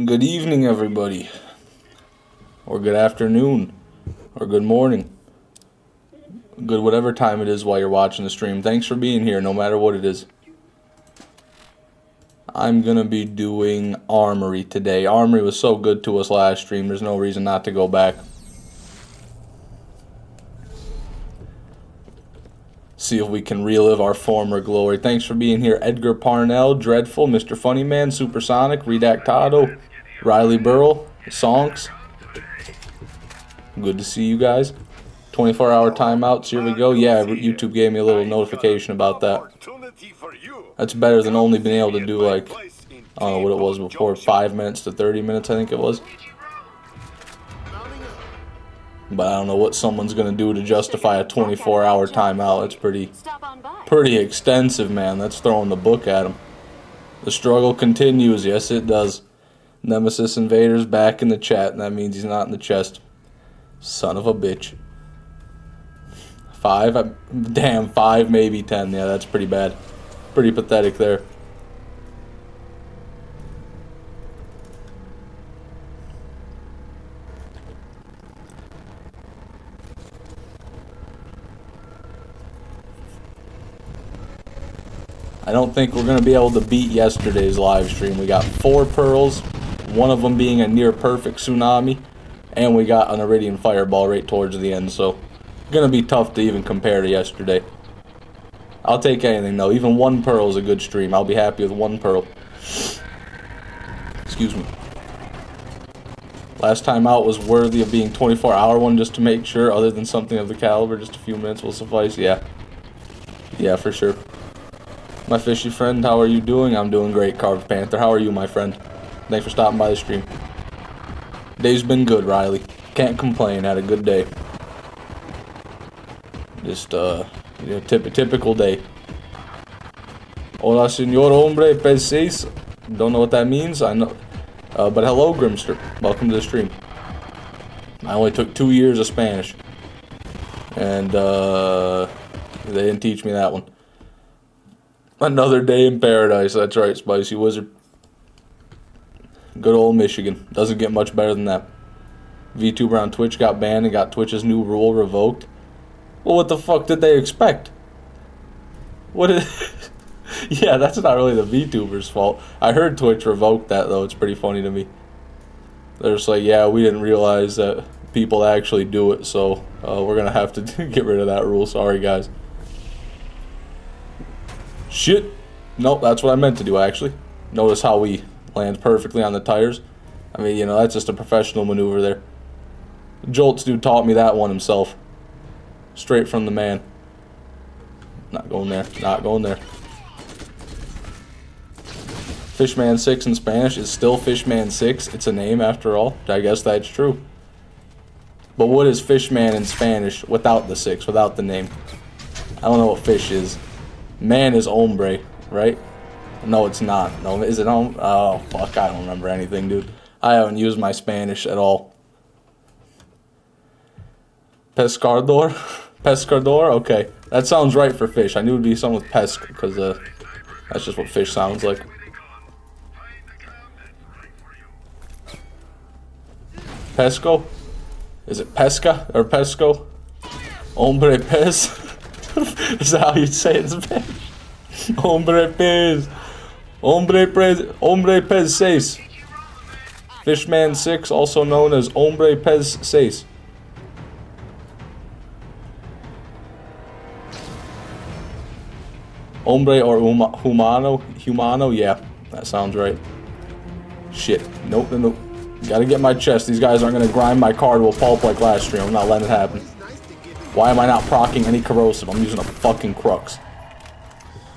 Good evening, everybody. Or good afternoon. Or good morning. Good whatever time it is while you're watching the stream. Thanks for being here, no matter what it is. I'm gonna be doing Armory today. Armory was so good to us last stream, there's no reason not to go back. See if we can relive our former glory. Thanks for being here, Edgar Parnell, Dreadful, Mr. Funnyman, Supersonic, Redactado, Riley Burrell, Sonks. Good to see you guys. 24-hour timeouts, here we go. Yeah, YouTube gave me a little notification about that. That's better than only being able to do, like, I don't know what it was before, 5 minutes to 30 minutes, I think it was. But I don't know what someone's going to do to justify a 24-hour timeout. It's pretty extensive, man. That's throwing the book at him. The struggle continues. Yes, it does. Nemesis Invader's back in the chat, and that means he's not in the chest. Son of a bitch. 5? Damn, 5, maybe 10. Yeah, that's pretty bad. Pretty pathetic there. I don't think we're going to be able to beat yesterday's live stream. We got 4 pearls, one of them being a near perfect tsunami, and we got an iridium fireball right towards the end, so going to be tough to even compare to yesterday. I'll take anything though. Even 1 pearl is a good stream. I'll be happy with 1 pearl. Excuse me. Last time out was worthy of being 24-hour one just to make sure, other than something of the caliber. Just a few minutes will suffice. Yeah. Yeah, for sure. My fishy friend, how are you doing? I'm doing great, Carved Panther. How are you, my friend? Thanks for stopping by the stream. Day's been good, Riley. Can't complain. Had a good day. Just, you know, typical day. Hola, señor hombre, peseis. Don't know what that means. I know. But hello, Grimster. Welcome to the stream. I only took 2 years of Spanish. And, they didn't teach me that one. Another day in paradise. That's right, Spicy Wizard. Good old Michigan. Doesn't get much better than that. VTuber on Twitch got banned and got Twitch's new rule revoked. Well, what the fuck did they expect? What is... Yeah, that's not really the VTuber's fault. I heard Twitch revoked that, though. It's pretty funny to me. They're just like, yeah, we didn't realize that people actually do it, so we're going to have to get rid of that rule. Sorry, guys. Shit. Nope, that's what I meant to do, actually. Notice how we land perfectly on the tires. I mean, you know, that's just a professional maneuver there. Jolts dude taught me that one himself. Straight from the man. Not going there. Not going there. Fishman 6 in Spanish is still Fishman 6. It's a name after all. I guess that's true. But what is Fishman in Spanish without the 6, without the name? I don't know what fish is. Man is hombre, right? No, it's not. No, is it home? Oh, fuck, I don't remember anything, dude. I haven't used my Spanish at all. Pescador? Pescador? Okay. That sounds right for fish. I knew it would be something with pesc, because that's just what fish sounds like. Pesco? Is it pesca or pesco? Hombre pez? Is that how you'd say it in Spanish? Hombre pez. Hombre pez 6. Fishman 6, also known as Hombre pez 6. Hombre or humano? Yeah, that sounds right. Shit. Nope, nope. Gotta get my chest. These guys aren't gonna grind my car to a pulp like last stream. I'm not letting it happen. Why am I not proccing any corrosive? I'm using a fucking crux.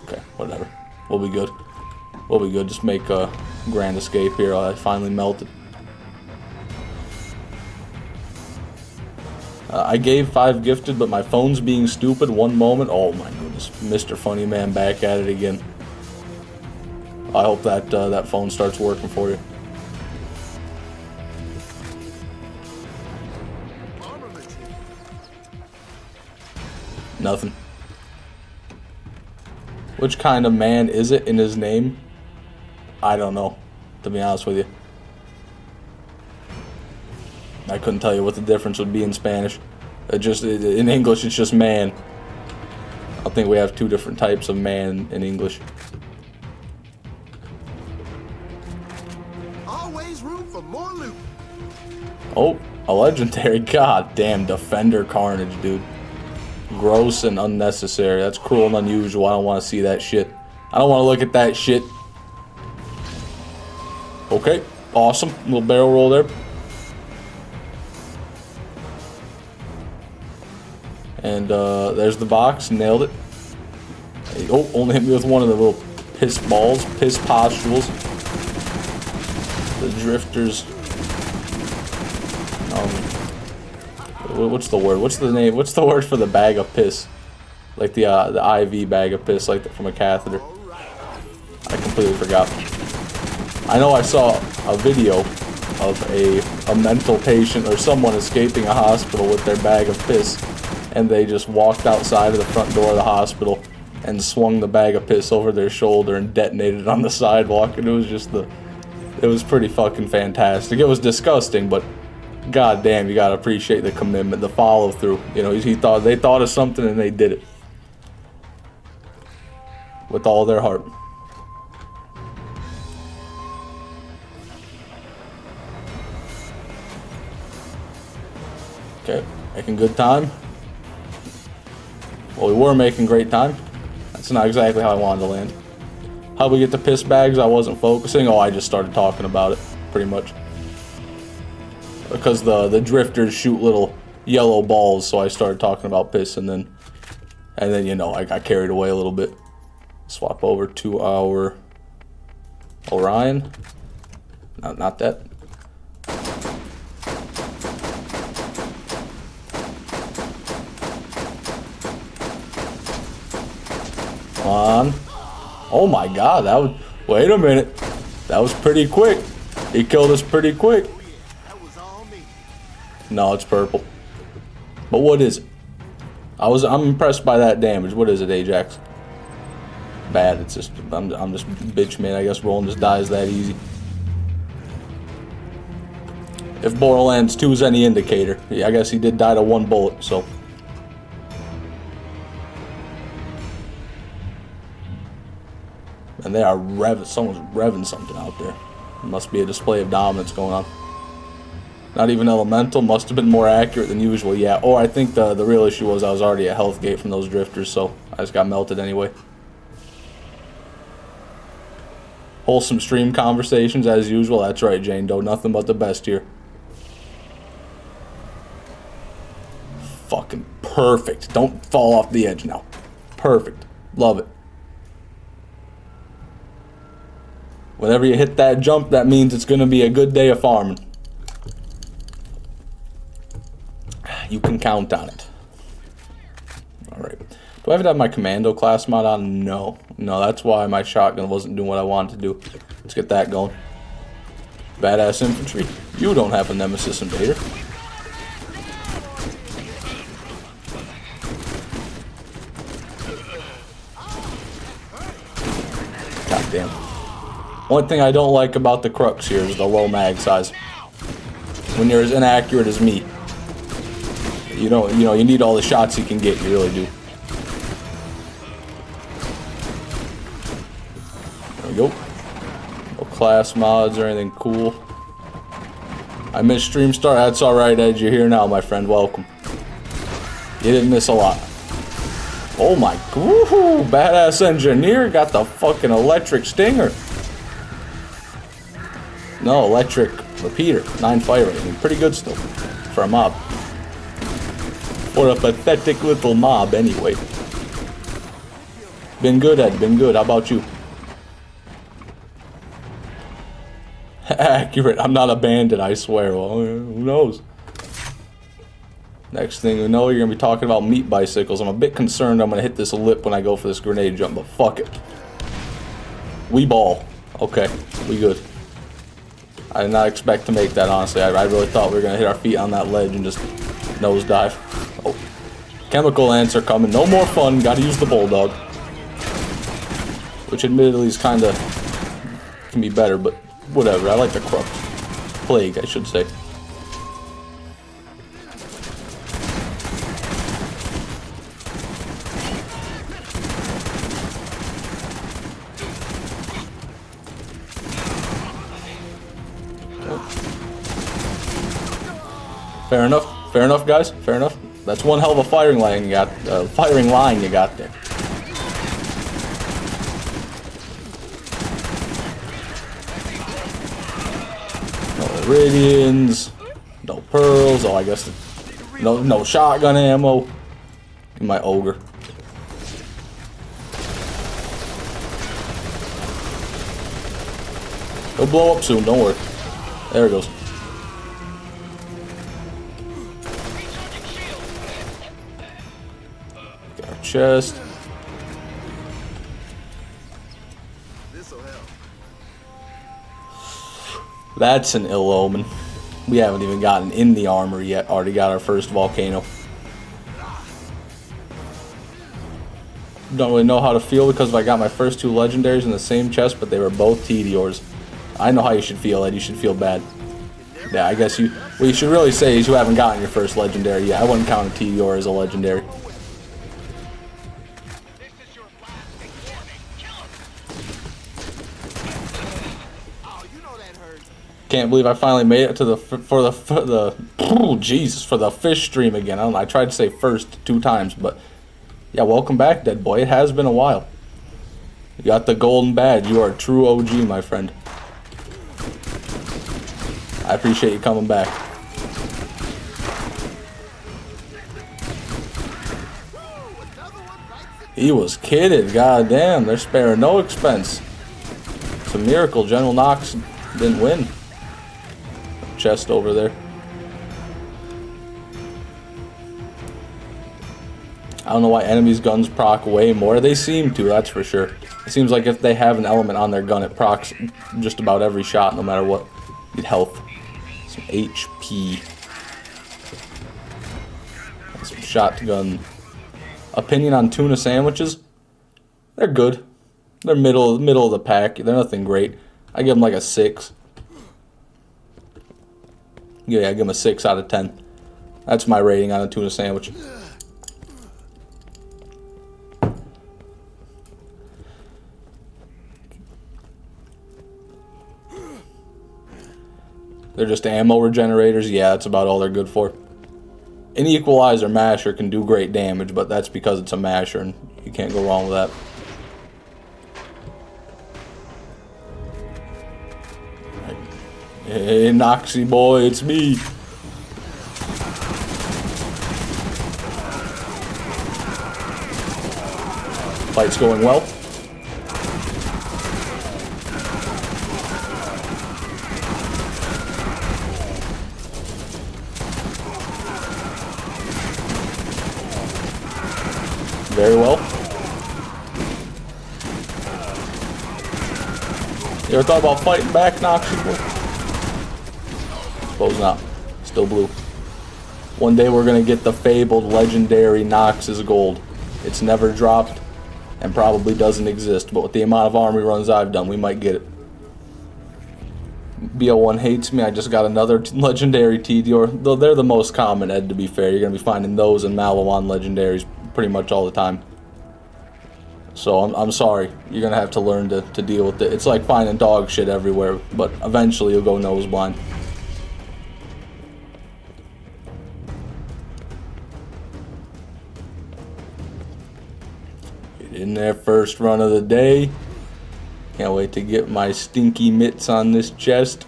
Okay, whatever. We'll be good. We'll be good. Just make a grand escape here. I finally melted. I gave 5 gifted, but my phone's being stupid. One moment. Oh my goodness. Mr. Funnyman back at it again. I hope that that phone starts working for you. Nothing. Which kind of man is it in his name? I don't know, to be honest with you. I couldn't tell you what the difference would be in Spanish. In English, it's just man. I think we have two different types of man in English. Always room for more loot. Oh, a legendary. God damn, Defender Carnage, dude. Gross and unnecessary. That's cruel and unusual. I don't want to see that shit. I don't want to look at that shit. Okay, awesome. Little barrel roll there. And there's the box. Nailed it. Oh, only hit me with one of the little piss balls. Piss pustules. The drifters. What's the word? What's the name? What's the word for the bag of piss? Like the IV bag of piss, like from a catheter. I completely forgot. I know I saw a video of a mental patient or someone escaping a hospital with their bag of piss, and they just walked outside of the front door of the hospital and swung the bag of piss over their shoulder and detonated it on the sidewalk. And it was just it was pretty fucking fantastic. It was disgusting, but god damn, you gotta appreciate the commitment, the follow through. You know, they thought of something and they did it with all their heart. Okay, making good time. Well, we were making great time. That's not exactly how I wanted to land. How'd we get the piss bags? I wasn't focusing. Oh, I just started talking about it, pretty much. Because the drifters shoot little yellow balls, so I started talking about piss, and then you know, I got carried away a little bit. Swap over to our Orion. Not that. Come on. Oh my god, that was... Wait a minute. That was pretty quick. He killed us pretty quick. No, it's purple. But what is it? I'm impressed by that damage. What is it, Ajax? Bad. It's just... I'm just bitch, man. I guess rolling just dies that easy. If Borderlands 2 is any indicator. Yeah, I guess he did die to one bullet, so... And they are revving. Someone's revving something out there. Must be a display of dominance going on. Not even elemental. Must have been more accurate than usual. Yeah. Or I think the real issue was I was already at health gate from those drifters, so I just got melted anyway. Wholesome stream conversations as usual. That's right, Jane Doe. Nothing but the best here. Fucking perfect. Don't fall off the edge now. Perfect. Love it. Whenever you hit that jump, that means it's going to be a good day of farming. You can count on it. Alright. Do I have to have my commando class mod on? No. No, that's why my shotgun wasn't doing what I wanted to do. Let's get that going. Badass infantry. You don't have a Nemesis Invader. God damn. One thing I don't like about the Crux here is the low mag size. When you're as inaccurate as me, you need all the shots you can get. You really do. There we go. No class mods or anything cool. I missed stream start. That's alright, Ed. You're here now, my friend. Welcome. You didn't miss a lot. Oh my, woohoo! Badass engineer got the fucking electric stinger. No, electric repeater. 9 fire rating. Pretty good still. For a mob. For a pathetic little mob, anyway. Been good, Ed. Been good. How about you? Accurate. I'm not a bandit, I swear. Well, who knows? Next thing you know, you're going to be talking about meat bicycles. I'm a bit concerned I'm going to hit this lip when I go for this grenade jump, but fuck it. We ball. Okay, we good. I did not expect to make that, honestly. I really thought we were going to hit our feet on that ledge and just nosedive. Oh. Chemical ants are coming. No more fun. Got to use the bulldog. Which admittedly is kind of... can be better, but whatever. I like the Crux. Plague, I should say. Fair enough, guys. Fair enough. That's one hell of a firing line you got. Firing line you got there. No Iridians, no pearls. Oh, I guess no shotgun ammo. Give my ogre. He'll blow up soon. Don't worry. There it goes. Get our chest. This'll help. That's an ill omen. We haven't even gotten in the armory yet. Already got our first volcano. Don't really know how to feel because I got my first 2 legendaries in the same chest, but they were both Tediors. I know how you should feel, Ed. You should feel bad. Yeah, I guess what you should really say is you haven't gotten your first legendary yet. I wouldn't count a Tedior as a legendary. Can't believe I finally made it to the for the fish stream again. I don't know, I tried to say first 2 times, but yeah, welcome back, Dead Boy. It has been a while. You got the golden badge. You are a true OG, my friend. I appreciate you coming back. He was kidded. God damn, they're sparing no expense. It's a miracle General Knox didn't win. Chest over there. I don't know why enemies' guns proc way more. They seem to, that's for sure. It seems like if they have an element on their gun, it procs just about every shot, no matter what. Need health. Some HP. And some shotgun. Opinion on tuna sandwiches? They're good. They're middle of the pack. They're nothing great. I give them like a 6. Yeah, I give them a 6 out of 10. That's my rating on a tuna sandwich. They're just ammo regenerators. Yeah, that's about all they're good for. An equalizer masher can do great damage, but that's because it's a masher, and you can't go wrong with that. Hey, Noxy boy, it's me. Fight's going well. Very well. You ever thought about fighting back, Noxy boy? Suppose not. Still blue. One day we're gonna get the fabled legendary Nox's gold. It's never dropped and probably doesn't exist, but with the amount of armory runs I've done, we might get it. BO1 hates me. I just got another legendary Tedior. Though they're the most common, Ed, to be fair. You're gonna be finding those and Malawan legendaries pretty much all the time. So I'm sorry. You're gonna have to learn to deal with it. It's like finding dog shit everywhere, but eventually you'll go nose blind. In their first run of the day. Can't wait to get my stinky mitts on this chest.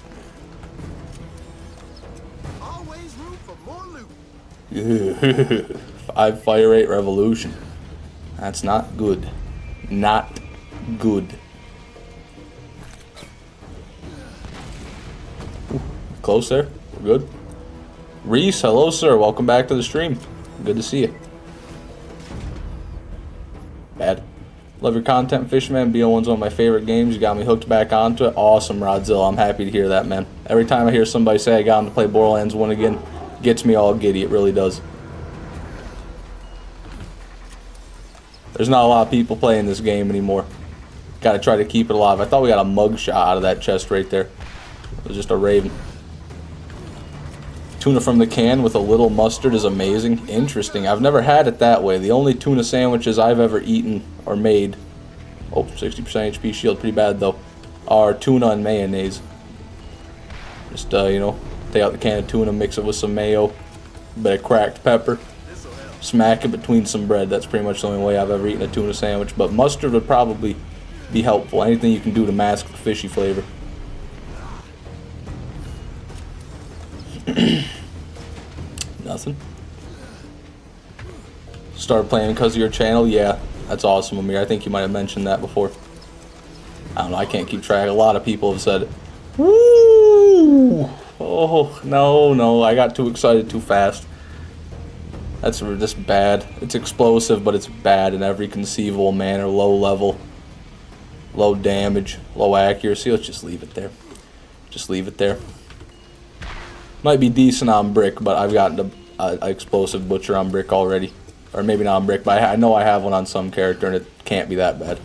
Always room for more loot. 5 fire rate revolution. That's not good. Not good. Ooh, close there. We're good. Reese, hello sir. Welcome back to the stream. Good to see you. Bad. Love your content, Fishman. BO1's one of my favorite games. You got me hooked back onto it. Awesome, Rodzilla. I'm happy to hear that, man. Every time I hear somebody say I got him to play Borderlands 1 again, gets me all giddy. It really does. There's not a lot of people playing this game anymore. Gotta try to keep it alive. I thought we got a mug shot out of that chest right there. It was just a raven. Tuna from the can with a little mustard is amazing. Interesting. I've never had it that way. The only tuna sandwiches I've ever eaten or made, oh, 60% HP shield, pretty bad though, are tuna and mayonnaise. Just, you know, take out the can of tuna, mix it with some mayo, bit of cracked pepper. This'll help. Smack it between some bread. That's pretty much the only way I've ever eaten a tuna sandwich. But mustard would probably be helpful. Anything you can do to mask the fishy flavor. Nothing. Started playing because of your channel? Yeah, that's awesome, Amir. I think you might have mentioned that before. I don't know. I can't keep track. A lot of people have said it. Woo! Oh, no. I got too excited too fast. That's just bad. It's explosive, but it's bad in every conceivable manner. Low level, low damage, low accuracy. Let's just leave it there. Just leave it there. Might be decent on brick, but I've gotten an explosive butcher on brick already. Or maybe not on brick, but I know I have one on some character, and it can't be that bad.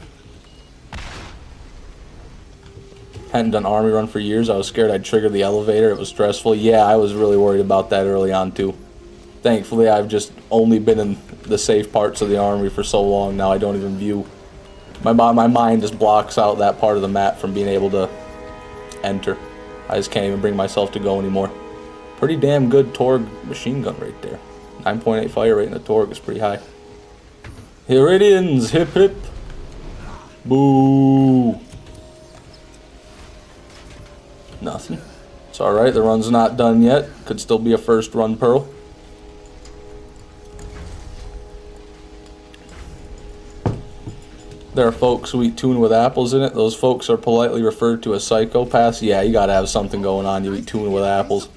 Hadn't done Armory run for years. I was scared I'd trigger the elevator. It was stressful. Yeah, I was really worried about that early on, too. Thankfully, I've just only been in the safe parts of the Armory for so long now. I don't even view... My mind just blocks out that part of the map from being able to enter. I just can't even bring myself to go anymore. Pretty damn good Torg machine gun right there. 9.8 fire rate in the Torg is pretty high. Iridians, hip hip. Boo. Nothing. It's alright, the run's not done yet. Could still be a first run pearl. There are folks who eat tuna with apples in it. Those folks are politely referred to as psychopaths. Yeah, you gotta have something going on. You eat tuna with apples.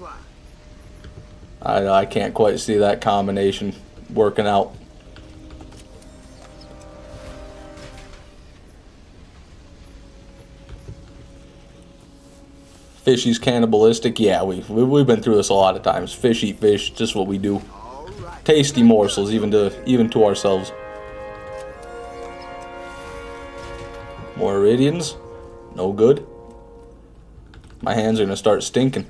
I can't quite see that combination working out. Fishy's cannibalistic. Yeah, we've been through this a lot of times. Fish eat fish, just what we do. Tasty morsels, even to ourselves. More iridians. No good. My hands are gonna start stinking.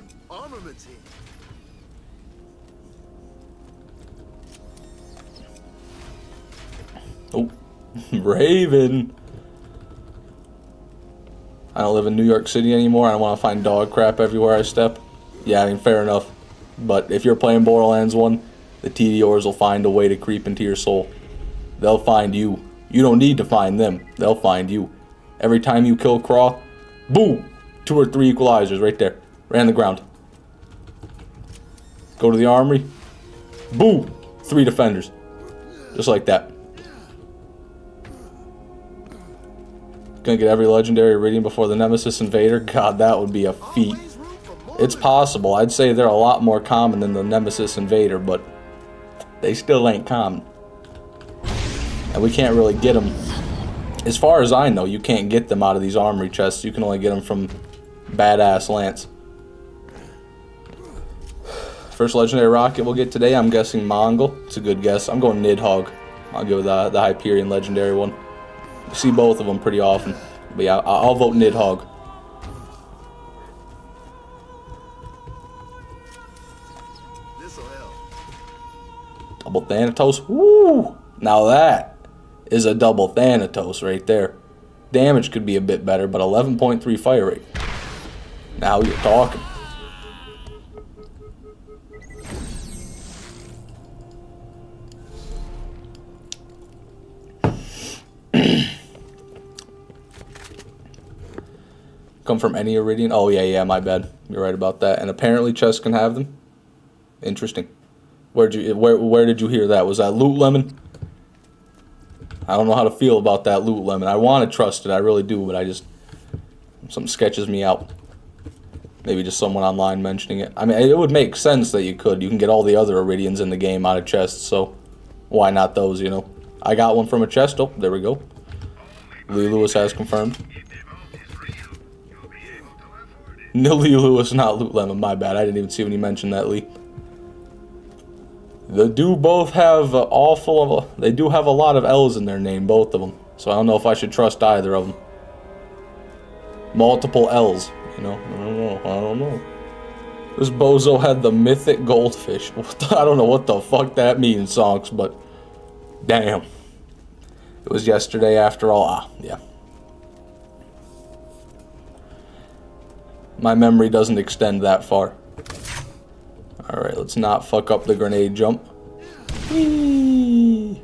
Oh, Raven. I don't live in New York City anymore. I don't want to find dog crap everywhere I step. Yeah, I mean, fair enough. But if you're playing Borderlands 1, the TDOers will find a way to creep into your soul. They'll find you. You don't need to find them. They'll find you. Every time you kill Craw, boom! 2 or 3 equalizers right there. Right on the ground. Go to the Armory. Boom! 3 defenders. Just like that. Gonna get every legendary iridium before the Nemesis Invader? God, that would be a feat. It's possible. I'd say they're a lot more common than the Nemesis Invader, but they still ain't common. And we can't really get them. As far as I know, you can't get them out of these Armory chests. You can only get them from Badass Lance. First legendary rocket we'll get today, I'm guessing Mongol. It's a good guess. I'm going Nidhogg. I'll go with the Hyperion legendary one. You see both of them pretty often. But yeah, I'll vote Nidhogg. This'll help. Double Thanatos. Woo! Now that is a double Thanatos right there. Damage could be a bit better, but 11.3 fire rate. Now you're talking. Come from any iridian? Oh yeah, my bad. You're right about that. And apparently chests can have them. Interesting. Where did you hear that? Was that Loot Lemon? I don't know how to feel about that Loot Lemon. I want to trust it, I really do, but something sketches me out. Maybe just someone online mentioning it. I mean, it would make sense that you could. You can get all the other iridians in the game out of chests, so why not those, you know? I got one from a chest. Oh, there we go. Lee Lewis has confirmed. No, Lee Lewis, not Loot Lemon. My bad. I didn't even see when you mentioned that, Lee. They do both have they do have a lot of L's in their name, both of them. So I don't know if I should trust either of them. Multiple L's, you know. I don't know. This bozo had the mythic goldfish. I don't know what the fuck that means, Sonks, but damn. It was yesterday after all. Ah, yeah. My memory doesn't extend that far. Alright, let's not fuck up the grenade jump. Whee!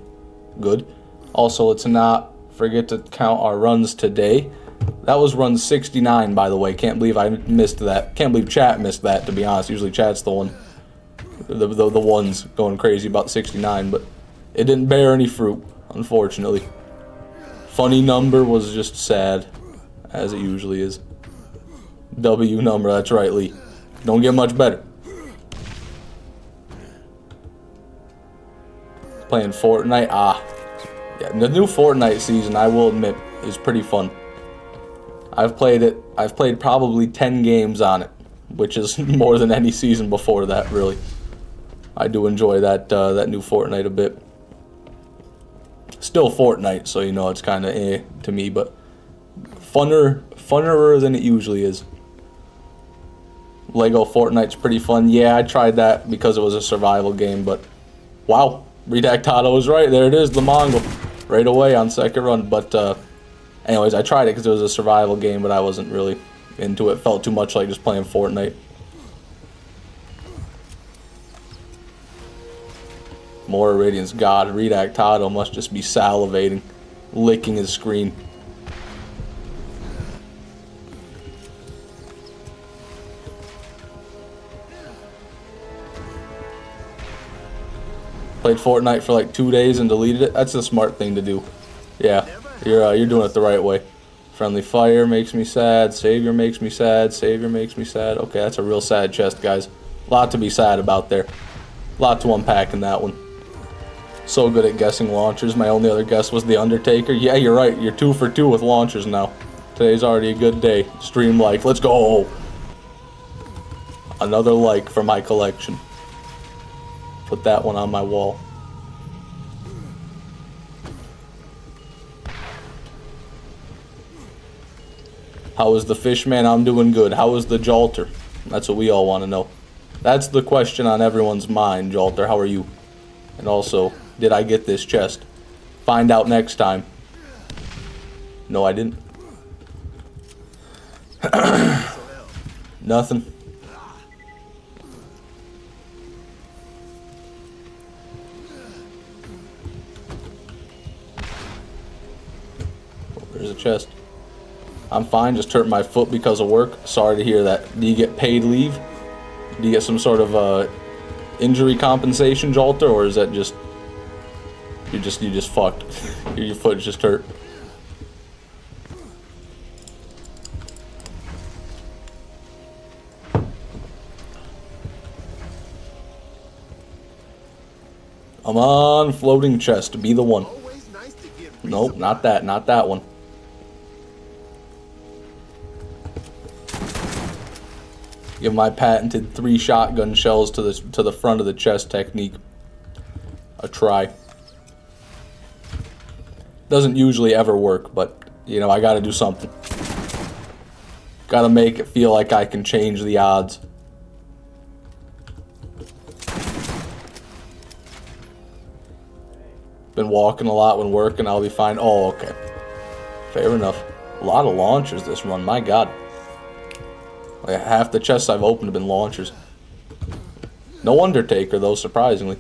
Good. Also, let's not forget to count our runs today. That was run 69, by the way. Can't believe I missed that. Can't believe chat missed that, to be honest. Usually chat's the one. The ones going crazy about 69, but it didn't bear any fruit, unfortunately. Funny number was just sad, as it usually is. W number, that's right, Lee. Don't get much better. Playing Fortnite, yeah, the new Fortnite season, I will admit, is pretty fun. I've played probably 10 games on it, which is more than any season before that, really. I do enjoy that new Fortnite a bit. Still Fortnite, so you know it's kind of to me, but funner than it usually is. Lego Fortnite's pretty fun. Yeah, I tried that because it was a survival game, but wow, Redactado was right. There it is, the Mongol, right away on second run. But anyways, I tried it because it was a survival game, but I wasn't really into it. Felt too much like just playing Fortnite. More Radiance. God, Redactado must just be salivating, licking his screen. Played Fortnite for like 2 days and deleted it. That's a smart thing to do. Yeah, you're doing it the right way. Friendly fire makes me sad. Savior makes me sad. Savior makes me sad. Okay, that's a real sad chest, guys. A lot to be sad about there. A lot to unpack in that one. So good at guessing launchers. My only other guess was the Undertaker. Yeah, you're right. You're 2 for 2 with launchers now. Today's already a good day. Stream like. Let's go. Another like for my collection. Put that one on my wall. How is the Fishman? I'm doing good. How is the Jolter? That's what we all want to know. That's the question on everyone's mind, Jolter. How are you? And also, did I get this chest? Find out next time. No, I didn't. Nothing. Oh, there's a chest. I'm fine, just hurt my foot because of work. Sorry to hear that. Do you get paid leave? Do you get some sort of injury compensation, Jolter, or is that just you just fucked? Your foot just hurt. Come on, floating chest, be the one. Nope, not that one. Give my patented 3 shotgun shells to the front of the chest technique a try. Doesn't usually ever work, but you know, I gotta do something. Gotta make it feel like I can change the odds. Been walking a lot when working, I'll be fine. Oh, okay. Fair enough. A lot of launchers this run, my god. Like half the chests I've opened have been launchers. No Undertaker though, surprisingly.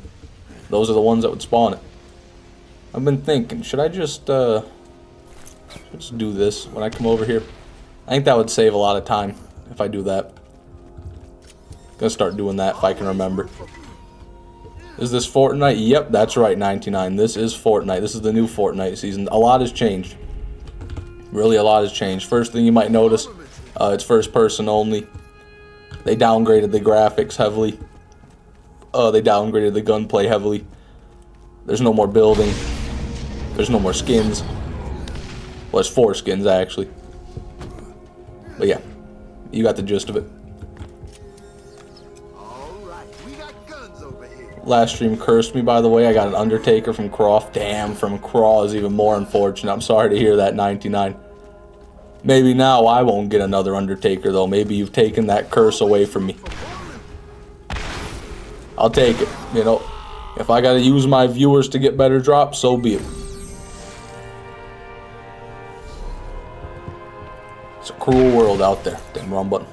Those are the ones that would spawn it. I've been thinking, should I just do this when I come over here? I think that would save a lot of time if I do that. Gonna start doing that if I can remember. Is this Fortnite? Yep, that's right, 99. This is Fortnite. This is the new Fortnite season. A lot has changed. Really, a lot has changed. First thing you might notice, it's first person only. They downgraded the graphics heavily. They downgraded the gunplay heavily. There's no more building. There's no more skins. Well, there's 4 skins actually. But yeah, you got the gist of it. Last stream cursed me, by the way. I got an Undertaker from Croft. Damn, from Craw is even more unfortunate. I'm sorry to hear that, 99. Maybe now I won't get another Undertaker, though. Maybe you've taken that curse away from me. I'll take it, you know. If I gotta use my viewers to get better drops, so be it. It's a cruel world out there. Damn, wrong button.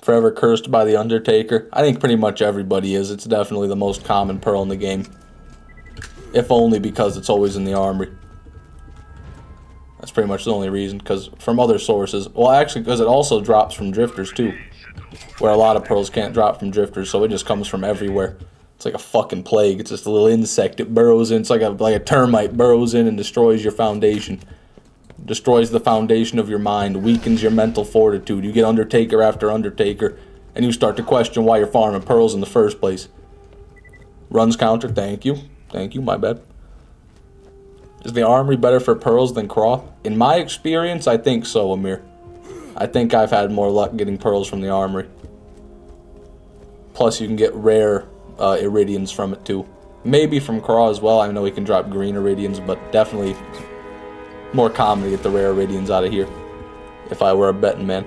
forever cursed by the Undertaker. I think pretty much everybody is. It's definitely the most common pearl in the game. If only because it's always in the Armory. That's pretty much the only reason, because from other sources... Well, actually, because it also drops from drifters, too. Where a lot of pearls can't drop from drifters, so it just comes from everywhere. It's like a fucking plague. It's just a little insect. It burrows in. It's like a termite. Burrows in and destroys your foundation. Destroys the foundation of your mind. Weakens your mental fortitude. You get Undertaker after Undertaker, and you start to question why you're farming pearls in the first place. Runs counter. Thank you. Thank you. My bad. Is the Armory better for pearls than Craw? In my experience, I think so, Amir. I think I've had more luck getting pearls from the Armory. Plus, you can get rare Iridians from it, too. Maybe from Craw as well. I know we can drop green Iridians, but definitely more common to get the rare Iridians out of here. If I were a betting man.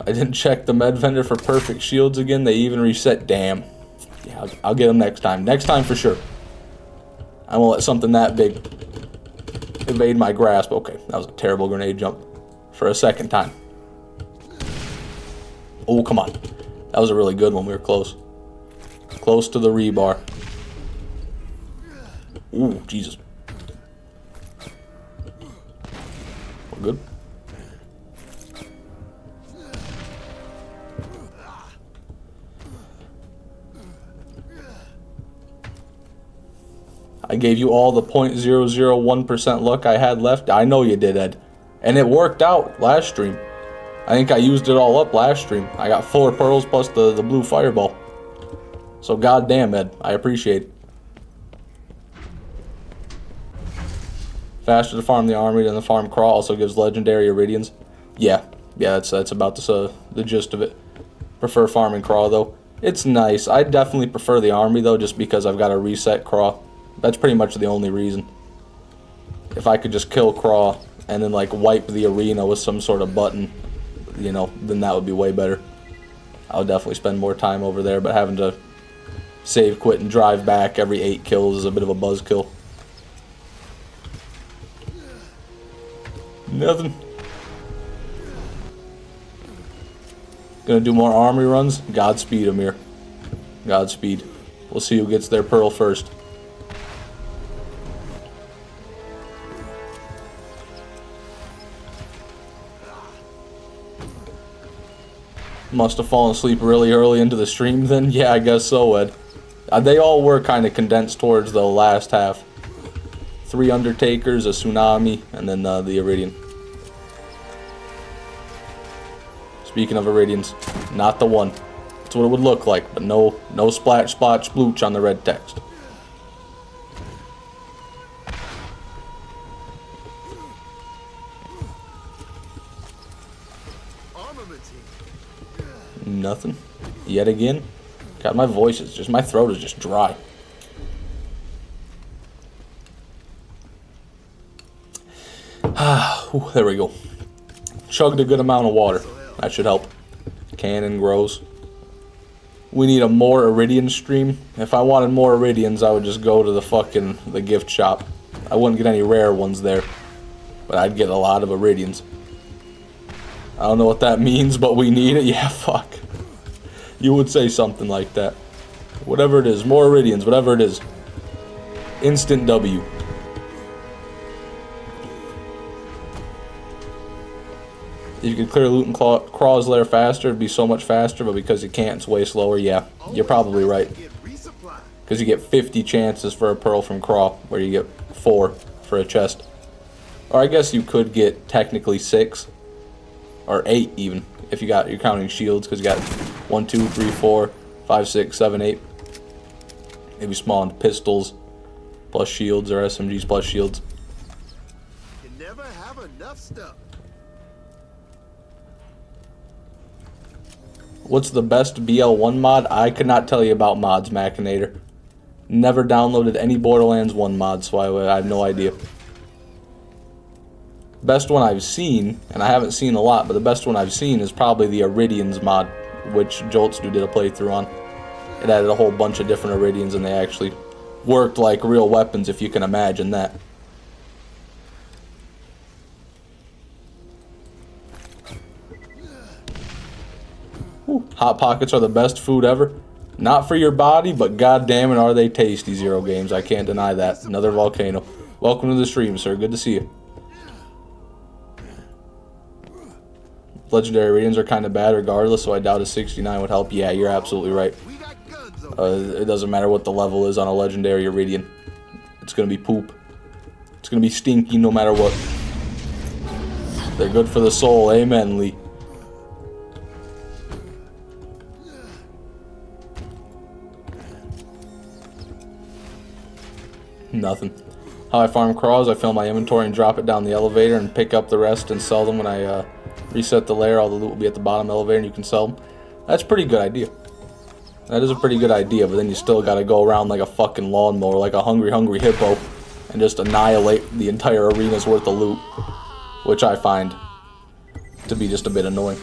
I didn't check the med vendor for perfect shields again. They even reset. Damn. Yeah, I'll get them next time. Next time for sure. I won't let something that big evade my grasp. Okay, that was a terrible grenade jump. For a second time. Oh, come on. That was a really good one. We were close. Close to the rebar. Ooh, Jesus. We're good. I gave you all the 0.001% luck I had left. I know you did, Ed. And it worked out last stream. I think I used it all up last stream. I got 4 pearls plus the blue fireball. So goddamn, Ed. I appreciate it. Faster to farm the Armory than the farm Craw also gives legendary Iridians. Yeah, that's about the gist of it. Prefer farming Craw though. It's nice. I definitely prefer the Armory though, just because I've got to reset Craw. That's pretty much the only reason. If I could just kill Craw and then like wipe the arena with some sort of button, you know, then that would be way better. I would definitely spend more time over there, but having to save, quit, and drive back every 8 kills is a bit of a buzzkill. Nothing. Gonna do more Armory runs? Godspeed, Amir. Godspeed. We'll see who gets their pearl first. Must have fallen asleep really early into the stream then? Yeah, I guess so, Ed. They all were kind of condensed towards the last half. 3 Undertakers, a Tsunami, and then the Iridian. Speaking of Iridians, not the one. That's what it would look like, but no splash, splotch, splooch on the red text. Nothing. Yet again. God, my voice is just, my throat is just dry. There we go. Chugged a good amount of water. That should help. Cannon grows. We need a more Iridian stream. If I wanted more Iridians, I would just go to the gift shop. I wouldn't get any rare ones there, but I'd get a lot of Iridians. I don't know what that means, but we need it. Yeah, fuck. You would say something like that. Whatever it is, more Iridians, whatever it is. Instant W. If you could clear loot and Craw's lair faster, it'd be so much faster, but because you can't, it's way slower. Yeah, you're probably right. Because you get 50 chances for a pearl from Craw, where you get 4 for a chest. Or I guess you could get technically 6. Or 8 even, if you're counting shields, because you got 1, 2, 3, 4, 5, 6, 7, 8. Maybe spawned pistols plus shields, or SMGs plus shields. You never have enough stuff. What's the best BL1 mod? I could not tell you about mods, Machinator. Never downloaded any Borderlands 1 mods, so I have no idea. Best one I've seen, and I haven't seen a lot, but the best one I've seen is probably the Iridians mod, which Joltstu did a playthrough on. It added a whole bunch of different Iridians, and they actually worked like real weapons, if you can imagine that. Hot Pockets are the best food ever. Not for your body, but goddamn it, are they tasty, Zero Games. I can't deny that. Another volcano. Welcome to the stream, sir. Good to see you. Legendary readings are kind of bad regardless, so I doubt a 69 would help. Yeah, you're absolutely right. It doesn't matter what the level is on a legendary iridium. It's gonna be poop. It's gonna be stinky no matter what. They're good for the soul. Amen, Lee. Nothing. How I farm crawls, I fill my inventory and drop it down the elevator and pick up the rest and sell them when I reset the layer. All the loot will be at the bottom elevator and you can sell them. That's a pretty good idea. That is a pretty good idea, but then you still gotta go around like a fucking lawnmower, like a hungry hippo, and just annihilate the entire arena's worth of loot, which I find to be just a bit annoying.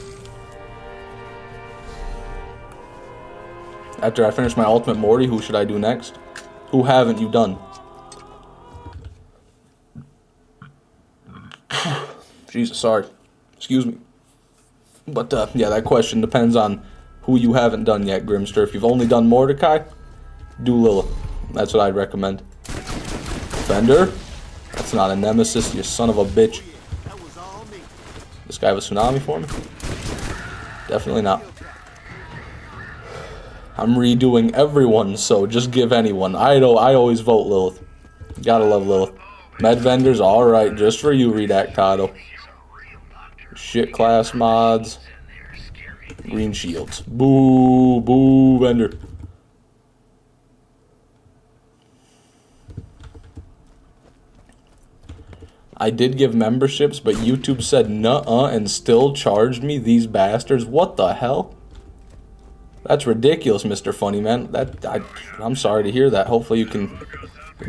After I finish my ultimate Morty, who should I do next? Who haven't you done? Jesus, sorry. Excuse me. But, yeah, that question depends on who you haven't done yet, Grimster. If you've only done Mordecai, do Lilith. That's what I'd recommend. Defender? That's not a Nemesis, you son of a bitch. This guy have a tsunami for me? Definitely not. I'm redoing everyone, so just give anyone. I always vote Lilith. Gotta love Lilith. Med vendors, alright, just for you, Redactado. Shit class mods. Green shields. Boo, boo, vendor. I did give memberships, but YouTube said nuh-uh and still charged me, these bastards. What the hell? That's ridiculous, Mr. Funny Man. I'm sorry to hear that. Hopefully you can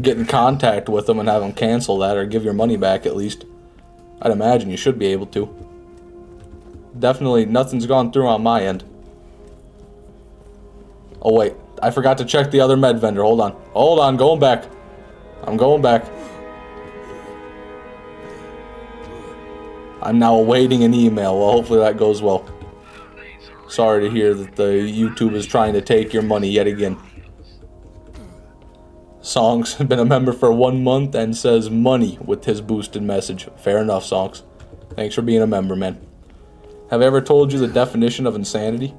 get in contact with them and have them cancel that or give your money back at least. I'd imagine you should be able to. Definitely nothing's gone through on my end. Oh wait, I forgot to check the other med vendor. Hold on. Hold on, going back. I'm going back. I'm now awaiting an email. Well, hopefully that goes well. Sorry to hear that the YouTube is trying to take your money yet again. Songs has been a member for 1 month and says money with his boosted message. Fair enough, Songs. Thanks for being a member, man. Have I ever told you the definition of insanity?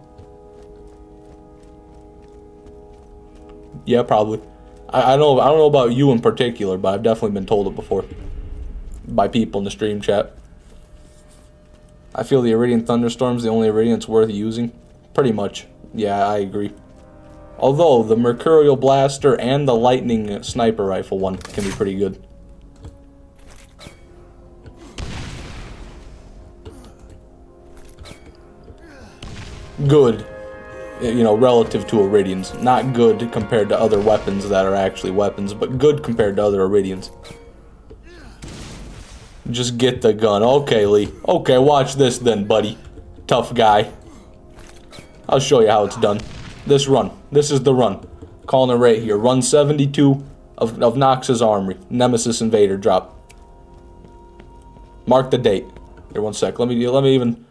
Yeah, probably. I don't know about you in particular, but I've definitely been told it before. By people in the stream chat. I feel the Iridian Thunderstorm's the only Iridian that's worth using. Pretty much. Yeah, I agree. Although, the Mercurial Blaster and the Lightning Sniper Rifle one can be pretty good. Good, you know, relative to Iridians. Not good compared to other weapons that are actually weapons, but good compared to other Iridians. Just get the gun. Okay, Lee. Okay, watch this then, buddy. Tough guy. I'll show you how it's done. This run. This is the run. Calling it right here. Run 72 of Nox's Armory. Nemesis Invader drop. Mark the date. Here, 1 sec. Let me even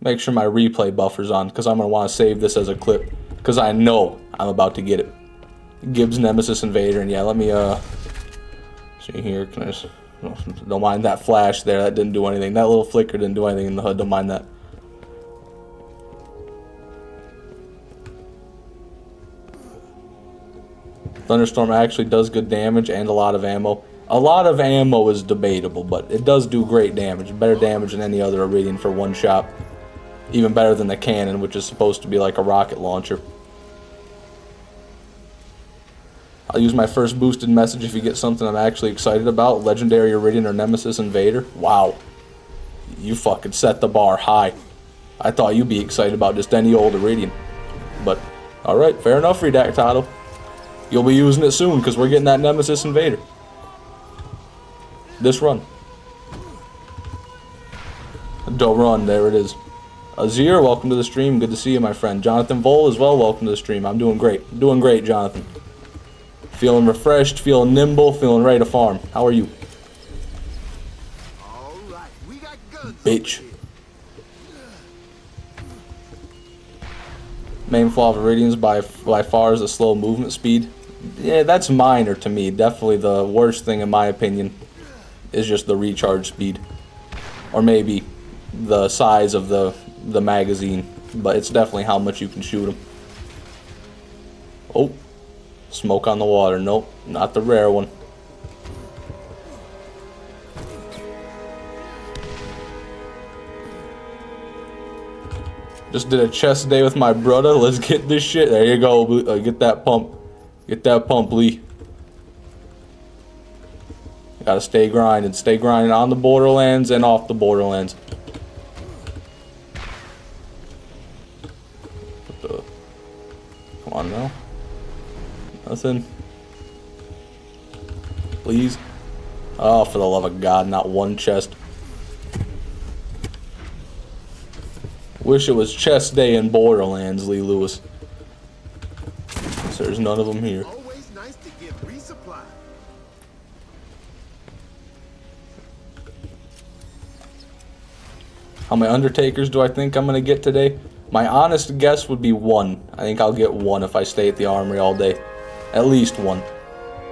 make sure my replay buffer's on, because I'm going to want to save this as a clip, because I know I'm about to get it. Gibbs Nemesis Invader, and yeah, let me, see here, can I just, don't mind that flash there, that didn't do anything. That little flicker didn't do anything in the HUD, don't mind that. Thunderstorm actually does good damage and a lot of ammo. A lot of ammo is debatable, but it does do great damage. Better damage than any other Iridian for one shot. Even better than the cannon, which is supposed to be like a rocket launcher. I'll use my first boosted message if you get something I'm actually excited about. Legendary Iridian or Nemesis Invader. Wow. You fucking set the bar high. I thought you'd be excited about just any old Iridian. But, alright, fair enough, Redactado. You'll be using it soon, because we're getting that Nemesis Invader. This run. Don't run, there it is. Azir, welcome to the stream. Good to see you, my friend. Jonathan Vole as well, welcome to the stream. I'm doing great. Doing great, Jonathan. Feeling refreshed, feeling nimble, feeling ready to farm. How are you? All right, we got guns. Bitch. Main flaw of Iridium's by far is the slow movement speed. Yeah, that's minor to me. Definitely the worst thing in my opinion is just the recharge speed. Or maybe the size of the magazine. But it's definitely how much you can shoot them. Oh, smoke on the water. Nope, not the rare one. Just did a chest day with my brother. Let's get this shit. There you go. Get that pump. Get that pump, Lee. Gotta stay grinding. Stay grinding on the Borderlands and off the Borderlands. Come on now. Nothing. Please. Oh, for the love of God, not one chest. Wish it was chest day in Borderlands, Lee Lewis. So there's none of them here. Always nice to get resupply. How many Undertakers do I think I'm gonna get today? My honest guess would be 1. I think I'll get 1 if I stay at the Armory all day. At least 1.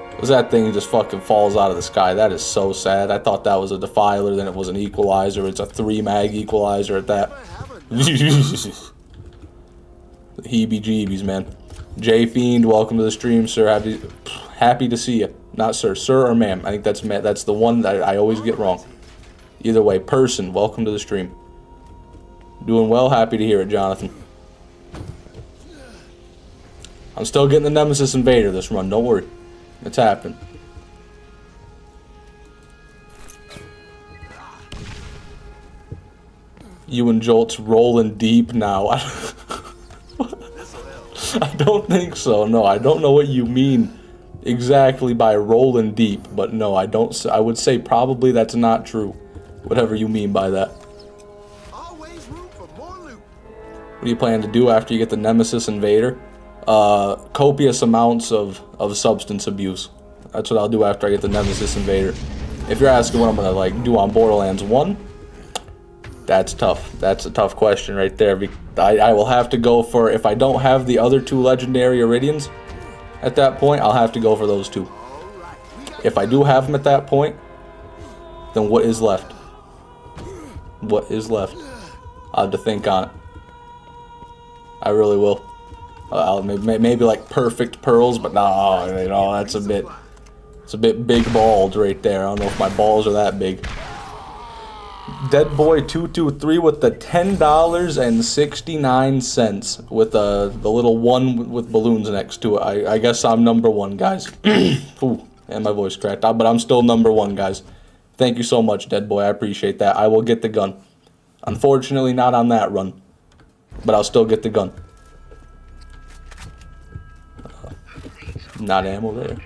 Because that thing just fucking falls out of the sky. That is so sad. I thought that was a Defiler, then it was an Equalizer. It's a 3-mag Equalizer at that. Heebie-jeebies, man. J Fiend, welcome to the stream, sir. Happy to see you. Not sir, sir or ma'am. I think that's the one that I always get wrong. Either way, person, welcome to the stream. Doing well, happy to hear it, Jonathan. I'm still getting the Nemesis Invader this run, don't worry. It's happening. You and Jolt's rolling deep now. I don't think so. No, I don't know what you mean exactly by rolling deep, but no, I don't. I would say probably that's not true. Whatever you mean by that. Always room for more loot. What do you plan to do after you get the Nemesis Invader? Copious amounts of substance abuse. That's what I'll do after I get the Nemesis Invader. If you're asking what I'm gonna like do on Borderlands 1, that's tough. That's a tough question right there. I will have to go for, if I don't have the other 2 legendary Iridians at that point, I'll have to go for those 2. If I do have them at that point, then what is left? What is left? I'll have to think on it. I really will. I'll maybe like perfect pearls, but no, you know, that's a bit. It's a bit big balled right there. I don't know if my balls are that big. Deadboy223 with the $10.69 with the little one with balloons next to it. I guess I'm number 1, guys. Ooh, and my voice cracked out, but I'm still number 1, guys. Thank you so much, Deadboy. I appreciate that. I will get the gun. Unfortunately, not on that run, but I'll still get the gun. Not ammo there.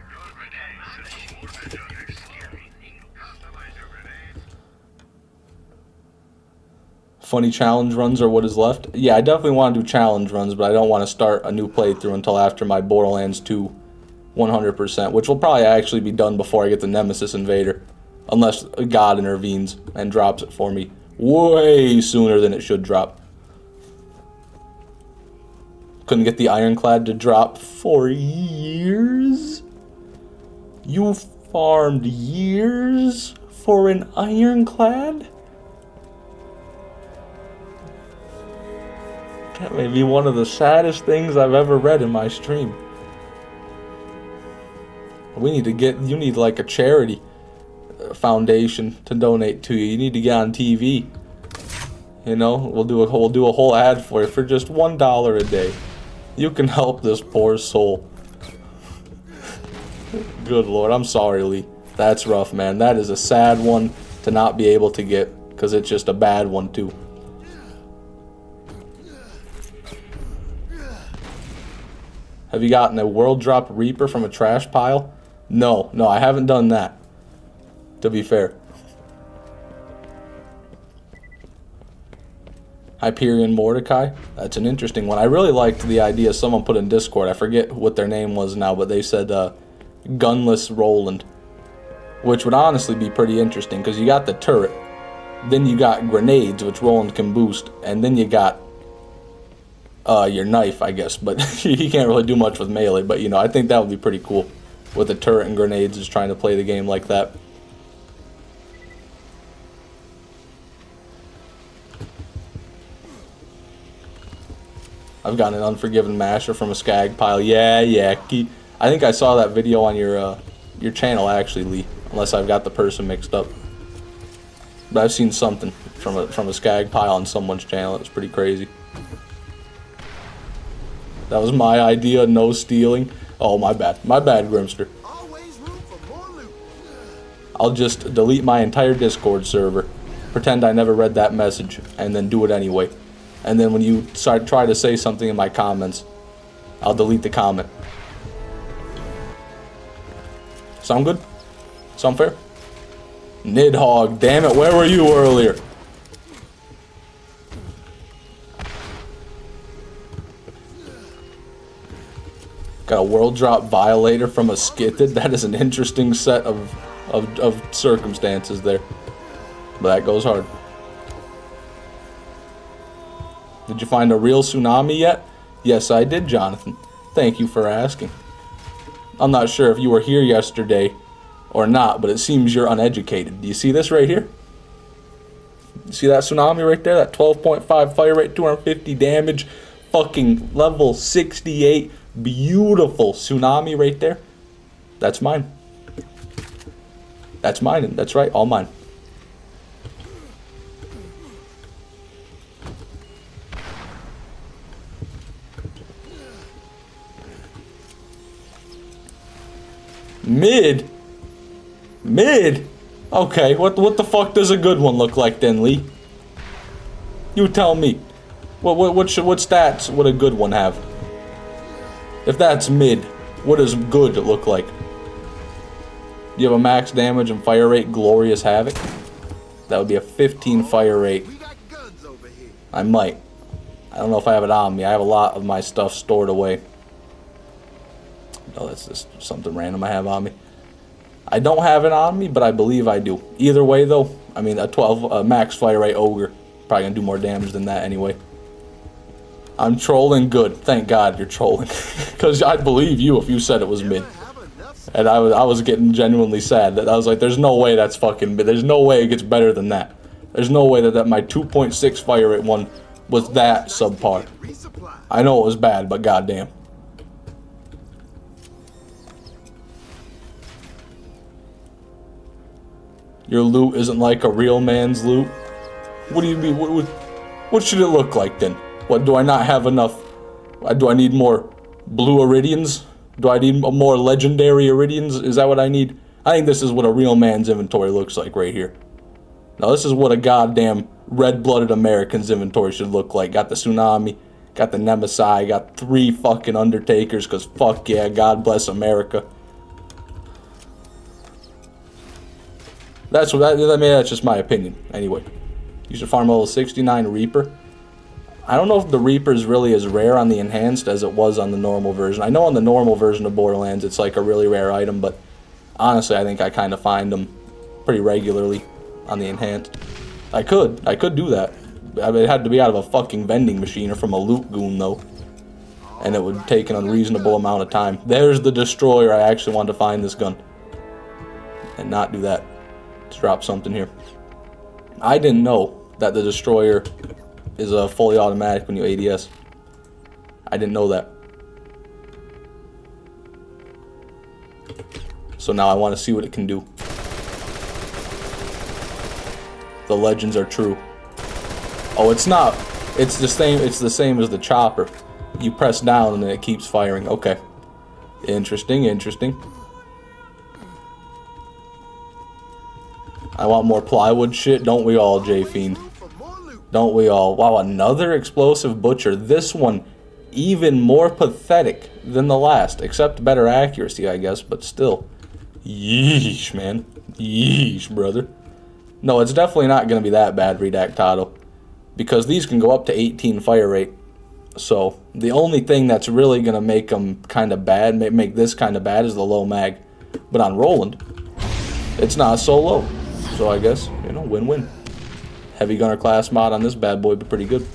Funny challenge runs are what is left. Yeah, I definitely want to do challenge runs, but I don't want to start a new playthrough until after my Borderlands 2 100%, which will probably actually be done before I get the Nemesis Invader. Unless God intervenes and drops it for me way sooner than it should drop. Couldn't get the Ironclad to drop for years? You farmed years for an Ironclad? That may be one of the saddest things I've ever read in my stream. We need to get, you need like a charity foundation to donate to you. You need to get on TV. You know, we'll do a whole ad for you for just $1 a day. You can help this poor soul. Good Lord, I'm sorry, Lee. That's rough, man. That is a sad one to not be able to get, because it's just a bad one too. Have you gotten a world drop Reaper from a trash pile? No, I haven't done that, to be fair. Hyperion Mordecai? That's an interesting one. I really liked the idea someone put in Discord. I forget what their name was now, but they said Gunless Roland. Which would honestly be pretty interesting, because you got the turret, then you got grenades, which Roland can boost, and then you got your knife, I guess. But he can't really do much with melee. But, you know, I think that would be pretty cool. With a turret and grenades, just trying to play the game like that. I've gotten an Unforgiven Masher from a skag pile. Yeah. I think I saw that video on your channel, actually, Lee. Unless I've got the person mixed up. But I've seen something from a skag pile on someone's channel. It was pretty crazy. That was my idea, no stealing. Oh, my bad. My bad, Grimster. Always room for more loot. I'll just delete my entire Discord server, pretend I never read that message, and then do it anyway. And then when you try to say something in my comments, I'll delete the comment. Sound good? Sound fair? Nidhogg, damn it, where were you earlier? Got a world drop violator from a skitted. That is an interesting set of circumstances there. But that goes hard. Did you find a real tsunami yet? Yes, I did, Jonathan. Thank you for asking. I'm not sure if you were here yesterday or not, but it seems you're uneducated. Do you see this right here? You see that tsunami right there? That 12.5 fire rate, 250 damage, fucking level 68, beautiful tsunami right there. That's mine. That's mine, and that's right, all mine. Mid? Okay, what the fuck does a good one look like then, Lee? You tell me. What stats would a good one have? If that's mid, what does good look like? You have a max damage and fire rate, Glorious Havoc. That would be a 15 fire rate. We got guns over here. I might. I don't know if I have it on me. I have a lot of my stuff stored away. No, that's just something random I have on me. I don't have it on me, but I believe I do. Either way, though, I mean, a max fire rate ogre. Probably gonna do more damage than that anyway. I'm trolling good. Thank God you're trolling. Because I'd believe you if you said it was mid. And I was getting genuinely sad. That I was like, there's no way that's fucking mid. There's no way it gets better than that. There's no way that my 2.6 fire rate one was that subpar. I know it was bad, but goddamn. Your loot isn't like a real man's loot? What do you mean? What should it look like then? What, do I not have enough? Do I need more blue iridians? Do I need more legendary iridians? Is that what I need? I think this is what a real man's inventory looks like right here. Now this is what a goddamn red-blooded American's inventory should look like. Got the tsunami, got the Nemesis, got 3 fucking Undertakers, cause fuck yeah, God bless America. That's just my opinion. Anyway, you should farm level 69 Reaper. I don't know if the Reaper is really as rare on the enhanced as it was on the normal version. I know on the normal version of Borderlands it's like a really rare item, but honestly I think I kind of find them pretty regularly on the enhanced. I could do that. I mean, it had to be out of a fucking vending machine or from a loot goon though. And it would take an unreasonable amount of time. There's the destroyer. I actually wanted to find this gun. And not do that. Let's drop something here. I didn't know that the destroyer is a fully automatic when you ADS. I didn't know that. So now I want to see what it can do. The legends are true. Oh, it's not. It's the same as the chopper. You press down and then it keeps firing. Okay. Interesting. I want more plywood shit. Don't we all, J-Fiend? Don't we all? Wow, another explosive butcher. This one even more pathetic than the last. Except better accuracy, I guess, but still. Yeesh, man. Yeesh, brother. No, it's definitely not going to be that bad, Redactado. Because these can go up to 18 fire rate. So, the only thing that's really going to make them kind of bad, make this kind of bad, is the low mag. But on Roland, it's not so low. So I guess, you know, win-win. Heavy gunner class mod on this bad boy, but pretty good.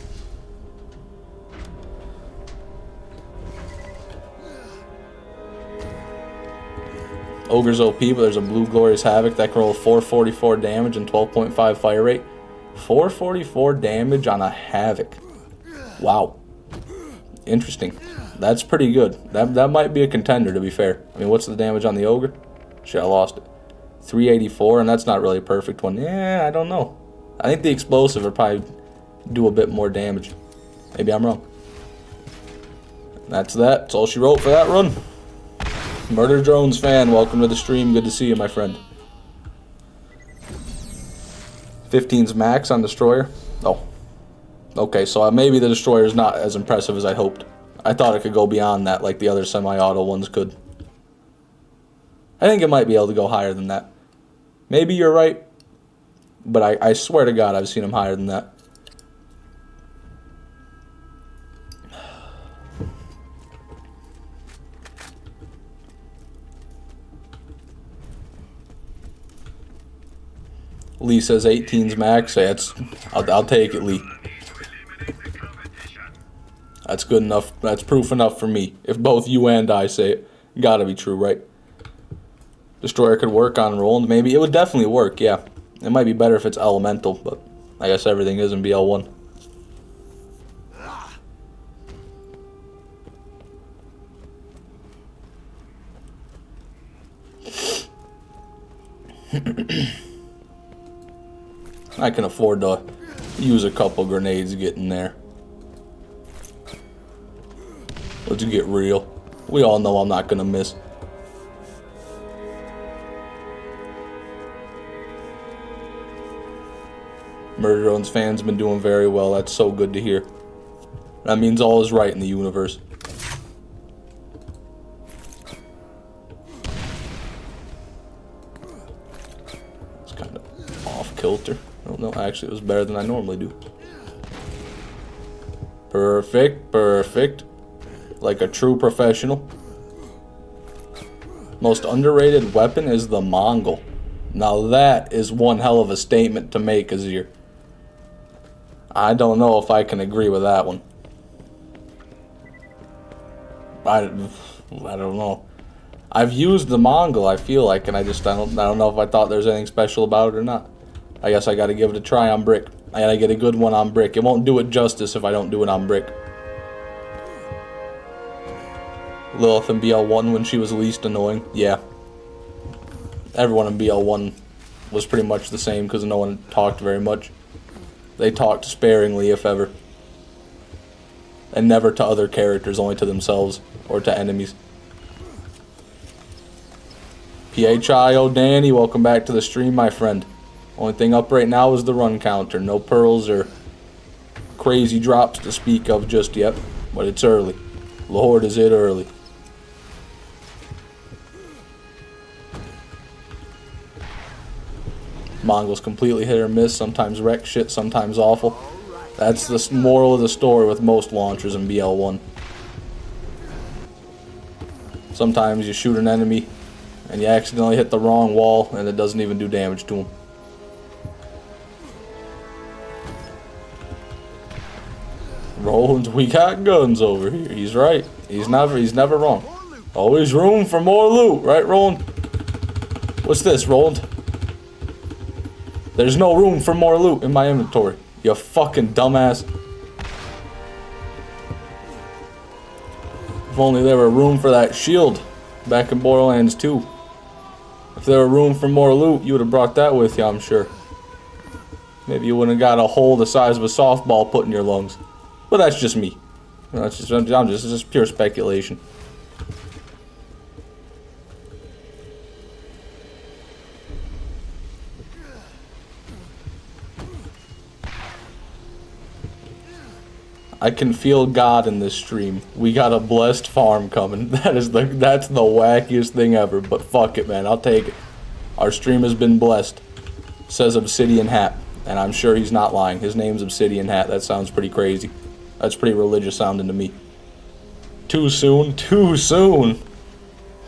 Ogre's OP, but there's a blue Glorious Havoc that can roll 444 damage and 12.5 fire rate. 444 damage on a Havoc. Wow. Interesting. That's pretty good. That might be a contender, to be fair. I mean, what's the damage on the Ogre? Shit, I lost it. 384, and that's not really a perfect one. Yeah, I don't know. I think the explosive would probably do a bit more damage. Maybe I'm wrong. That's that. That's all she wrote for that run. Murder Drones fan, welcome to the stream. Good to see you, my friend. 15's max on Destroyer. Oh. Okay, so maybe the Destroyer is not as impressive as I hoped. I thought it could go beyond that like the other semi-auto ones could. I think it might be able to go higher than that. Maybe you're right, but I swear to God I've seen them higher than that. Lee says 18's max. Yeah, I'll take it, Lee. That's good enough. That's proof enough for me. If both you and I say it, gotta be true, right? Destroyer could work on Roland. Maybe it would definitely work. Yeah, it might be better if it's elemental, but I guess everything is in BL1. I can afford to use a couple grenades getting there. Let's get real. We all know I'm not gonna miss. Murder Drones fans been doing very well. That's so good to hear. That means all is right in the universe. It's kind of off kilter. I don't know. Actually, it was better than I normally do. Perfect, perfect. Like a true professional. Most underrated weapon is the Mongol. Now that is one hell of a statement to make, Azir. I don't know if I can agree with that one. I don't know. I've used the Mongol, I feel like, and I don't know if I thought there's anything special about it or not. I guess I gotta give it a try on brick. I gotta get a good one on brick. It won't do it justice if I don't do it on brick. Lilith in BL1 when she was least annoying. Yeah. Everyone in BL1 was pretty much the same because no one talked very much. They talked sparingly, if ever. And never to other characters, only to themselves or to enemies. PHIO Danny, welcome back to the stream, my friend. Only thing up right now is the run counter. No pearls or crazy drops to speak of just yet, but it's early. Lord, is it early. Mongol's completely hit or miss, sometimes wreck shit, sometimes awful. That's the moral of the story with most launchers in BL1. Sometimes you shoot an enemy and you accidentally hit the wrong wall and it doesn't even do damage to him. Roland, we got guns over here. He's right. He's never wrong. Always room for more loot, right, Roland? What's this, Roland? There's no room for more loot in my inventory. You fucking dumbass. If only there were room for that shield back in Borderlands 2. If there were room for more loot, you would have brought that with you, I'm sure. Maybe you wouldn't have got a hole the size of a softball put in your lungs. But that's just me. It's just pure speculation. I can feel God in this stream. We got a blessed farm coming. That's the wackiest thing ever. But fuck it, man. I'll take it. Our stream has been blessed. Says Obsidian Hat. And I'm sure he's not lying. His name's Obsidian Hat. That sounds pretty crazy. That's pretty religious sounding to me. Too soon? Too soon?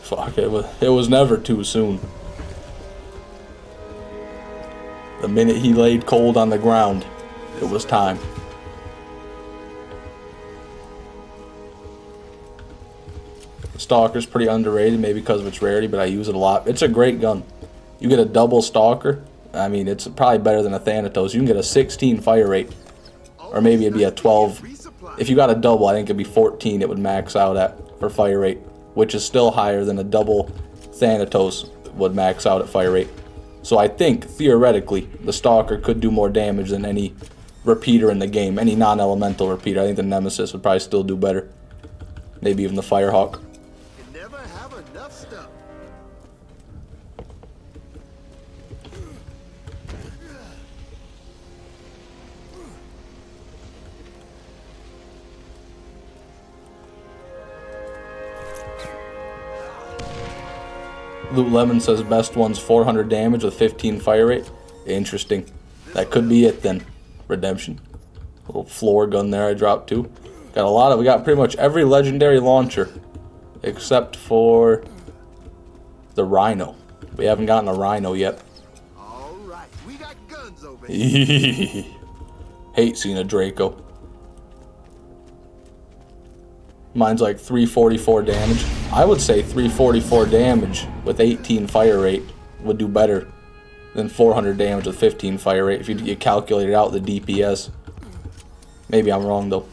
Fuck, it was never too soon. The minute he laid cold on the ground, it was time. Stalker's pretty underrated, maybe because of its rarity, but I use it a lot. It's a great gun. You get a double Stalker, I mean, it's probably better than a Thanatos. You can get a 16 fire rate, or maybe it'd be a 12. If you got a double, I think it'd be 14 it would max out at for fire rate, which is still higher than a double Thanatos would max out at fire rate. So I think, theoretically, the Stalker could do more damage than any repeater in the game, any non-elemental repeater. I think the Nemesis would probably still do better. Maybe even the Firehawk. Can never have enough stuff. Loot Lemon says best one's 400 damage with 15 fire rate. Interesting. That could be it then. Redemption. Little floor gun there I dropped too. Got a lot of, we got pretty much every legendary launcher except for the Rhino. We haven't gotten a Rhino yet. All right, we got guns over here. Hate seeing a Draco. Mine's like 344 damage. I would say 344 damage with 18 fire rate would do better than 400 damage with 15 fire rate if you calculated out the DPS. Maybe I'm wrong though.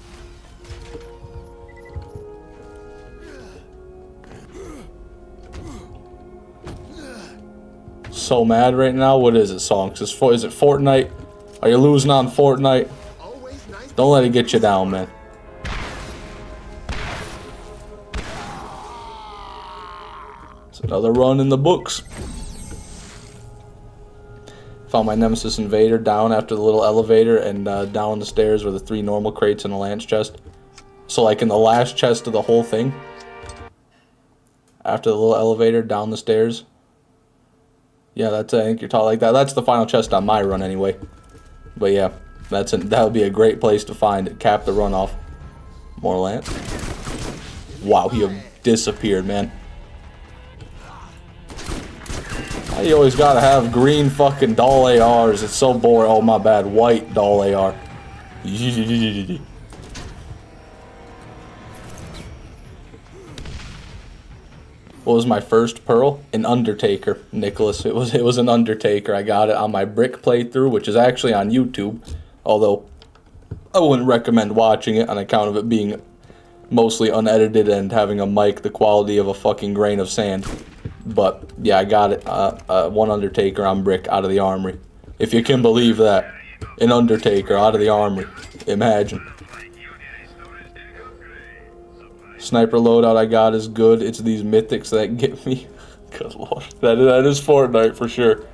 So mad right now. What is it, Songs? Is it Fortnite? Are you losing on Fortnite? Don't let it get you down, man. It's another run in the books. Found my Nemesis Invader down after the little elevator, and down the stairs were the 3 normal crates and a lance chest. So like in the last chest of the whole thing, after the little elevator down the stairs. Yeah, that's, I think you're talking like that. That's the final chest on my run anyway. But yeah, that would be a great place to find it. Cap the run off. More lance. Wow, he disappeared, man. You always gotta have green fucking doll ARs. It's so boring. Oh, my bad. White doll AR. What was my first pearl? An Undertaker, Nicholas. It was an Undertaker. I got it on my brick playthrough, which is actually on YouTube. Although, I wouldn't recommend watching it on account of it being mostly unedited and having a mic the quality of a fucking grain of sand. But, yeah, I got it. One Undertaker on brick out of the Armory. If you can believe that. An Undertaker out of the Armory. Imagine. Sniper loadout I got is good. It's these mythics that get me. Good lord. That is Fortnite for sure.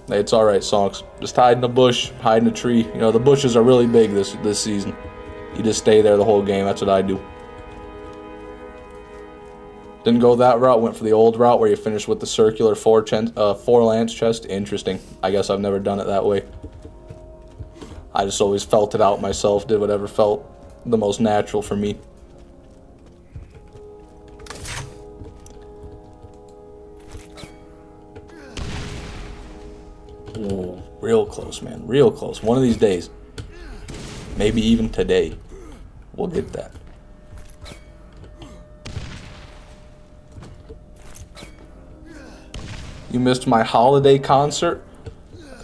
Hey, it's alright, Songs. Just hide in a bush, hide in a tree. You know, the bushes are really big this season. You just stay there the whole game. That's what I do. Didn't go that route, went for the old route where you finish with the circular 4 lance chest. Interesting. I guess I've never done it that way. I just always felt it out myself, did whatever felt the most natural for me. Ooh, real close, man. Real close. One of these days. Maybe even today. We'll get that. You missed my holiday concert?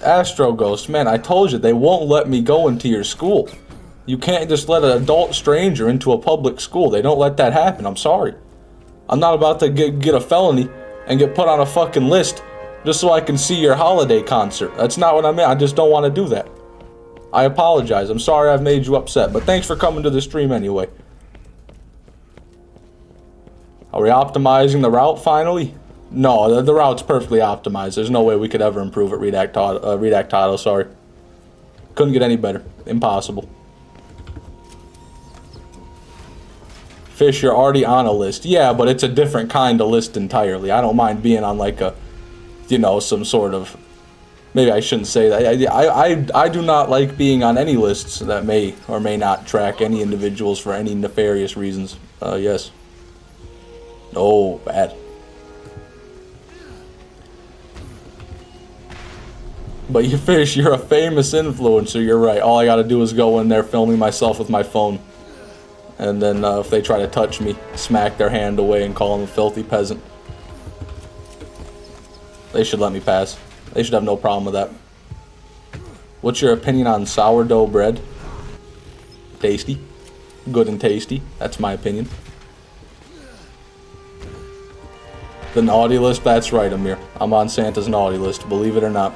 Astro Ghost, man, I told you, they won't let me go into your school. You can't just let an adult stranger into a public school. They don't let that happen. I'm sorry. I'm not about to get a felony and get put on a fucking list just so I can see your holiday concert. That's not what I meant. I just don't want to do that. I apologize. I'm sorry I've made you upset, but thanks for coming to the stream anyway. Are we optimizing the route finally? No, the route's perfectly optimized. There's no way we could ever improve it. Redact Auto, sorry. Couldn't get any better. Impossible. Fish, you're already on a list. Yeah, but it's a different kind of list entirely. I don't mind being on like a, you know, some sort of, maybe I shouldn't say that. I do not like being on any lists that may or may not track any individuals for any nefarious reasons. Yes. Oh, bad. But you Fish, you're a famous influencer, you're right. All I gotta do is go in there filming myself with my phone. And then if they try to touch me, smack their hand away and call them a filthy peasant. They should let me pass. They should have no problem with that. What's your opinion on sourdough bread? Tasty. Good and tasty. That's my opinion. The naughty list? That's right, Amir. I'm on Santa's naughty list, believe it or not.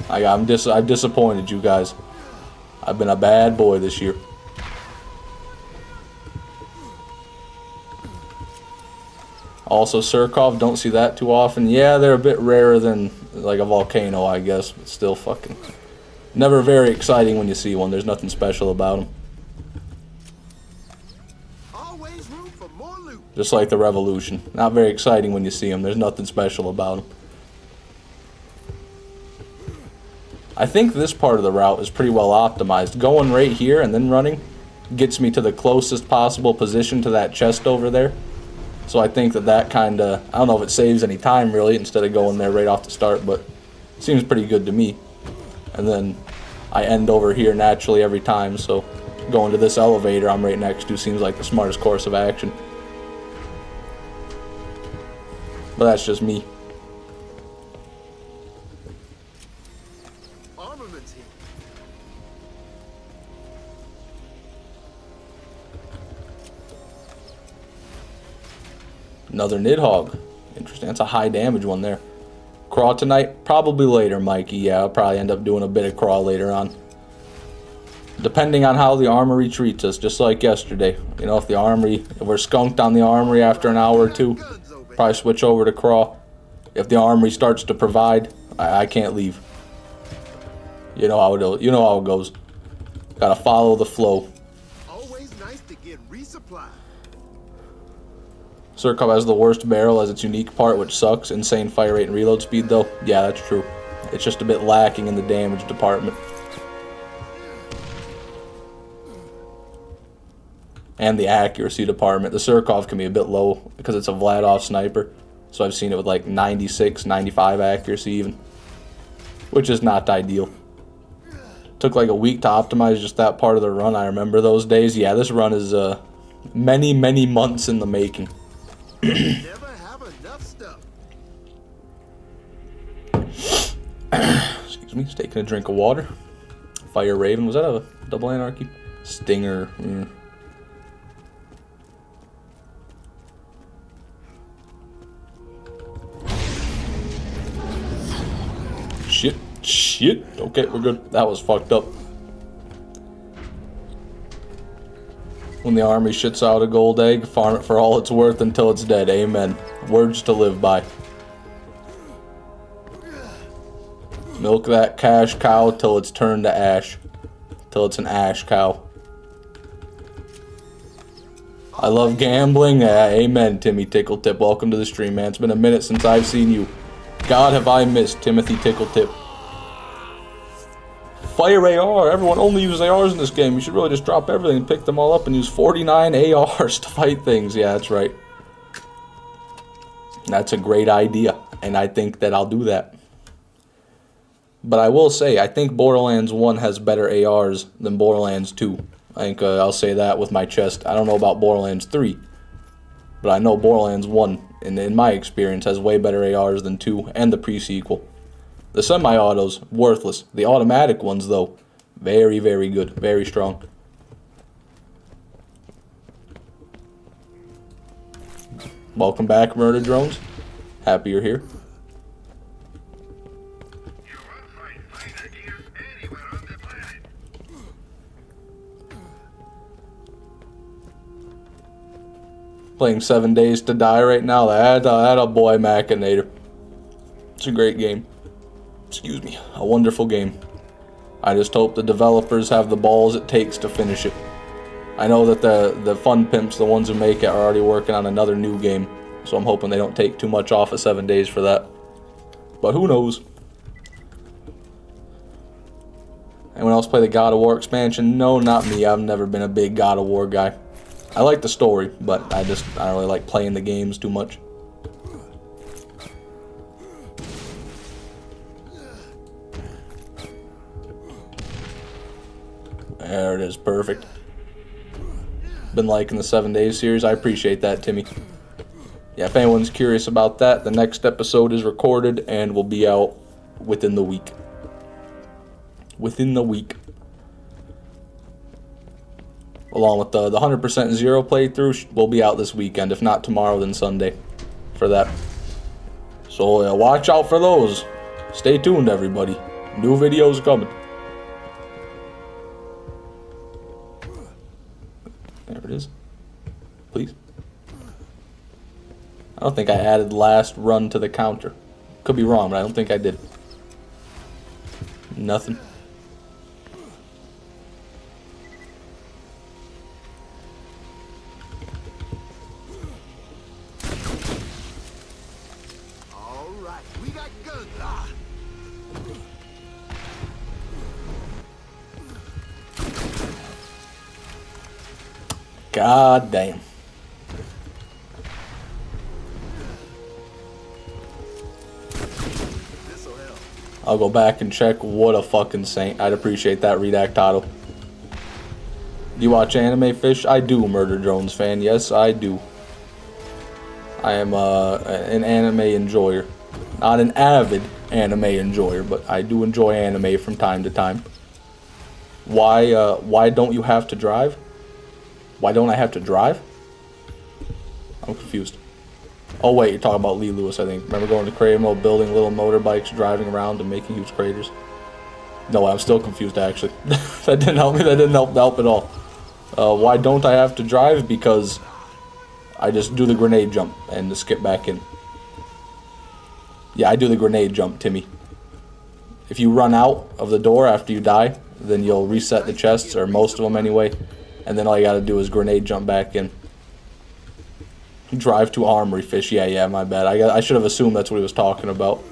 I've disappointed you guys. I've been a bad boy this year. Also, Surkov, don't see that too often. Yeah, they're a bit rarer than like a volcano, I guess, but still fucking never very exciting when you see one. There's nothing special about them. Always room for more loot. Just like the Revolution. Not very exciting when you see them. There's nothing special about them. I think this part of the route is pretty well optimized. Going right here and then running gets me to the closest possible position to that chest over there. So I think that kind of, I don't know if it saves any time really instead of going there right off the start, but it seems pretty good to me. And then I end over here naturally every time, so going to this elevator I'm right next to seems like the smartest course of action. But that's just me. Armaments here. Another Nidhogg. Interesting. That's a high damage one there. Craw tonight? Probably later, Mikey. Yeah, I'll probably end up doing a bit of craw later on. Depending on how the Armory treats us, just like yesterday. You know, if we're skunked on the Armory after an hour or two, probably switch over to craw. If the Armory starts to provide, I can't leave. You know how it goes. Gotta follow the flow. Always nice to get resupplied. Surkov has the worst barrel as its unique part, which sucks. Insane fire rate and reload speed, though. Yeah, that's true. It's just a bit lacking in the damage department. And the accuracy department. The Surkov can be a bit low because it's a Vladov sniper. So I've seen it with like 96, 95 accuracy even. Which is not ideal. Took like a week to optimize just that part of the run. I remember those days. Yeah, this run is many, many months in the making. Never have enough stuff. Excuse me, just taking a drink of water. Fire Raven, was that a double anarchy? Stinger. Shit. Okay, we're good. That was fucked up. When the Army shits out a gold egg, farm it for all it's worth until it's dead. Amen. Words to live by. Milk that cash cow till it's turned to ash. Till it's an ash cow. I love gambling. Amen, Timmy Tickletip. Welcome to the stream, man. It's been a minute since I've seen you. God, have I missed Timothy Tickletip. Fire AR. Everyone only uses ARs in this game. You should really just drop everything and pick them all up and use 49 ARs to fight things. Yeah, that's right. That's a great idea, and I think that I'll do that. But I will say, I think Borderlands 1 has better ARs than Borderlands 2. I think I'll say that with my chest. I don't know about Borderlands 3, but I know Borderlands 1, in my experience, has way better ARs than 2 and the pre-sequel. The semi-autos, worthless. The automatic ones, though, very, very good. Very strong. Welcome back, Murder Drones. Happy you're here. Playing 7 Days to Die right now. That a boy Machinator. It's a great game. Excuse me. A wonderful game. I just hope the developers have the balls it takes to finish it. I know that the fun pimps, the ones who make it, are already working on another new game. So I'm hoping they don't take too much off of 7 Days for that. But who knows? Anyone else play the God of War expansion? No, not me. I've never been a big God of War guy. I like the story, but I don't really like playing the games too much. There it is, perfect. been liking the 7 Days series. I appreciate that, Timmy. Yeah, if anyone's curious about that, the next episode is recorded and will be out within the week. Within the week. Along with the 100% Zero playthrough will be out this weekend. If not tomorrow, then Sunday for that. So watch out for those. Stay tuned, everybody. New videos coming. There it is. Please. I don't think I added last run to the counter. Could be wrong, but I don't think I did. Nothing. All right, we got guns. Ah. God damn. This'll help. I'll go back and check. What a fucking saint. I'd appreciate that, Redactado. Do you watch anime, Fish? I do, Murder Drones fan. Yes, I do. I am an anime enjoyer. Not an avid anime enjoyer, but I do enjoy anime from time to time. Why don't you have to drive? Why don't I have to drive? I'm confused. Oh wait, you're talking about Lee Lewis, I think. Remember going to Crawmerax, building little motorbikes, driving around and making huge craters? No, I'm still confused actually. That didn't help me. That didn't help at all. Why don't I have to drive? Because I just do the grenade jump and skip back in. Yeah, I do the grenade jump, Timmy. If you run out of the door after you die, then you'll reset the chests, or most of them anyway, and then all you gotta do is grenade jump back in. Drive to Armory, Fish. Yeah, my bad. I should have assumed that's what he was talking about.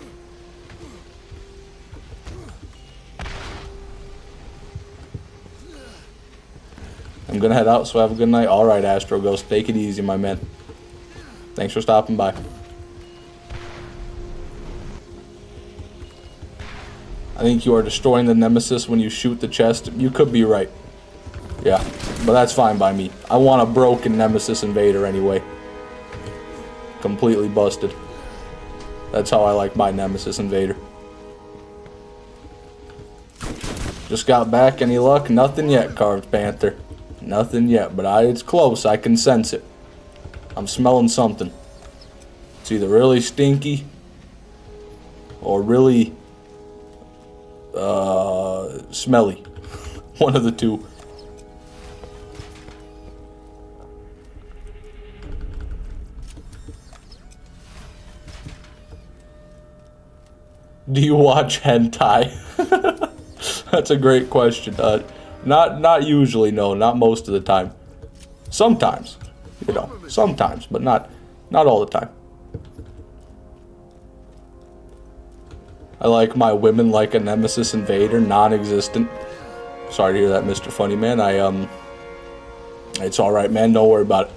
I'm gonna head out, so have a good night. Alright, Astro Ghost. Take it easy, my man. Thanks for stopping by. I think you are destroying the Nemesis when you shoot the chest. You could be right. Yeah, but that's fine by me. I want a broken Nemesis Invader anyway. Completely busted. That's how I like my Nemesis Invader. Just got back. Any luck? Nothing yet, Carved Panther. Nothing yet, but it's close. I can sense it. I'm smelling something. It's either really stinky or really smelly. One of the two. Do you watch hentai? That's a great question. Not usually, no. Not most of the time. Sometimes, you know, sometimes, but not all the time. I like my women like a Nemesis Invader, non-existent. Sorry to hear that, Mr. Funny Man. It's all right, man. Don't worry about it.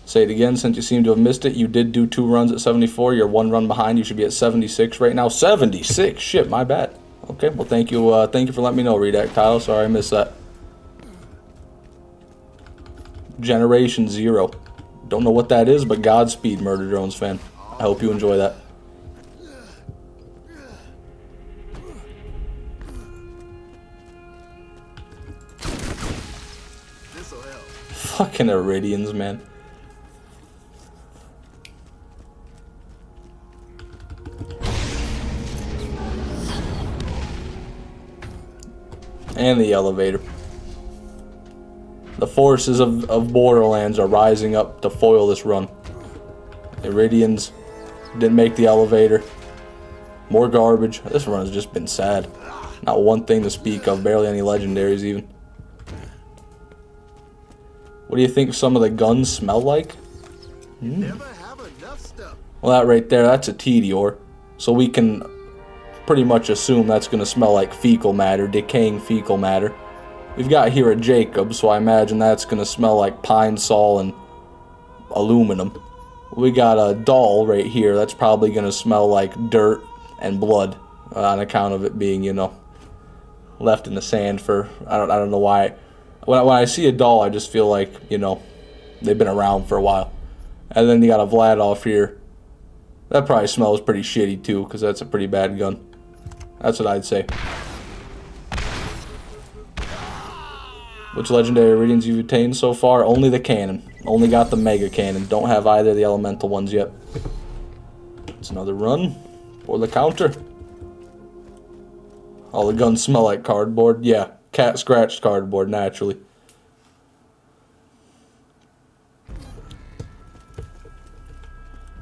Say it again, since you seem to have missed it. You did do 2 runs at 74. You're 1 run behind. You should be at 76 right now. 76? Shit, my bad. Okay, well, thank you for letting me know, Redactile. Sorry I missed that. Generation 0. Don't know what that is, but Godspeed, Murder Drones fan. I hope you enjoy that. This'll help. Fucking Iridians, man. And the elevator. The forces of Borderlands are rising up to foil this run. Iridians didn't make the elevator. More garbage. This run has just been sad. Not one thing to speak of. Barely any legendaries even. What do you think some of the guns smell like? Never have enough stuff. Well, that right there, that's a Tediore. So we can pretty much assume that's going to smell like fecal matter, decaying fecal matter. We've got here a Jacob, so I imagine that's going to smell like pine sol and aluminum. We got a doll right here. That's probably going to smell like dirt and blood on account of it being, you know, left in the sand for, I don't know why When I see a doll, I just feel like, you know, they've been around for a while. And then you got a Vlad off here. That probably smells pretty shitty too, because that's a pretty bad gun. That's what I'd say. Which legendary readings you've attained so far? Only the cannon. Only got the mega cannon. Don't have either of the elemental ones yet. It's another run for the counter. All the guns smell like cardboard. Yeah, cat scratched cardboard naturally.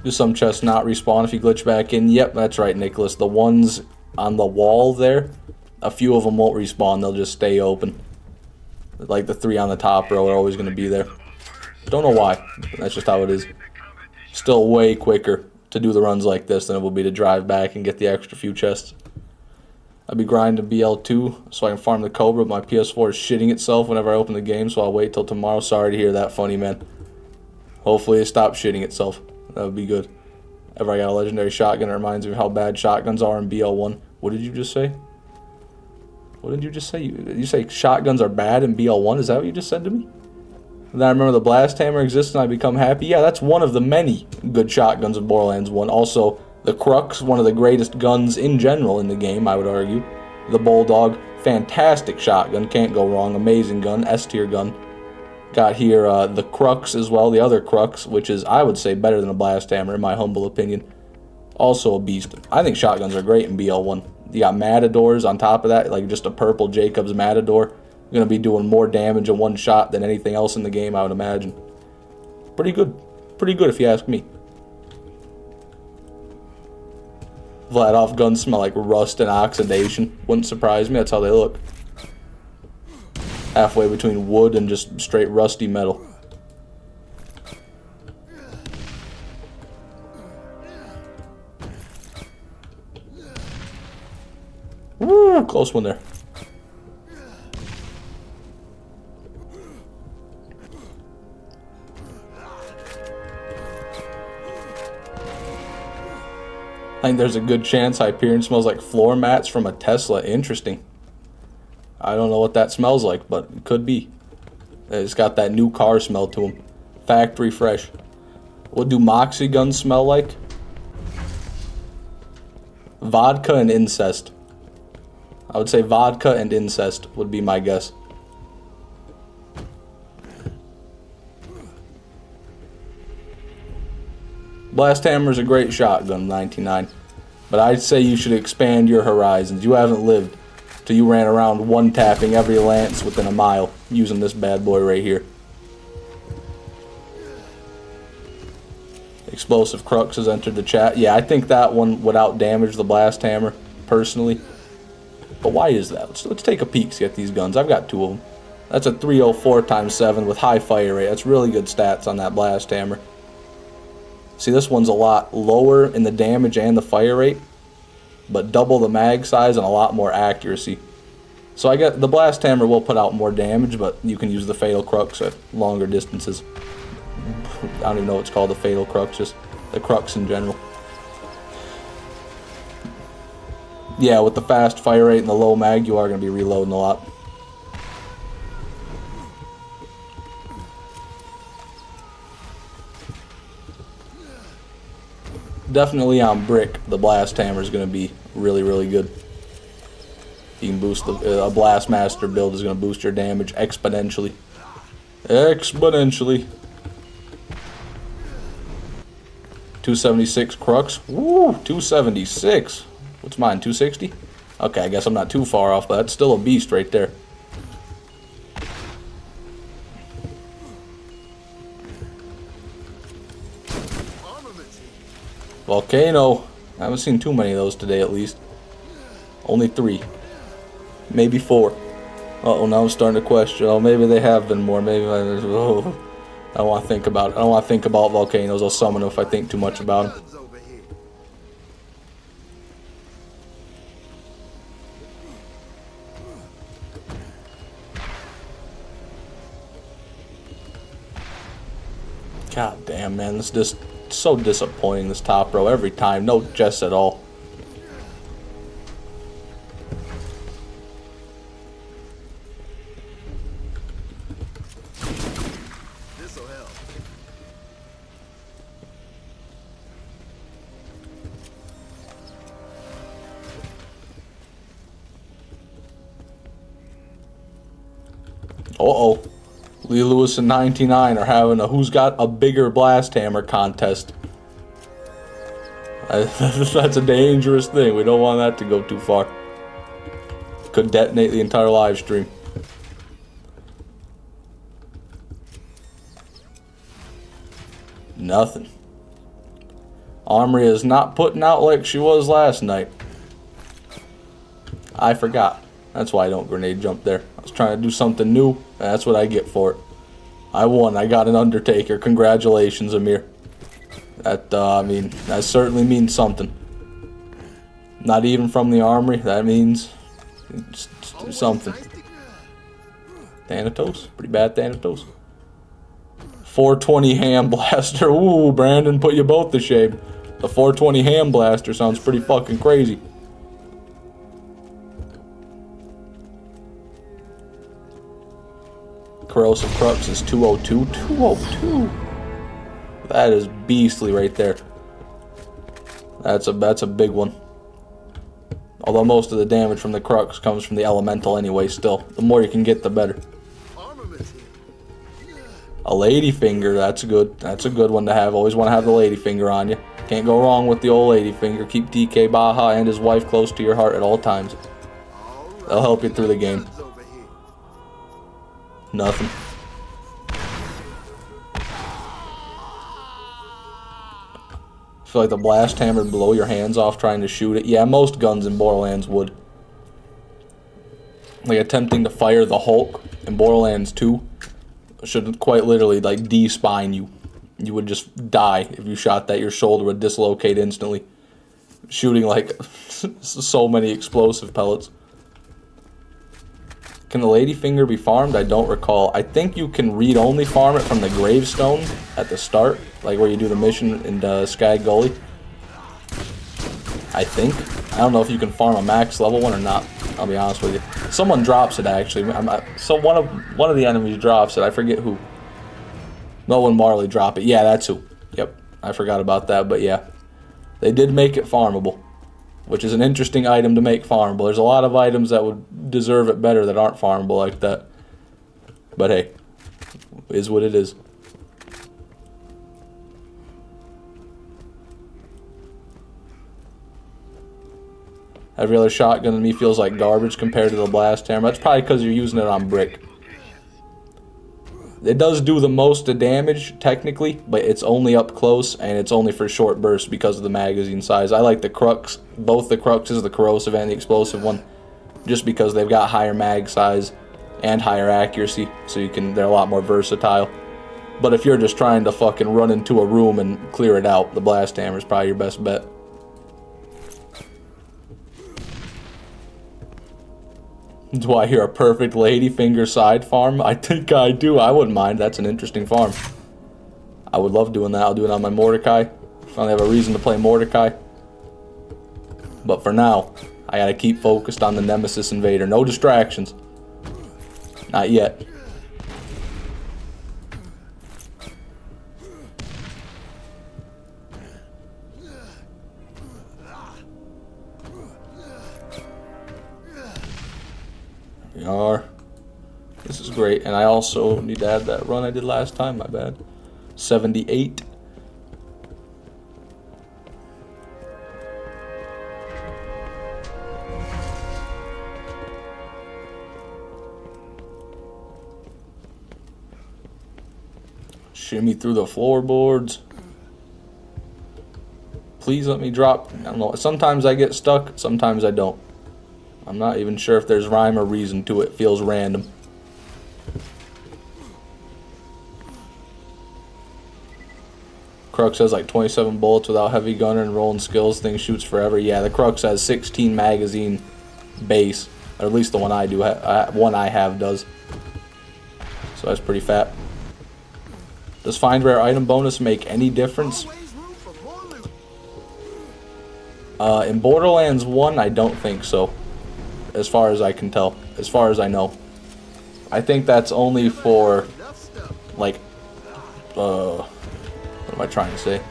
Do some chests not respawn if you glitch back in? Yep, that's right, Nicholas. The ones on the wall there, a few of them won't respawn. They'll just stay open. Like the 3 on the top row are always going to be there. Don't know why. That's just how it is. Still way quicker to do the runs like this than it will be to drive back and get the extra few chests. I'll be grinding BL2 so I can farm the Cobra, but my PS4 is shitting itself whenever I open the game, so I'll wait till tomorrow. Sorry to hear that, funny man. Hopefully it stops shitting itself. That would be good. Ever I got a legendary shotgun, it reminds me of how bad shotguns are in BL1. What did you just say? What did you just say? You say shotguns are bad in BL1? Is that what you just said to me? And then I remember the blast hammer exists and I become happy. Yeah, that's one of the many good shotguns in Borderlands 1. Also, the Crux, one of the greatest guns in general in the game, I would argue. The Bulldog, fantastic shotgun, can't go wrong. Amazing gun, S-tier gun. Got here the Crux as well, the other Crux, which is, I would say, better than a blast hammer in my humble opinion. Also a beast. I think shotguns are great in BL1. You got Matadors on top of that, like just a purple Jacobs Matador. Going to be doing more damage in one shot than anything else in the game, I would imagine. Pretty good. Pretty good if you ask me. Vlad guns smell like rust and oxidation. Wouldn't surprise me, that's how they look. Halfway between wood and just straight rusty metal. Woo, close one there. I think there's a good chance Hyperion smells like floor mats from a Tesla. Interesting. I don't know what that smells like, but it could be. It's got that new car smell to them. Factory fresh. What do Moxie guns smell like? Vodka and incest. I would say vodka and incest would be my guess. Blast Hammer is a great shotgun, 99. But I'd say you should expand your horizons. You haven't lived till you ran around one-tapping every lance within a mile using this bad boy right here. Explosive Crux has entered the chat. Yeah, I think that one would out-damage the Blast Hammer, personally. But why is that? Let's take a peek, see at these guns. I've got 2 of them. That's a 304 × 7 with high fire rate. That's really good stats on that Blast Hammer. See, this one's a lot lower in the damage and the fire rate, but double the mag size and a lot more accuracy. So I get the Blast Hammer will put out more damage, but you can use the Fatal Crux at longer distances. I don't even know what's called the Fatal Crux, just the Crux in general. Yeah, with the fast fire rate and the low mag, you are going to be reloading a lot. Definitely on brick, the Blast Hammer is going to be really, really good. You can boost a Blastmaster build is going to boost your damage exponentially. Exponentially. 276 Crux. Woo, 276. What's mine, 260? Okay, I guess I'm not too far off, but that's still a beast right there. Volcano. I haven't seen too many of those today, at least. Only 3. Maybe 4. Uh-oh, now I'm starting to question. Oh, maybe they have been more. Maybe I don't want to think about it. I don't want to think about volcanoes. I'll summon them if I think too much about them. God damn, man. This is just so disappointing, this top row, every time. No chests at all. Uh-oh. Lee Lewis and 99 are having a who's got a bigger blast hammer contest. That's a dangerous thing. We don't want that to go too far. Could detonate the entire live stream. Nothing. Armory is not putting out like she was last night. I forgot. That's why I don't grenade jump there. I was trying to do something new, and that's what I get for it. I won. I got an Undertaker. Congratulations, Amir. That, I mean, that certainly means something. Not even from the Armory. That means something. Thanatos? Pretty bad Thanatos. 420 Ham Blaster. Ooh, Brandon put you both to shame. The 420 Ham Blaster sounds pretty fucking crazy. Corrosive Crux is 202. 202. That is beastly right there. That's a big one. Although most of the damage from the Crux comes from the Elemental anyway still. The more you can get, the better. A Ladyfinger, that's good. That's a good one to have. Always want to have the Ladyfinger on you. Can't go wrong with the old Ladyfinger. Keep DK Baja and his wife close to your heart at all times. They'll help you through the game. Nothing. I feel like the blast hammer would blow your hands off trying to shoot it. Yeah, most guns in Borderlands would. Like attempting to fire the Hulk in Borderlands 2 should quite literally like de-spine you. You would just die if you shot that. Your shoulder would dislocate instantly. Shooting like so many explosive pellets. Can the Ladyfinger be farmed? I don't recall. I think you can read-only farm it from the gravestone at the start, like where you do the mission in Skag Gully. I think. I don't know if you can farm a max level one or not. I'll be honest with you. Someone drops it actually. So one of the enemies drops it. I forget who. No one Marley drop it. Yeah, that's who. Yep. I forgot about that, but yeah, they did make it farmable. Which is an interesting item to make farmable. There's a lot of items that would deserve it better that aren't farmable like that. But hey, is what it is. Every other shotgun to me feels like garbage compared to the blast hammer. That's probably because you're using it on brick. It does do the most damage, technically, but it's only up close, and it's only for short bursts because of the magazine size. I like the Crux, both the Cruxes, the corrosive and the explosive one, just because they've got higher mag size and higher accuracy, so they're a lot more versatile. But if you're just trying to fucking run into a room and clear it out, the blast hammer is probably your best bet. Do I hear a perfect Ladyfinger side farm? I think I do. I wouldn't mind. That's an interesting farm. I would love doing that. I'll do it on my Mordecai. Finally have a reason to play Mordecai. But for now, I gotta keep focused on the Nemesis Invader. No distractions. Not yet. We are. This is great, and I also need to add that run I did last time, my bad. 78. Shimmy through the floorboards. Please let me drop. I don't know. Sometimes I get stuck, sometimes I don't. I'm not even sure if there's rhyme or reason to it. It feels random. Crux has like 27 bullets without heavy gunner and rolling skills. Thing shoots forever. Yeah, the Crux has 16 magazine base. Or at least the one I do. One I have does. So that's pretty fat. Does find rare item bonus make any difference? In Borderlands 1, I don't think so. As far as I can tell. As far as I know. I think that's only for, like, what am I trying to say?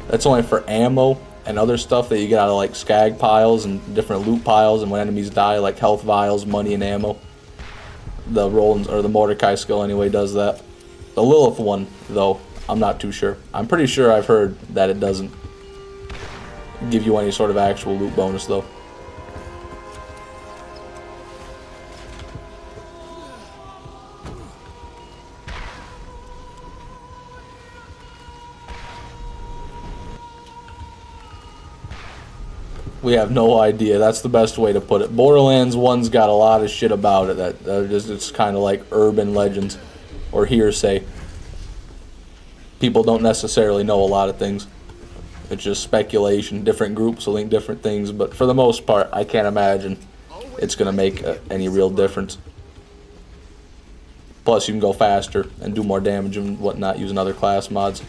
That's only for ammo and other stuff that you get out of, like, skag piles and different loot piles, and when enemies die, like health vials, money, and ammo. the Roland's or the Mordecai skill anyway does that. The Lilith one, though, I'm not too sure. I'm pretty sure I've heard that it doesn't give you any sort of actual loot bonus, though. We have no idea. That's the best way to put it. Borderlands 1's got a lot of shit about it that it's kind of like urban legends or hearsay. People don't necessarily know a lot of things. It's just speculation. Different groups will think different things, but for the most part, I can't imagine it's going to make any real difference. Plus, you can go faster and do more damage and whatnot using other class mods.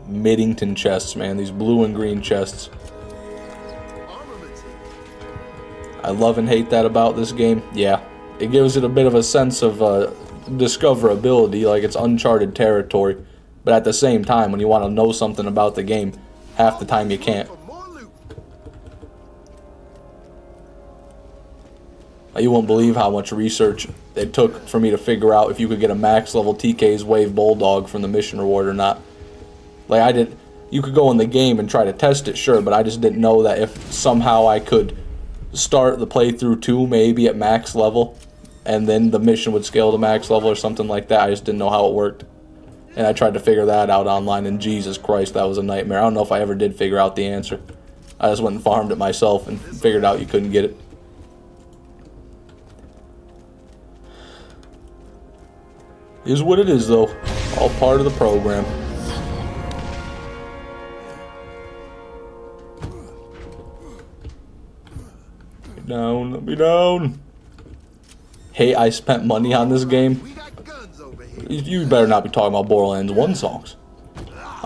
Middington chests, man. These blue and green chests. I love and hate that about this game. Yeah, it gives it a bit of a sense of discoverability, like it's uncharted territory. But at the same time, when you want to know something about the game, half the time you can't. You won't believe how much research it took for me to figure out if you could get a max level TK's Wave Bulldog from the mission reward or not. Like, you could go in the game and try to test it, sure, but I just didn't know that if somehow I could start the playthrough 2 maybe at max level, and then the mission would scale to max level or something like that. I just didn't know how it worked. And I tried to figure that out online, and Jesus Christ, that was a nightmare. I don't know if I ever did figure out the answer. I just went and farmed it myself and figured out you couldn't get it. Is what it is, though. All part of the program. Down, let me down. Hey, I spent money on this game. You better not be talking about Borderlands 1 songs.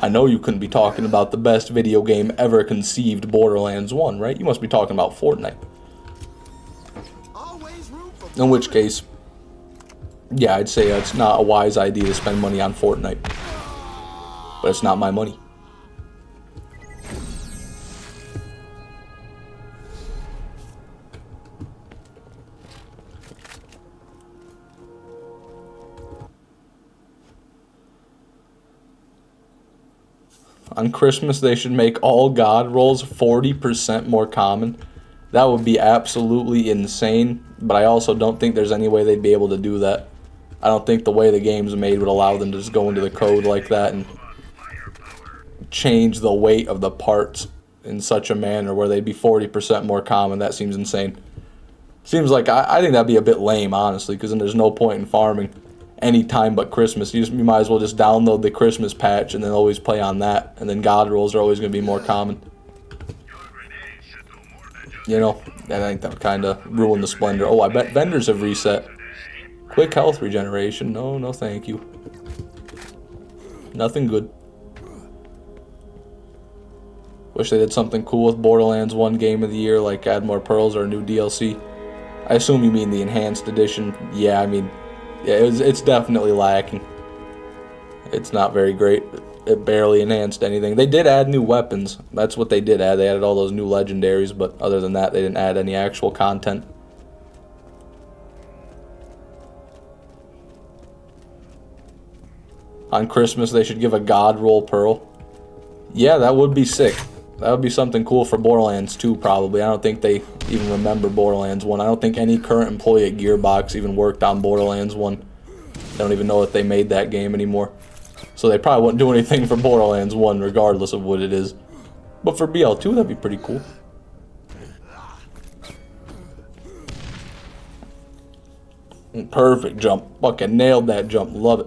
I know you couldn't be talking about the best video game ever conceived, Borderlands 1, right? You must be talking about Fortnite. In which case, yeah, I'd say it's not a wise idea to spend money on Fortnite. But it's not my money. On Christmas, they should make all God rolls 40% more common. That would be absolutely insane, but I also don't think there's any way they'd be able to do that. I don't think the way the game's made would allow them to just go into the code like that and change the weight of the parts in such a manner where they'd be 40% more common. That seems insane. Seems like, I think that'd be a bit lame, honestly, because then there's no point in farming any time but Christmas. You might as well just download the Christmas patch and then always play on that, and then God rolls are always going to be more common. You know, I think that would kind of ruin the splendor. Oh, I bet vendors have reset. Quick health regeneration. No, no thank you. Nothing good. Wish they did something cool with Borderlands 1 Game of the Year, like add more pearls or a new DLC. I assume you mean the enhanced edition. Yeah, I mean, yeah, it's definitely lacking. It's not very great. It barely enhanced anything. They did add new weapons. That's what they did add. They added all those new legendaries, but other than that, they didn't add any actual content. On Christmas, they should give a God roll pearl. Yeah, that would be sick. That would be something cool for Borderlands 2, probably. I don't think they even remember Borderlands 1. I don't think any current employee at Gearbox even worked on Borderlands 1. They don't even know that they made that game anymore. So they probably wouldn't do anything for Borderlands 1, regardless of what it is. But for BL2, that'd be pretty cool. Perfect jump. Fucking nailed that jump. Love it.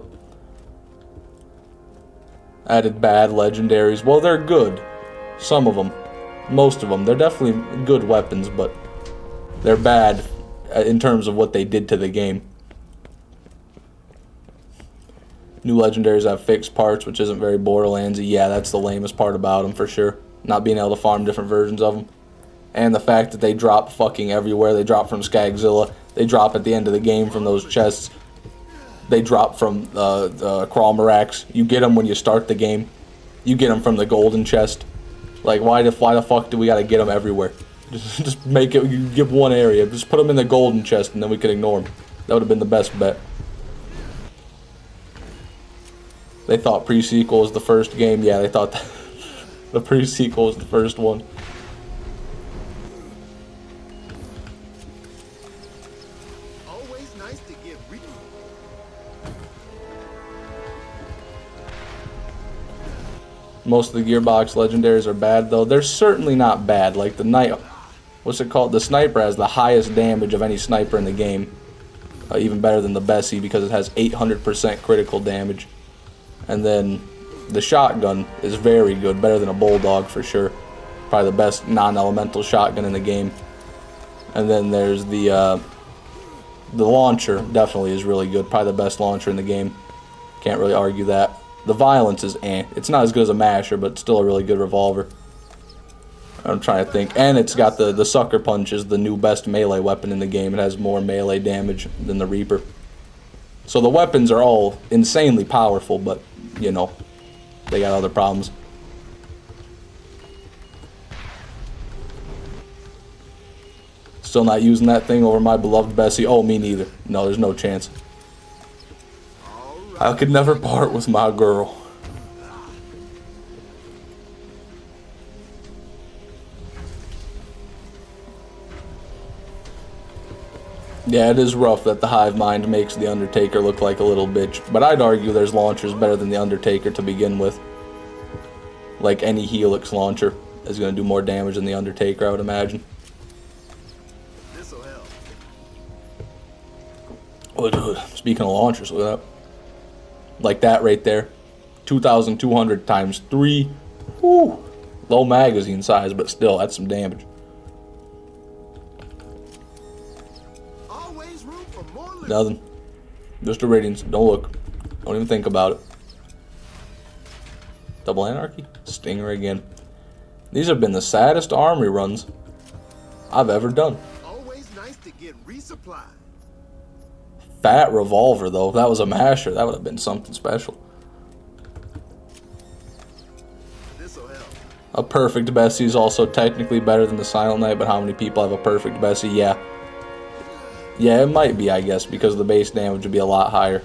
Added bad legendaries. Well, they're good. Some of them. Most of them. They're definitely good weapons, but they're bad in terms of what they did to the game. New legendaries have fixed parts, which isn't very Borderlands-y. Yeah, that's the lamest part about them, for sure. Not being able to farm different versions of them. And the fact that they drop fucking everywhere. They drop from Skagzilla. They drop at the end of the game from those chests. They drop from the Crawmerax. You get them when you start the game. You get them from the golden chest. Like, why the fuck do we gotta get them everywhere? Just make it, you give one area. Just put them in the golden chest and then we can ignore them. That would have been the best bet. They thought pre-sequel was the first game. Yeah, they thought that the pre-sequel was the first one. Always nice to get rid. Most of the Gearbox legendaries are bad, though. They're certainly not bad. Like the Knight, what's it called? The Sniper has the highest damage of any sniper in the game. Even better than the Bessie because it has 800% critical damage. And then the shotgun is very good, better than a Bulldog for sure. Probably the best non-elemental shotgun in the game. And then there's the launcher, definitely is really good. Probably the best launcher in the game. Can't really argue that. The violence is eh. It's not as good as a masher, but still a really good revolver. I'm trying to think. And it's got the Sucker Punch is the new best melee weapon in the game. It has more melee damage than the Reaper. So the weapons are all insanely powerful, but, you know, they got other problems. Still not using that thing over my beloved Bessie. Oh, me neither. No, there's no chance. I could never part with my girl. Yeah, it is rough that the Hive Mind makes the Undertaker look like a little bitch, but I'd argue there's launchers better than the Undertaker to begin with. Like any Helix launcher is going to do more damage than the Undertaker, I would imagine. This'll help. Oh, dude, speaking of launchers, look at that. Like that right there. 2,200 times 3. Woo! Low magazine size, but still, that's some damage. Always room for more loot. Nothing. Just the ratings. Don't look. Don't even think about it. Double Anarchy? Stinger again. These have been the saddest Armory runs I've ever done. Always nice to get resupplied. Fat revolver, though. If that was a masher, that would have been something special. This'll help. A perfect Bessie is also technically better than the Silent Knight, but how many people have a perfect Bessie? Yeah. Yeah, it might be, I guess, because the base damage would be a lot higher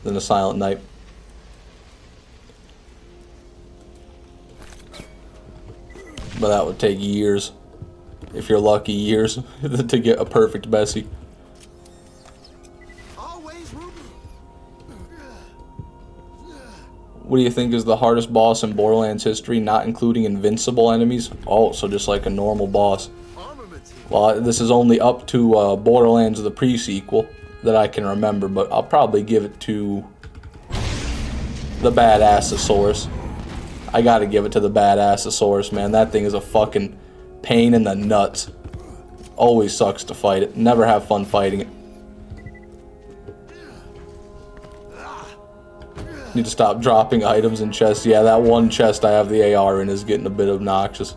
than the Silent Knight. But that would take years. If you're lucky, years to get a perfect Bessie. Always room. What do you think is the hardest boss in Borderlands history, not including invincible enemies? Oh, so just like a normal boss. Armaments here. Well, this is only up to Borderlands the pre-sequel that I can remember, but I'll probably give it to the Badassosaurus. I gotta give it to the Badassosaurus, man. That thing is a fucking pain in the nuts. Always sucks to fight it. Never have fun fighting it. Need to stop dropping items in chests. Yeah, that one chest I have the AR in is getting a bit obnoxious.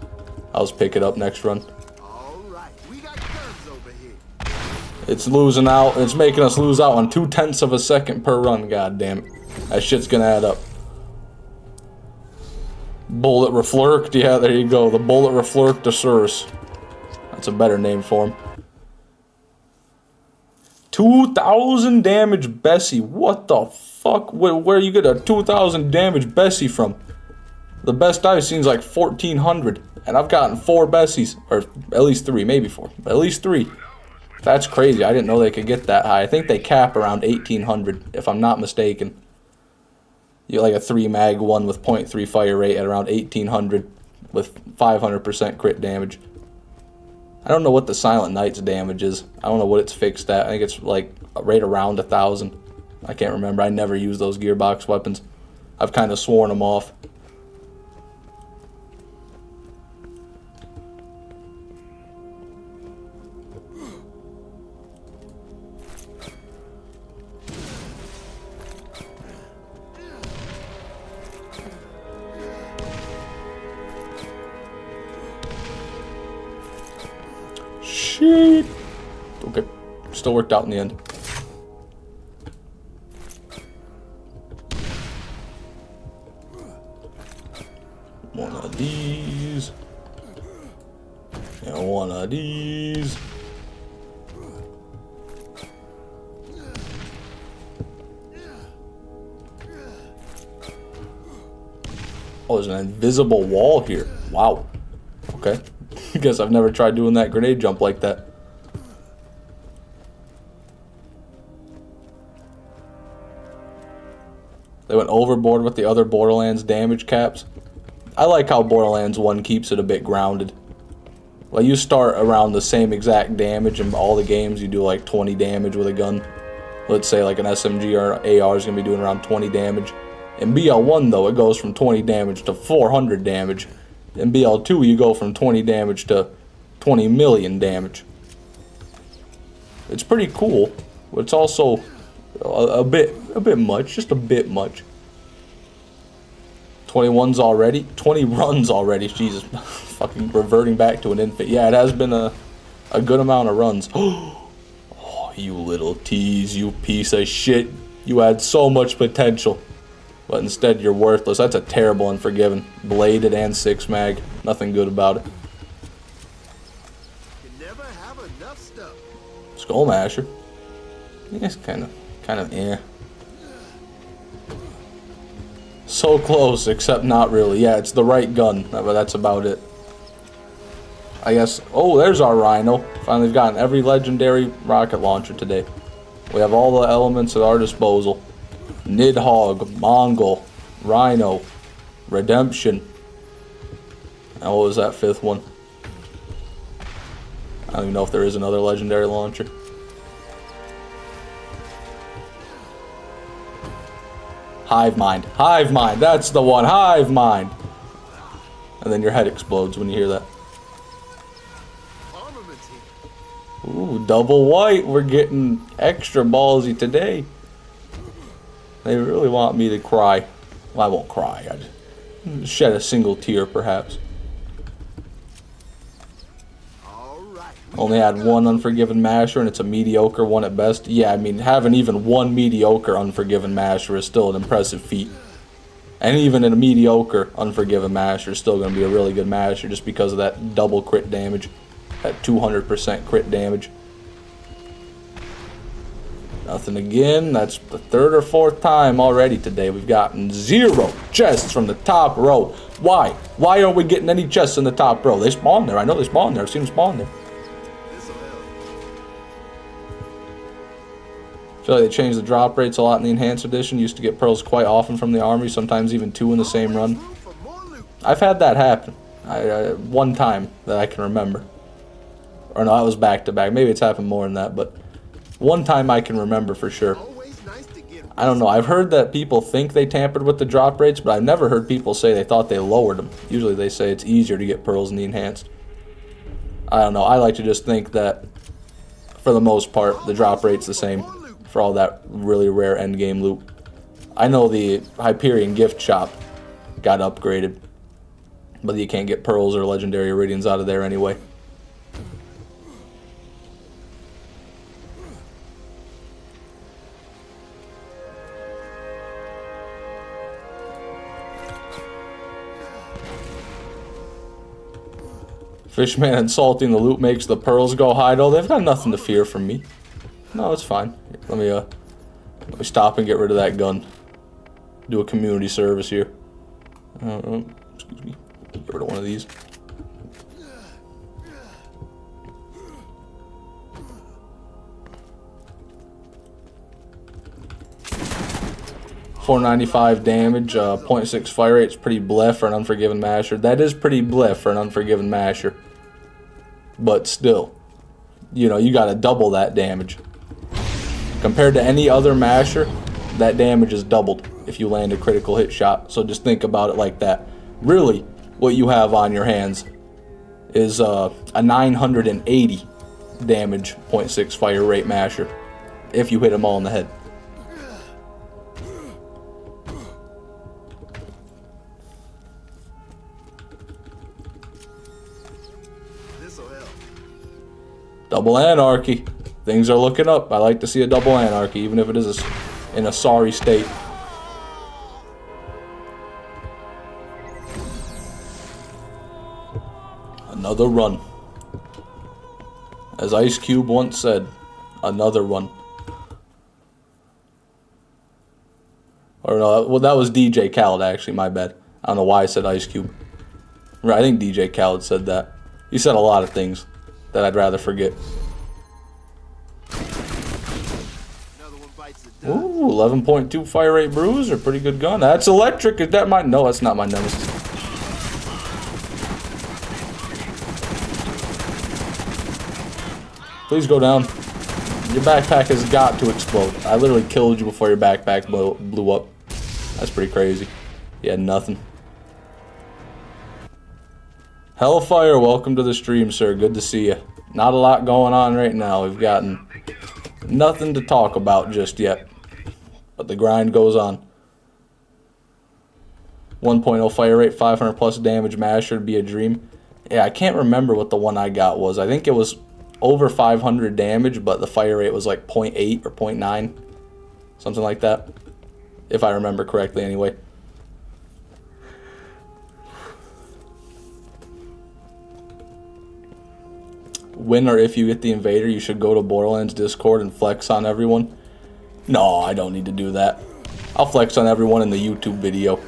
I'll just pick it up next run. Alright, we got guns over here. It's losing out. It's making us lose out on 0.2 of a second per run. God damn it. That shit's gonna add up. Bullet Reflurked. Yeah, there you go. The Bullet Reflurktosaurus. That's a better name for him. 2,000 damage Bessie. What the fuck? Where you get a 2,000 damage Bessie from? The best I've seen is like 1,400. And I've gotten 4 Bessies. Or at least 3, maybe 4. At least 3. That's crazy. I didn't know they could get that high. I think they cap around 1,800, if I'm not mistaken. You get like a 3 mag one with 0.3 fire rate at around 1,800 with 500% crit damage. I don't know what the Silent Knight's damage is. I don't know what it's fixed at. I think it's like right around 1,000. I can't remember. I never use those Gearbox weapons. I've kind of sworn them off. Shit. Okay. Still worked out in the end. One of these. And one of these. Oh, there's an invisible wall here. Wow. Okay. Guess I've never tried doing that grenade jump like that. They went overboard with the other Borderlands damage caps. I like how Borderlands 1 keeps it a bit grounded. Well, you start around the same exact damage in all the games. You do like 20 damage with a gun. Let's say like an SMG or AR is going to be doing around 20 damage. In BL1 though, it goes from 20 damage to 400 damage. In BL2 you go from 20 damage to 20 million damage. It's pretty cool, but it's also a bit much, just a bit much. 21's already, 20 runs already, Jesus, fucking reverting back to an infant. Yeah, it has been a good amount of runs. Oh, you little tease, you piece of shit. You had so much potential, but instead you're worthless. That's a terrible Unforgiven. Bladed and 6 mag, nothing good about it. You never have enough stuff. Skull Masher. Yeah, it's kind of eh. So close, except not really. Yeah, it's the right gun, but that's about it. I guess. Oh, there's our Rhino. Finally, we've gotten every legendary rocket launcher today. We have all the elements at our disposal. Nidhogg, Mongol, Rhino, Redemption. And what was that 5th one? I don't even know if there is another legendary launcher. Hive Mind. Hive Mind. That's the one. Hive Mind. And then your head explodes when you hear that. Ooh, double white. We're getting extra ballsy today. They really want me to cry. Well, I won't cry. I'd shed a single tear, perhaps. Only had one Unforgiven Masher, and it's a mediocre one at best. Yeah, I mean, having even one mediocre Unforgiven Masher is still an impressive feat. And even in a mediocre Unforgiven Masher is still going to be a really good Masher just because of that double crit damage. That 200% crit damage. Nothing again. That's the 3rd or 4th time already today we've gotten 0 chests from the top row. Why? Why aren't we getting any chests in the top row? They spawn there. I know they spawn there. I've seen them spawn there. I feel like they changed the drop rates a lot in the Enhanced Edition. Used to get pearls quite often from the Armory, sometimes even 2 in the same run. I've had that happen. One time that I can remember. Or no, that was back to back. Maybe it's happened more than that, but one time I can remember for sure. I don't know. I've heard that people think they tampered with the drop rates, but I've never heard people say they thought they lowered them. Usually they say it's easier to get pearls in the Enhanced. I don't know. I like to just think that, for the most part, the drop rate's the same for all that really rare endgame loot. I know the Hyperion gift shop got upgraded, but you can't get pearls or legendary iridians out of there anyway. Fishman insulting the loot makes the pearls go high. Oh, they've got nothing to fear from me. No, it's fine. Let me stop and get rid of that gun. Do a community service here. Excuse me. Get rid of one of these. .495 damage, 0.6 fire rate. It's pretty bleh for an Unforgiven Masher. That is pretty bleh for an Unforgiven Masher. But still, you know, you gotta double that damage. Compared to any other Masher, that damage is doubled if you land a critical hit shot. So just think about it like that. Really, what you have on your hands is a 980 damage, 0.6 fire rate Masher if you hit them all in the head. Double Anarchy. Things are looking up. I like to see a double Anarchy, even if it is in a sorry state. Another run. As Ice Cube once said, another run. Or no, well, that was DJ Khaled, actually, my bad. I don't know why I said Ice Cube. I think DJ Khaled said that. He said a lot of things that I'd rather forget. Ooh, 11.2 fire rate bruiser, pretty good gun. That's electric. Is that my? No, that's not my Nemesis. Please go down. Your backpack has got to explode. I literally killed you before your backpack blew up. That's pretty crazy. You had nothing. Hellfire, welcome to the stream, sir. Good to see you. Not a lot going on right now. We've gotten nothing to talk about just yet. But the grind goes on. 1.0 fire rate, 500 plus damage, masher would be a dream. Yeah, I can't remember what the one I got was. I think it was over 500 damage, but the fire rate was like 0.8 or 0.9. Something like that. If I remember correctly anyway. When or if you get the Invader, you should go to Borderlands Discord and flex on everyone. No, I don't need to do that. I'll flex on everyone in the YouTube video.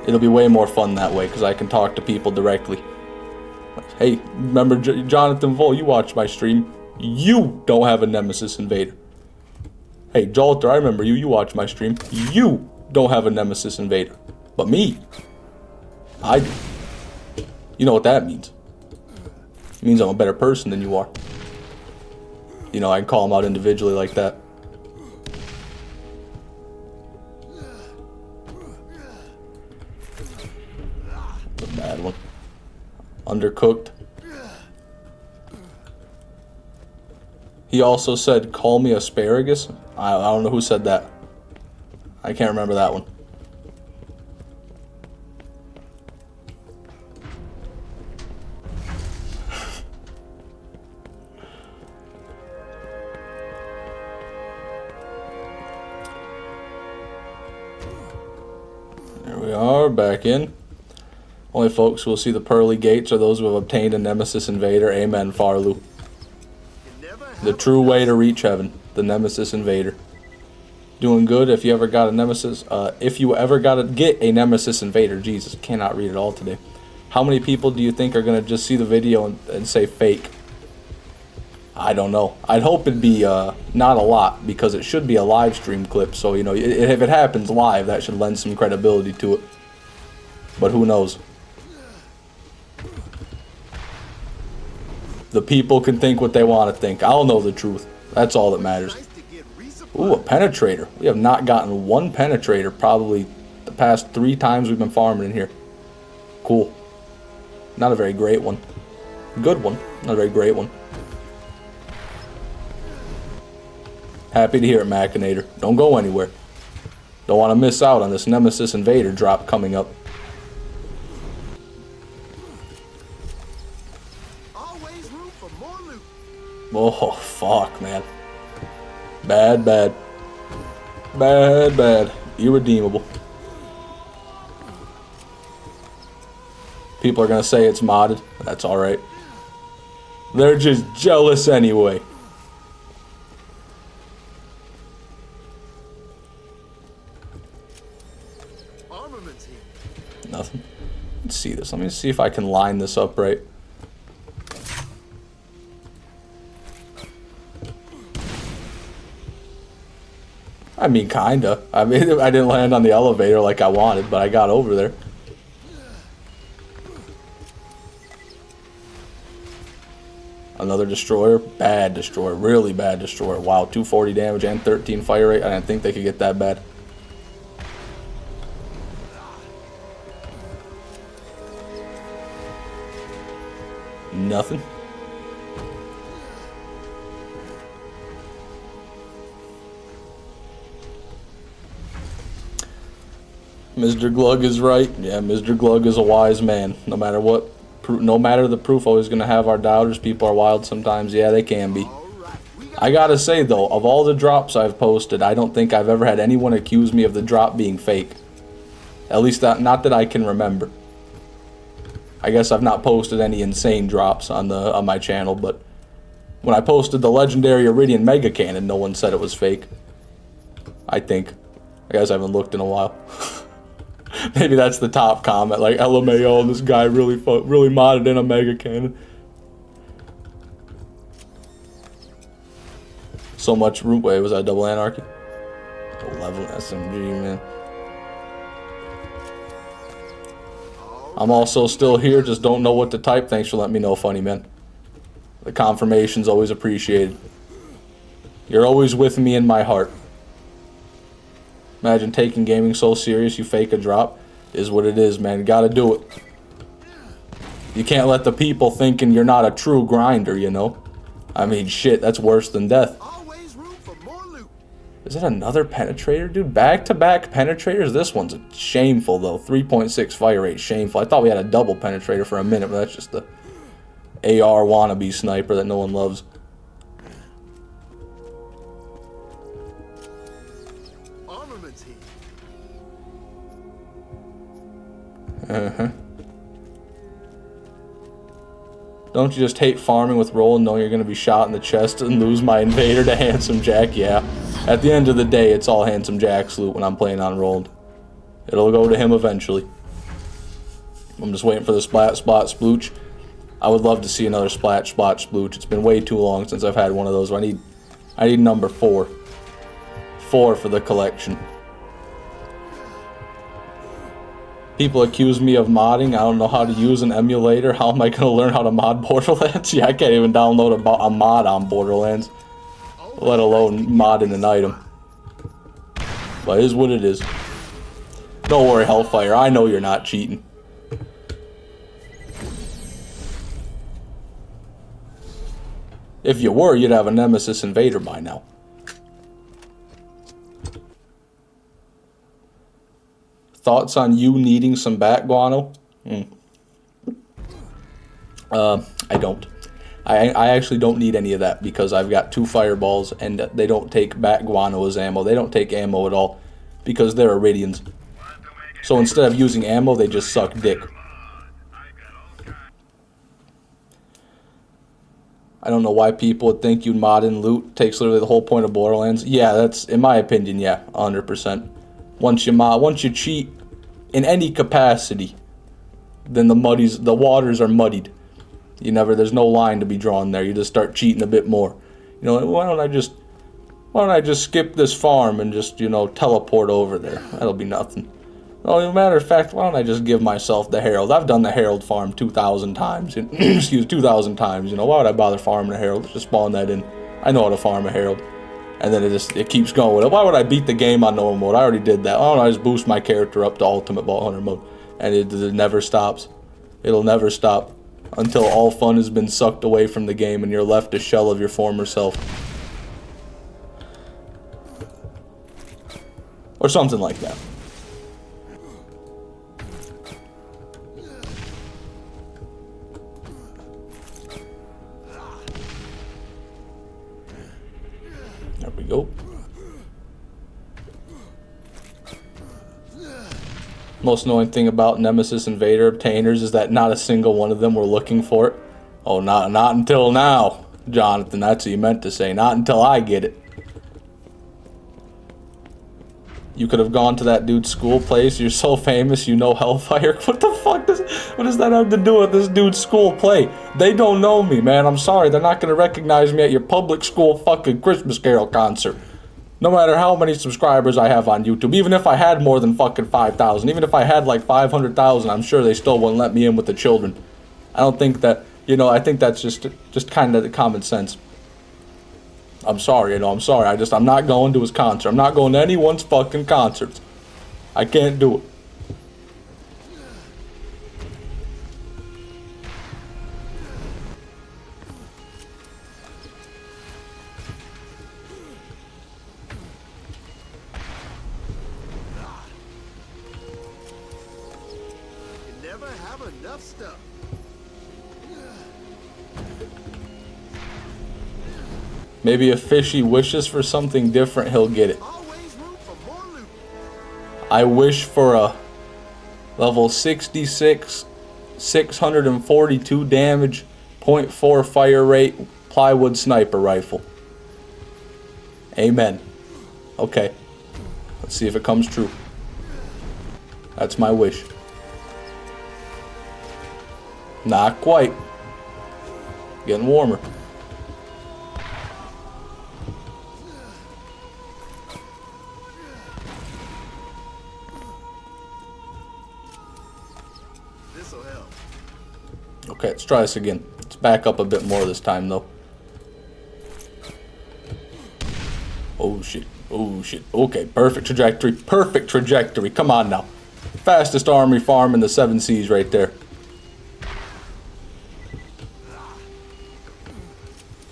It'll be way more fun that way, because I can talk to people directly. Hey, remember Jonathan Vole, you watched my stream. You don't have a Nemesis Invader. Hey, Jolter, I remember you. You watched my stream. You don't have a Nemesis Invader. But me, I do. You know what that means. It means I'm a better person than you are. You know, I can call them out individually like that. A bad one. Undercooked. He also said, call me asparagus. I don't know who said that. I can't remember that one. There we are, back in. Only folks who will see the pearly gates are those who have obtained a Nemesis Invader. Amen, Farlu. The true way to reach heaven. The Nemesis Invader. Doing good. If you ever got a Nemesis, if you ever got to get a Nemesis Invader, Jesus, cannot read it all today. How many people do you think are going to just see the video and say fake? I don't know. I'd hope it'd be not a lot, because it should be a live stream clip. So, you know, if it happens live, that should lend some credibility to it. But who knows? The people can think what they want to think. I'll know the truth. That's all that matters. Ooh, a penetrator. We have not gotten one penetrator probably the past 3 times we've been farming in here. Cool. Not a very great one. Good one. Not a very great one. Happy to hear it, Machinator. Don't go anywhere. Don't want to miss out on this Nemesis Invader drop coming up. Always room for more loot. Oh, fuck, man. Bad, bad. Bad, bad. Irredeemable. People are going to say it's modded. That's alright. They're just jealous anyway. Armaments here. Nothing. Let's see this. Let me see if I can line this up right. I mean, kinda. I mean, I didn't land on the elevator like I wanted, but I got over there. Another destroyer. Bad destroyer. Really bad destroyer. Wow, 240 damage and 13 fire rate. I didn't think they could get that bad. Nothing. Mr. Glug is right. Yeah, Mr. Glug is a wise man. No matter what, no matter the proof, always going to have our doubters. People are wild sometimes. Yeah, they can be. I gotta say, though, of all the drops I've posted, I don't think I've ever had anyone accuse me of the drop being fake. At least not that I can remember. I guess I've not posted any insane drops on my channel, but when I posted the legendary Iridian Mega Cannon, no one said it was fake. I think. I guess I haven't looked in a while. Maybe that's the top comment, like, LMAO, this guy really modded in a Mega Cannon. So much root. Wait, was that double anarchy? 11 SMG, man. I'm also still here, just don't know what to type. Thanks for letting me know, funny man. The confirmation's always appreciated. You're always with me in my heart. Imagine taking gaming so serious you fake a drop. Is what it is, man. You gotta do it. You can't let the people thinking you're not a true grinder, you know? I mean, shit, that's worse than death. Always room for more loot. Is it another penetrator, dude? Back-to-back penetrators? This one's shameful, though. 3.6 fire rate, shameful. I thought we had a double penetrator for a minute, but that's just the AR wannabe sniper that no one loves. Armaments here. Uh-huh. Don't you just hate farming with roll and knowing you're going to be shot in the chest and lose my Invader to Handsome Jack? Yeah. At the end of the day, it's all Handsome Jack's loot when I'm playing on rolled. It'll go to him eventually. I'm just waiting for the splat spot splooch. I would love to see another splat spot splooch. It's been way too long since I've had one of those. I need number 4. 4 for the collection. People accuse me of modding. I don't know how to use an emulator. How am I going to learn how to mod Borderlands? Yeah, I can't even download a mod on Borderlands, let alone modding an item. But it is what it is. Don't worry, Hellfire. I know you're not cheating. If you were, you'd have a Nemesis Invader by now. Thoughts on you needing some bat guano? I don't. I actually don't need any of that because I've got 2 fireballs and they don't take bat guano as ammo. They don't take ammo at all because they're Iridians. So instead of using ammo, they just suck dick. I don't know why people would think you'd mod in loot. Takes literally the whole point of Borderlands. Yeah, that's, in my opinion, yeah, 100%. Once you cheat in any capacity, then the waters are muddied. There's no line to be drawn there. You just start cheating a bit more. You know, why don't I just skip this farm and just, teleport over there? That'll be nothing. Well, as a matter of fact, why don't I just give myself the Herald? I've done the Herald farm 2,000 times. 2,000 times. Why would I bother farming a Herald? Just spawn that in. I know how to farm a Herald. And then it keeps going. Why would I beat the game on normal mode? I already did that. Why don't I just boost my character up to ultimate ball hunter mode? And it never stops. It'll never stop until all fun has been sucked away from the game and you're left a shell of your former self. Or something like that. There we go. Most annoying thing about Nemesis Invader obtainers is that not a single one of them were looking for it. Oh, not until now, Jonathan. That's what you meant to say. Not until I get it. You could have gone to that dude's school place. You're so famous, you know Hellfire. What the fuck what does that have to do with this dude's school play? They don't know me, man. I'm sorry. They're not going to recognize me at your public school fucking Christmas Carol concert. No matter how many subscribers I have on YouTube. Even if I had more than fucking 5,000. Even if I had like 500,000, I'm sure they still wouldn't let me in with the children. I don't think that, I think that's just kind of the common sense. I'm sorry, I'm sorry. I'm not going to his concert. I'm not going to anyone's fucking concerts. I can't do it. You never have enough stuff. Maybe if Fishy wishes for something different, he'll get it. Always room for more loot. I wish for a level 66 642 damage, 0.4 fire rate, plywood sniper rifle. Amen. Okay. Let's see if it comes true. That's my wish. Not quite. Getting warmer. This'll help. Okay, let's try this again. Let's back up a bit more this time, though. Oh, shit. Oh, shit. Okay, perfect trajectory. Perfect trajectory. Come on now. Fastest armory farm in the 7 Seas right there.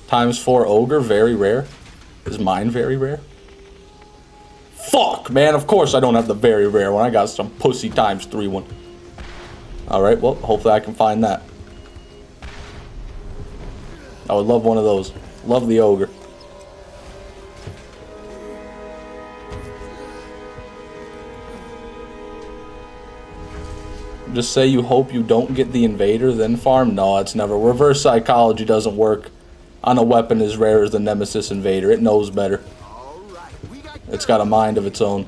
×4 ogre, very rare. Is mine very rare? Fuck, man. Of course I don't have the very rare one. I got some pussy ×3 one. Alright, well, hopefully I can find that. I would love one of those. Love the ogre. Just say you hope you don't get the Invader, then farm? No, it's never. Reverse psychology doesn't work on a weapon as rare as the Nemesis Invader. It knows better. It's got a mind of its own.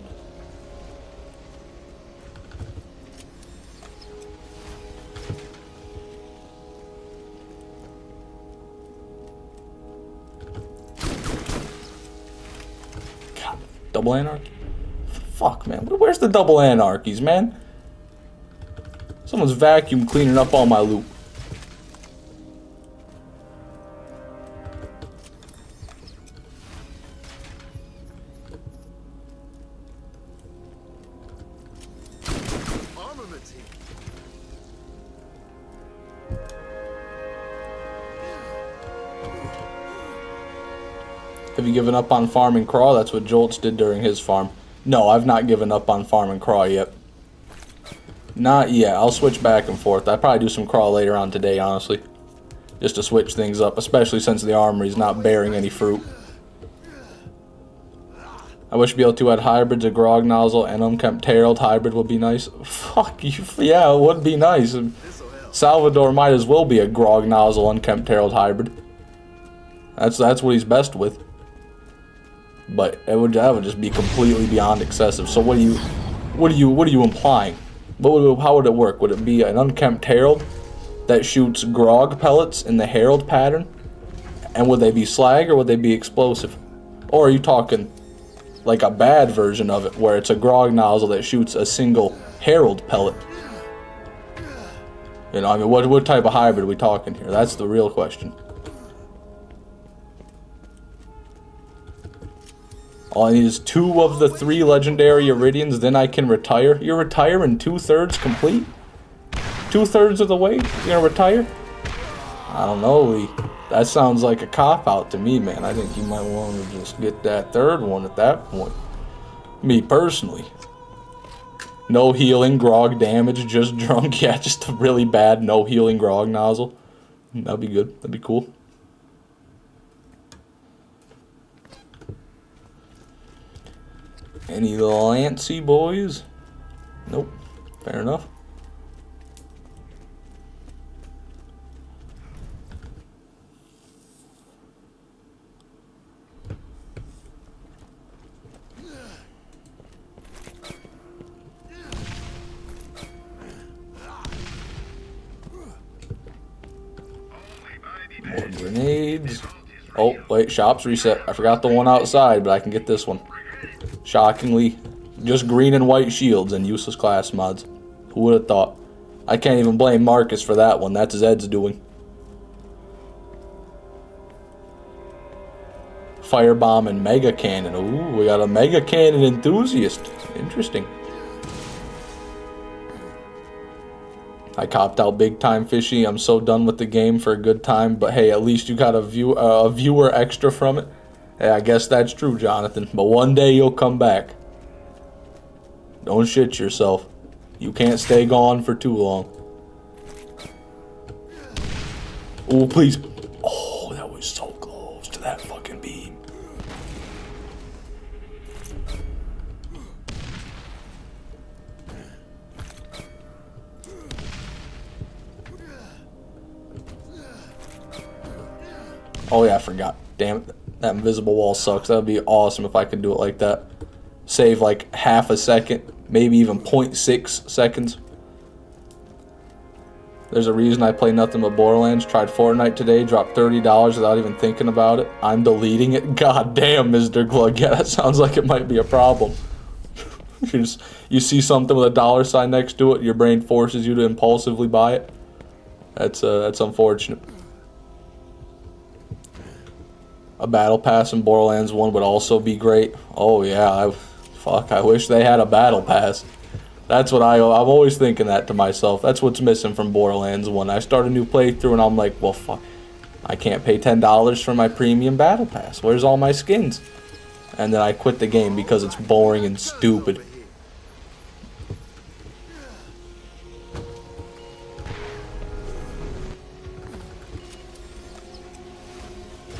God, double anarchy? Fuck, man. Where's the double anarchies, man? Someone's vacuum cleaning up all my loot. Armaments here. Have you given up on farming craw? That's what Jolts did during his farm. No, I've not given up on farming craw yet. Not yet. I'll switch back and forth. I'll probably do some crawl later on today, honestly. Just to switch things up, especially since the armory's not bearing any fruit. I wish BL2 had hybrids, a grog nozzle, and unkempt Herald hybrid would be nice. Fuck you. Yeah, it would be nice. Salvador might as well be a grog nozzle, unkempt Herald hybrid. That's what he's best with. But that would just be completely beyond excessive. So what are you implying? How would it work? Would it be an unkempt Herald that shoots grog pellets in the Herald pattern? And would they be slag or would they be explosive? Or are you talking like a bad version of it where it's a grog nozzle that shoots a single Herald pellet? You know, I mean, what type of hybrid are we talking here? That's the real question. All I need is 2 of the 3 legendary Iridians, then I can retire. You're retiring 2/3 complete? 2/3 of the way? You're gonna retire? I don't know, Lee. That sounds like a cop-out to me, man. I think you might want to just get that 3rd one at that point. Me, personally. No healing, grog damage, just drunk. Yeah, just a really bad no healing grog nozzle. That'd be good. That'd be cool. Any Lancy boys? Nope. Fair enough. More grenades. Oh, wait, shop's reset. I forgot the one outside, but I can get this one. Shockingly, just green and white shields and useless class mods. Who would have thought? I can't even blame Marcus for that one. That's Zed's doing. Firebomb and Mega Cannon. Ooh, we got a Mega Cannon enthusiast. Interesting. I copped out big time, Fishy. I'm so done with the game for a good time. But hey, at least you got a viewer extra from it. Hey, I guess that's true, Jonathan. But one day you'll come back. Don't shit yourself. You can't stay gone for too long. Oh, please. Oh, that was so close to that fucking beam. Oh yeah, I forgot. Damn it. That invisible wall sucks. That would be awesome if I could do it like that. Save like half a second, maybe even 0.6 seconds. There's a reason I play nothing but Borderlands. Tried Fortnite today, dropped $30 without even thinking about it. I'm deleting it. God damn, Mr. Glug. Yeah, that sounds like it might be a problem. You see something with a dollar sign next to it, your brain forces you to impulsively buy it. That's unfortunate. A battle pass in Borderlands 1 would also be great. Oh yeah, I wish they had a battle pass. That's what I'm always thinking that to myself. That's what's missing from Borderlands 1. I start a new playthrough and I'm like, well, fuck. I can't pay $10 for my premium battle pass. Where's all my skins? And then I quit the game because it's boring and stupid.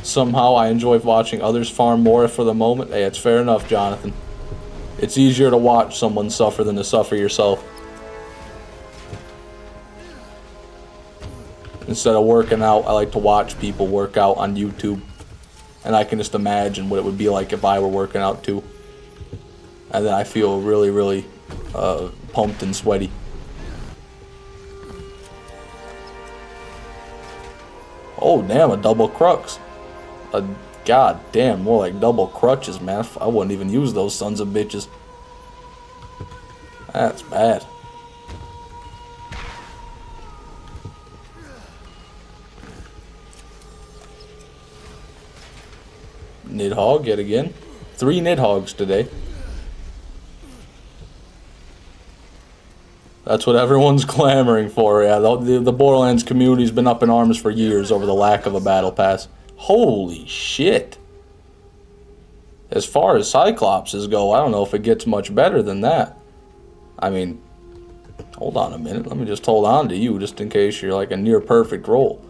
Somehow I enjoy watching others farm more for the moment. Hey, it's fair enough, Jonathan. It's easier to watch someone suffer than to suffer yourself. Instead of working out, I like to watch people work out on YouTube. And I can just imagine what it would be like if I were working out too. And then I feel really, really pumped and sweaty. Oh, damn, a double crux. God damn, more like double crutches, man. I wouldn't even use those sons of bitches. That's bad. Nidhogg yet again. 3 Nidhoggs today. That's what everyone's clamoring for. Yeah, the Borderlands community's been up in arms for years over the lack of a battle pass. Holy shit. As far as Cyclopses go, I don't know if it gets much better than that. I mean, hold on a minute. Let me just hold on to you just in case you're like a near perfect roll.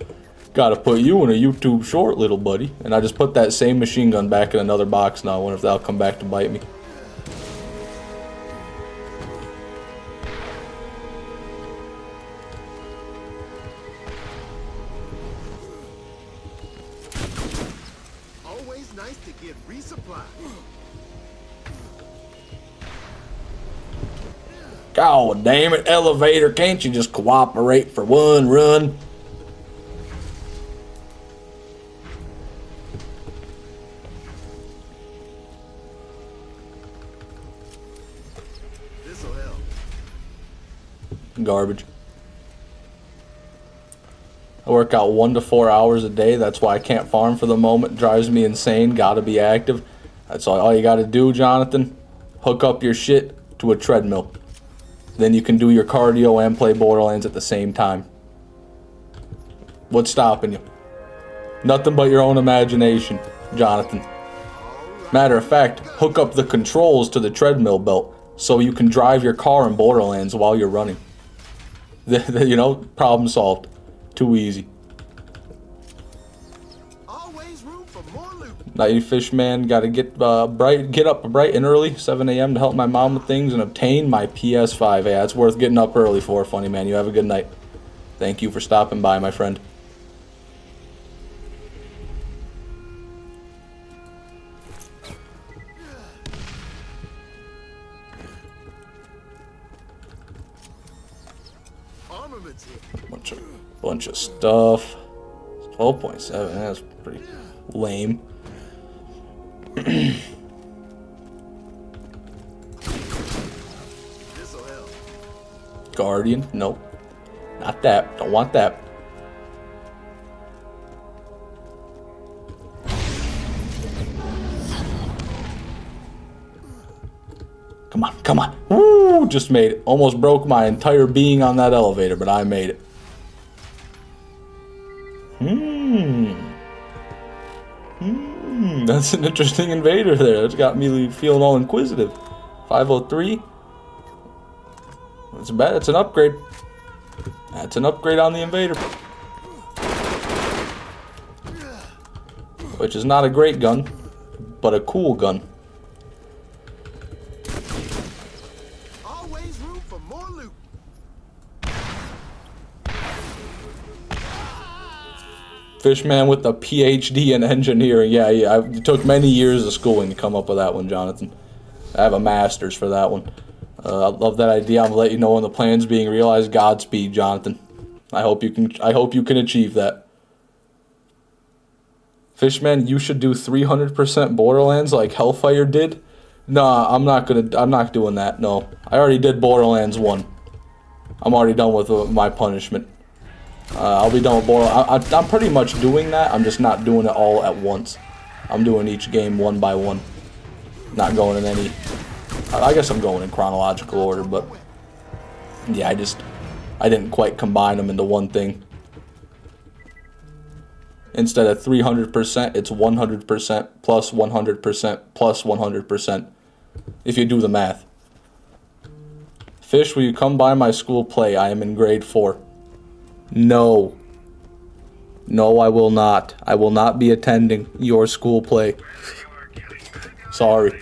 Gotta put you in a YouTube short, little buddy. And I just put that same machine gun back in another box now. I wonder if that'll come back to bite me. Always nice to get resupply. God damn it, elevator. Can't you just cooperate for one run? This'll help. Garbage. I work out 1 to 4 hours a day. That's why I can't farm for the moment. Drives me insane. Gotta be active. That's all you gotta do, Jonathan. Hook up your shit to a treadmill. Then you can do your cardio and play Borderlands at the same time. What's stopping you? Nothing but your own imagination, Jonathan. Matter of fact, hook up the controls to the treadmill belt so you can drive your car in Borderlands while you're running. You know, problem solved. Too easy. Always room for more loot. Nighty Fish Man, gotta get up bright and early, 7 a.m. to help my mom with things and obtain my PS5. Hey, that's worth getting up early for, funny man. You have a good night. Thank you for stopping by, my friend. Armaments here. Bunch of stuff. 12.7, that's pretty lame. This'll help. Guardian, nope. Not that, don't want that. Come on, come on. Woo, just made it. Almost broke my entire being on that elevator, but I made it. That's an interesting invader there. That's got me feeling all inquisitive. 503. That's bad. That's an upgrade. That's an upgrade on the invader. Which is not a great gun, but a cool gun. Always room for more loot. Fishman with a PhD in engineering. Yeah, it took many years of schooling to come up with that one, Jonathan. I have a master's for that one. I love that idea. I'm gonna let you know when the plan's being realized. Godspeed, Jonathan. I hope you can achieve that. Fishman, you should do 300% Borderlands like Hellfire did. Nah, I'm not doing that. No, I already did Borderlands 1. I'm already done with my punishment. I'll be done with Borderlands. I'm pretty much doing that. I'm just not doing it all at once. I'm doing each game one by one. Not going in any... I guess I'm going in chronological order, but... Yeah, I didn't quite combine them into one thing. Instead of 300%, it's 100% plus 100% plus 100%. If you do the math. Fish, will you come by my school play? I am in grade 4. No. No, I will not. I will not be attending your school play. Sorry.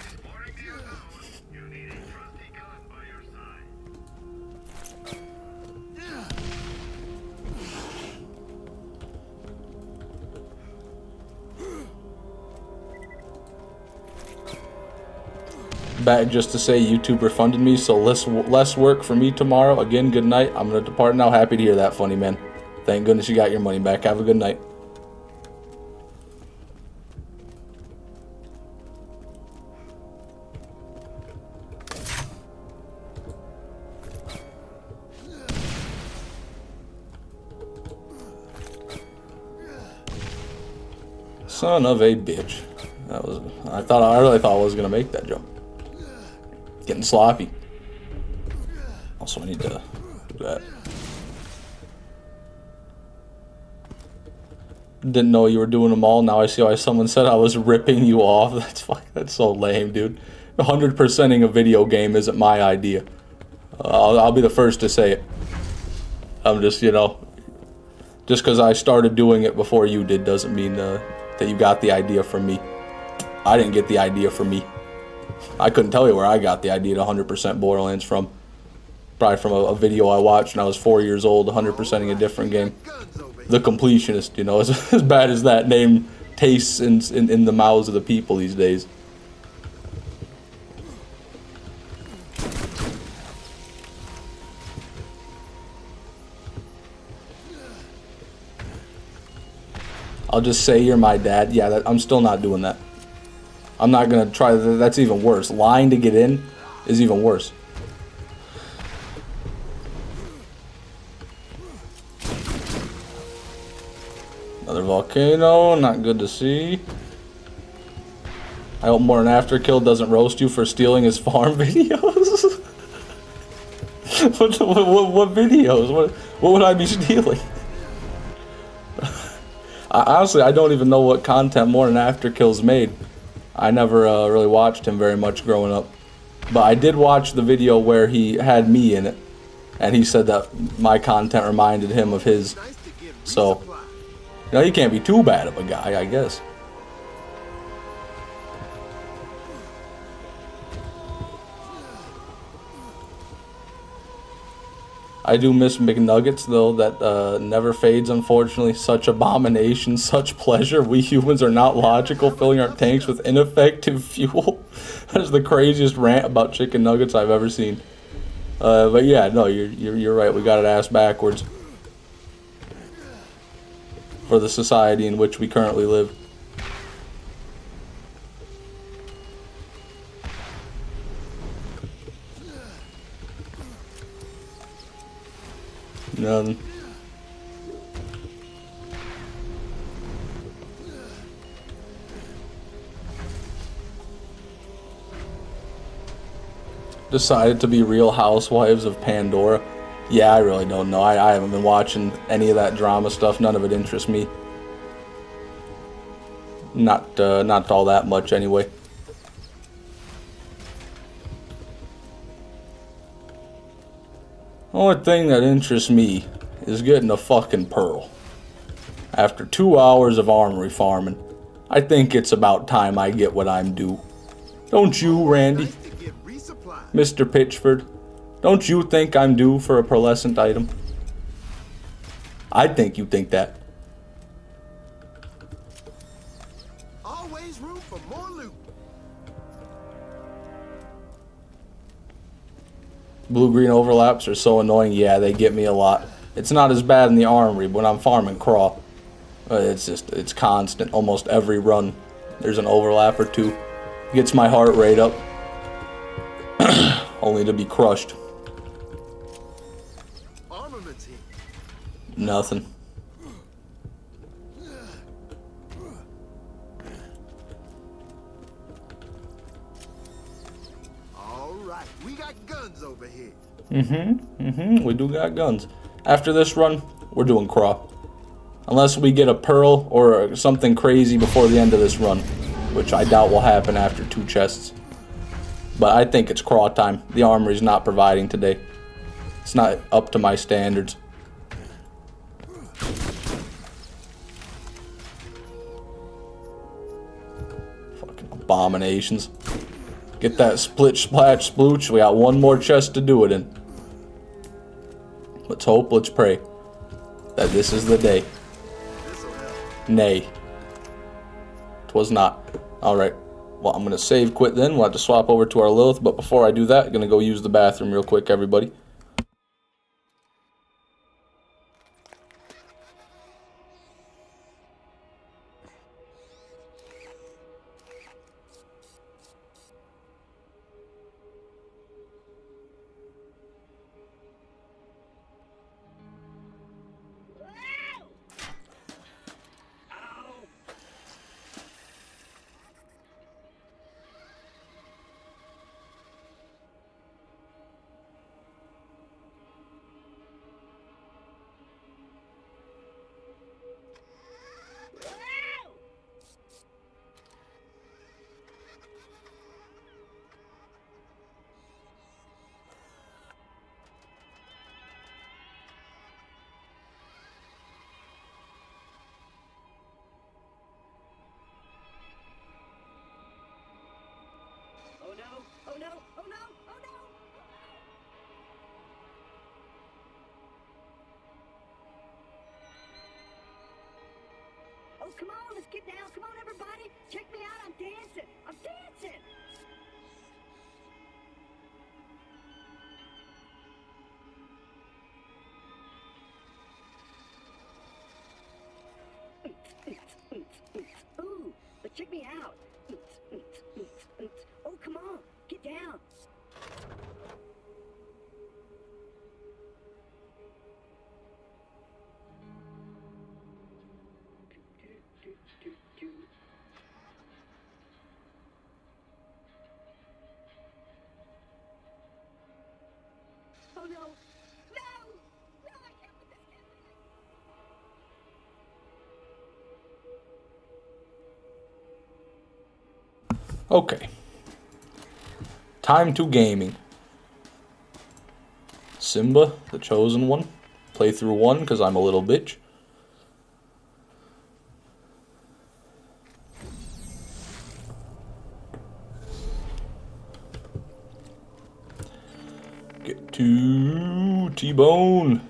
Back just to say YouTube refunded me, so less work for me tomorrow. Again, good night. I'm gonna depart now. Happy to hear that, funny man. Thank goodness you got your money back. Have a good night. Son of a bitch. I really thought I was gonna make that jump. Getting sloppy. Also, I need to do that. Didn't know you were doing them all. Now I see why someone said I was ripping you off. That's so lame, dude. 100%ing a video game isn't my idea. I'll be the first to say it. I'm just, just because I started doing it before you did doesn't mean that you got the idea from me. I didn't get the idea from me. I couldn't tell you where I got the idea to 100% Borderlands from. Probably from a video I watched when I was 4 years old, 100%ing a different game. The Completionist, as bad as that name tastes in the mouths of the people these days. I'll just say you're my dad. Yeah, I'm still not doing that. I'm not gonna try. That's even worse. Lying to get in is even worse. Another volcano. Not good to see. I hope More Than After Kill doesn't roast you for stealing his farm videos. What videos? What would I be stealing? Honestly, I don't even know what content More Than After Kill's made. I never really watched him very much growing up. But I did watch the video where he had me in it. And he said that my content reminded him of his. So, he can't be too bad of a guy, I guess. I do miss McNuggets, though. That never fades, unfortunately. Such abomination, such pleasure. We humans are not logical, filling our tanks with ineffective fuel. That is the craziest rant about chicken nuggets I've ever seen. But yeah, no, you're right. We got it ass backwards for the society in which we currently live. None. Decided to be Real Housewives of Pandora. Yeah, I really don't know. I haven't been watching any of that drama stuff. None of it interests me. Not all that much anyway. The only thing that interests me is getting a fucking pearl. After 2 hours of Armory farming, I think it's about time I get what I'm due. Don't you, Randy? Mr. Pitchford, don't you think I'm due for a pearlescent item? I think you think that. Blue-green overlaps are so annoying. Yeah, they get me a lot. It's not as bad in the Armory, but when I'm farming Craw, it's constant. Almost every run, there's an overlap or two. Gets my heart rate up, only to be crushed. Armaments here. Nothing. All right, we got guns over here. We do got guns. After this run, we're doing Craw. Unless we get a pearl or something crazy before the end of this run, which I doubt will happen after 2 chests. But I think it's Craw time. The Armory's not providing today. It's not up to my standards. Fucking abominations. Get that split splash splooch. We got one more chest to do it in. Let's hope, let's pray that this is the day. Nay. 'Twas not. Alright. Well, I'm going to save quit then. We'll have to swap over to our Lilith. But before I do that, I'm going to go use the bathroom real quick, everybody. Oh no! Oh no! Oh no! Oh, come on, let's get down. Come on, everybody. Check me out. I'm dancing. I'm dancing. Ooh, but check me out. Oh, come on. Get down. Oh no! No! No! I can't put this camera in. Okay. Time to gaming. Simba, the chosen one. Playthrough 1, because I'm a little bitch. Get to T-Bone.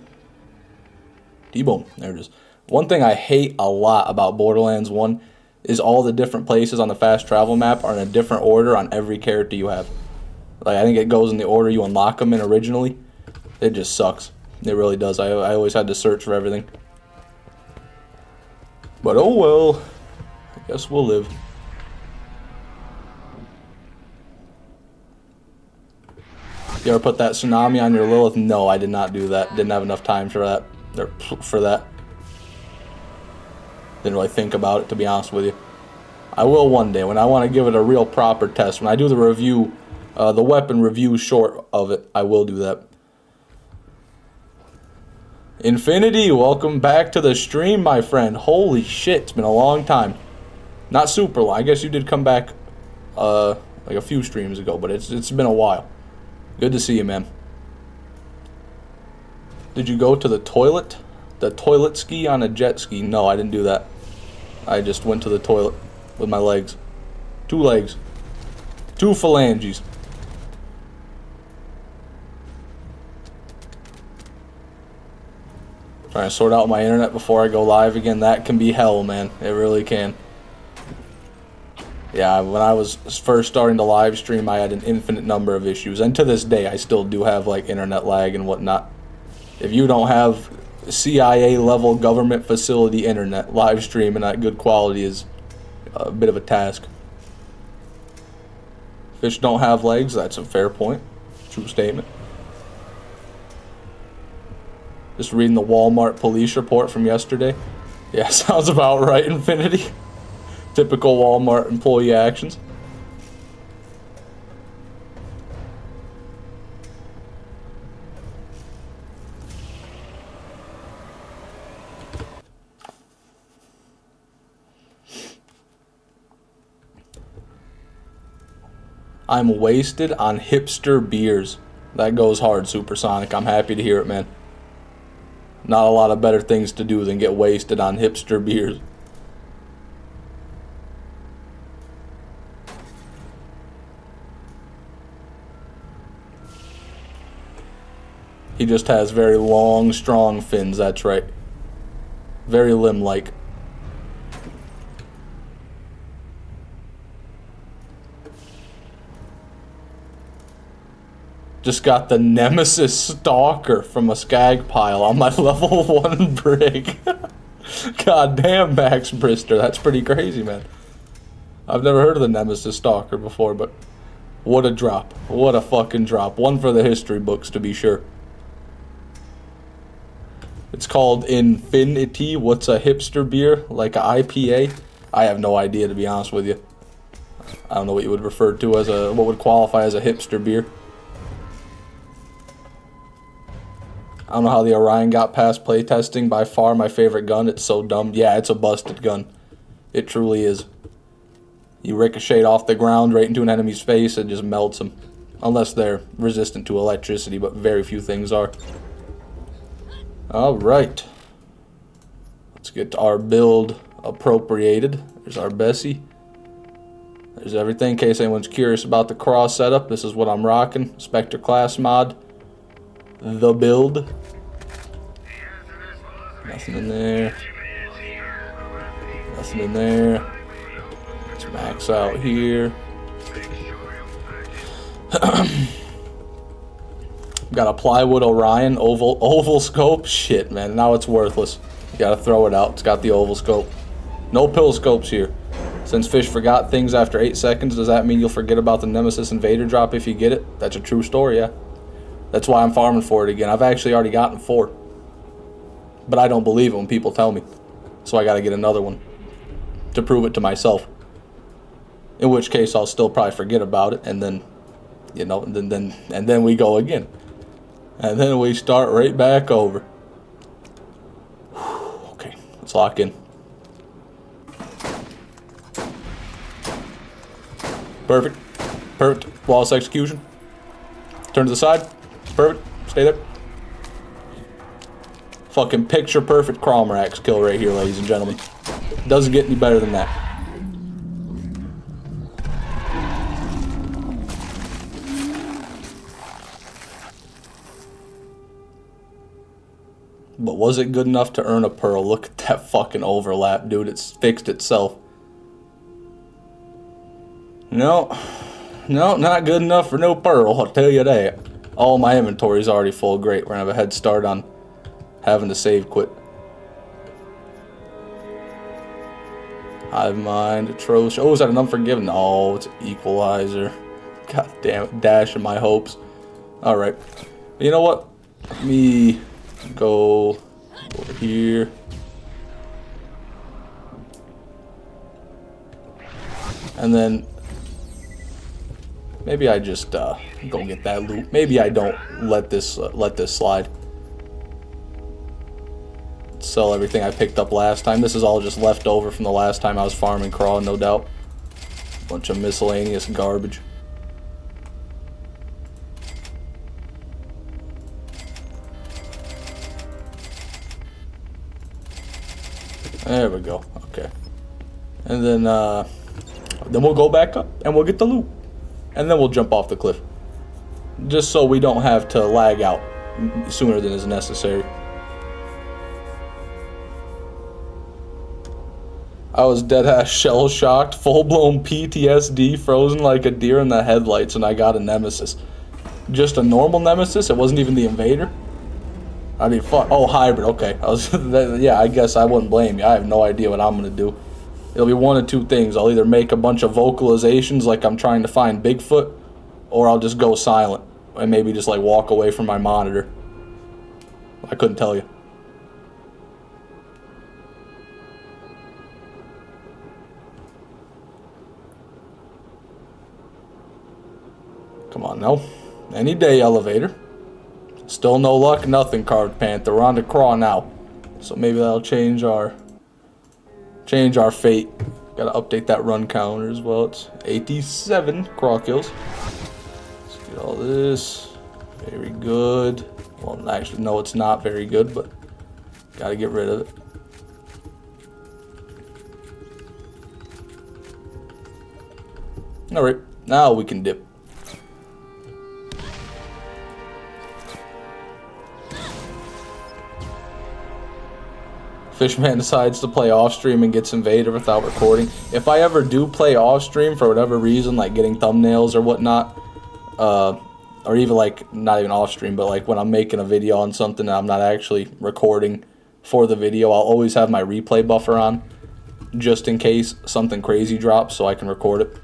T-Bone, there it is. One thing I hate a lot about Borderlands 1 is all the different places on the fast travel map are in a different order on every character you have. Like, I think it goes in the order you unlock them in originally. It just sucks. It really does. I always had to search for everything. But oh well. I guess we'll live. You ever put that tsunami on your Lilith? No, I did not do that. Didn't have enough time for that. Didn't really think about it, to be honest with you. I will one day, when I want to give it a real proper test. When I do the review, the weapon review short of it, I will do that. Infinity, welcome back to the stream, my friend. Holy shit, it's been a long time. Not super long. I guess you did come back like a few streams ago, but it's been a while. Good to see you, man. Did you go to the toilet? The toilet ski on a jet ski? No, I didn't do that. I just went to the toilet with my legs. 2 legs. 2 phalanges. Trying to sort out my internet before I go live again. That can be hell, man. It really can. Yeah, when I was first starting to live stream, I had an infinite number of issues, and to this day, I still do have like internet lag and whatnot. If you don't have CIA level government facility internet, live streaming at good quality is a bit of a task. Fish don't have legs, that's a fair point. True statement. Just reading the Walmart police report from yesterday. Yeah, sounds about right, Infinity. Typical Walmart employee actions. I'm wasted on hipster beers. That goes hard, Supersonic. I'm happy to hear it, man. Not a lot of better things to do than get wasted on hipster beers. He just has very long, strong fins, that's right. Very limb-like. Just got the Nemesis Stalker from a skag pile on my level 1 brig. God damn, Max Brister, that's pretty crazy, man. I've never heard of the Nemesis Stalker before, but what a drop. What a fucking drop. One for the history books, to be sure. It's called Infinity. What's a hipster beer? Like a IPA? I have no idea, to be honest with you. I don't know what you would refer to as a, what would qualify as a hipster beer. I don't know how the Orion got past playtesting. By far my favorite gun. It's so dumb. Yeah, it's a busted gun. It truly is. You ricochet off the ground right into an enemy's face and just melts them. Unless they're resistant to electricity, but very few things are. Alright. Let's get our build appropriated. There's our Bessie. There's everything. In case anyone's curious about the cross setup, this is what I'm rocking. Spectre class mod. The build. Nothing in there. Nothing in there. Let's max out here. Got a plywood Orion oval scope. Shit, man. Now it's worthless. You gotta throw it out. It's got the oval scope. No pill scopes here. Since Fish forgot things after 8 seconds, does that mean you'll forget about the Nemesis Invader drop if you get it? That's a true story, yeah. That's why I'm farming for it again. I've actually already gotten 4. But I don't believe it when people tell me. So I gotta get another one. To prove it to myself. In which case I'll still probably forget about it, and then, you know, and then we go again. And then we start right back over. Okay, let's lock in. Perfect. Perfect. Flawless execution. Turn to the side. Perfect. Stay there. Fucking picture perfect Crawmerax kill right here, ladies and gentlemen. Doesn't get any better than that. But was it good enough to earn a pearl? Look at that fucking overlap, dude. It's fixed itself. No, not good enough for no pearl, I'll tell you that. All my inventory's already full. Great, we're gonna have a head start on having to save quit. Hive mind, atrocious. Oh, is that an unforgiven? Oh, it's an equalizer. God damn it, dashing my hopes. Alright, you know what? Let me go over here. And then maybe I just go get that loot. Maybe I don't let this slide. Sell everything I picked up last time. This is all just left over from the last time I was farming Craw, no doubt. Bunch of miscellaneous garbage. There we go. Okay. And then we'll go back up and we'll get the loot. And then we'll jump off the cliff. Just so we don't have to lag out sooner than is necessary. I was dead-ass shell-shocked, full-blown PTSD, frozen like a deer in the headlights, and I got a Nemesis. Just a normal Nemesis? It wasn't even the Invader? I mean, fuck. Oh, hybrid. Okay. Yeah, I guess I wouldn't blame you. I have no idea what I'm going to do. It'll be one of two things. I'll either make a bunch of vocalizations like I'm trying to find Bigfoot, or I'll just go silent and maybe just, like, walk away from my monitor. I couldn't tell you. Come on, now. Any day, elevator. Still no luck, nothing, Carved Panther. We're on to Craw now. So maybe that'll change our fate. Gotta update that run counter as well. It's 87 Craw kills. Let's get all this. Very good. Well, actually, no, it's not very good, but gotta get rid of it. Alright, now we can dip. Fishman decides to play off stream and gets Invader without recording. If I ever do play off stream for whatever reason, like getting thumbnails or whatnot, or even like not even off stream, but like when I'm making a video on something and I'm not actually recording for the video, I'll always have my replay buffer on just in case something crazy drops so I can record it.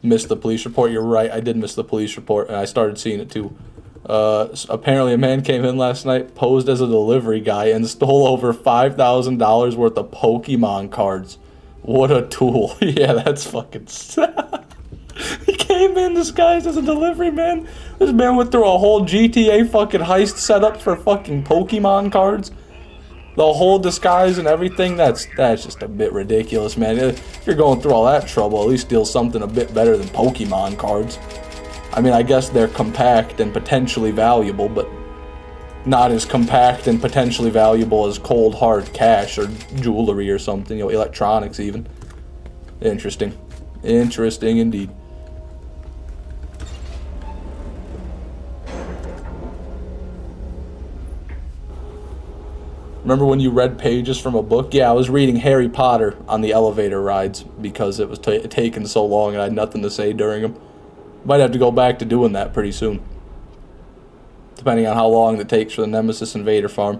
Missed the police report. You're right, I did miss the police report, and I started seeing it too. Apparently a man came in last night, posed as a delivery guy, and stole over $5,000 worth of Pokemon cards. What a tool. Yeah, that's fucking sad. He came in disguised as a delivery man. This man went through a whole GTA fucking heist setup for fucking Pokemon cards. The whole disguise and everything, that's just a bit ridiculous, man. If you're going through all that trouble, at least steal something a bit better than Pokemon cards. I mean, I guess they're compact and potentially valuable, but not as compact and potentially valuable as cold hard cash or jewelry or something, you know, electronics even. Interesting. Interesting indeed. Remember when you read pages from a book? Yeah, I was reading Harry Potter on the elevator rides because it was taking so long and I had nothing to say during them. Might have to go back to doing that pretty soon. Depending on how long it takes for the Nemesis Invader farm.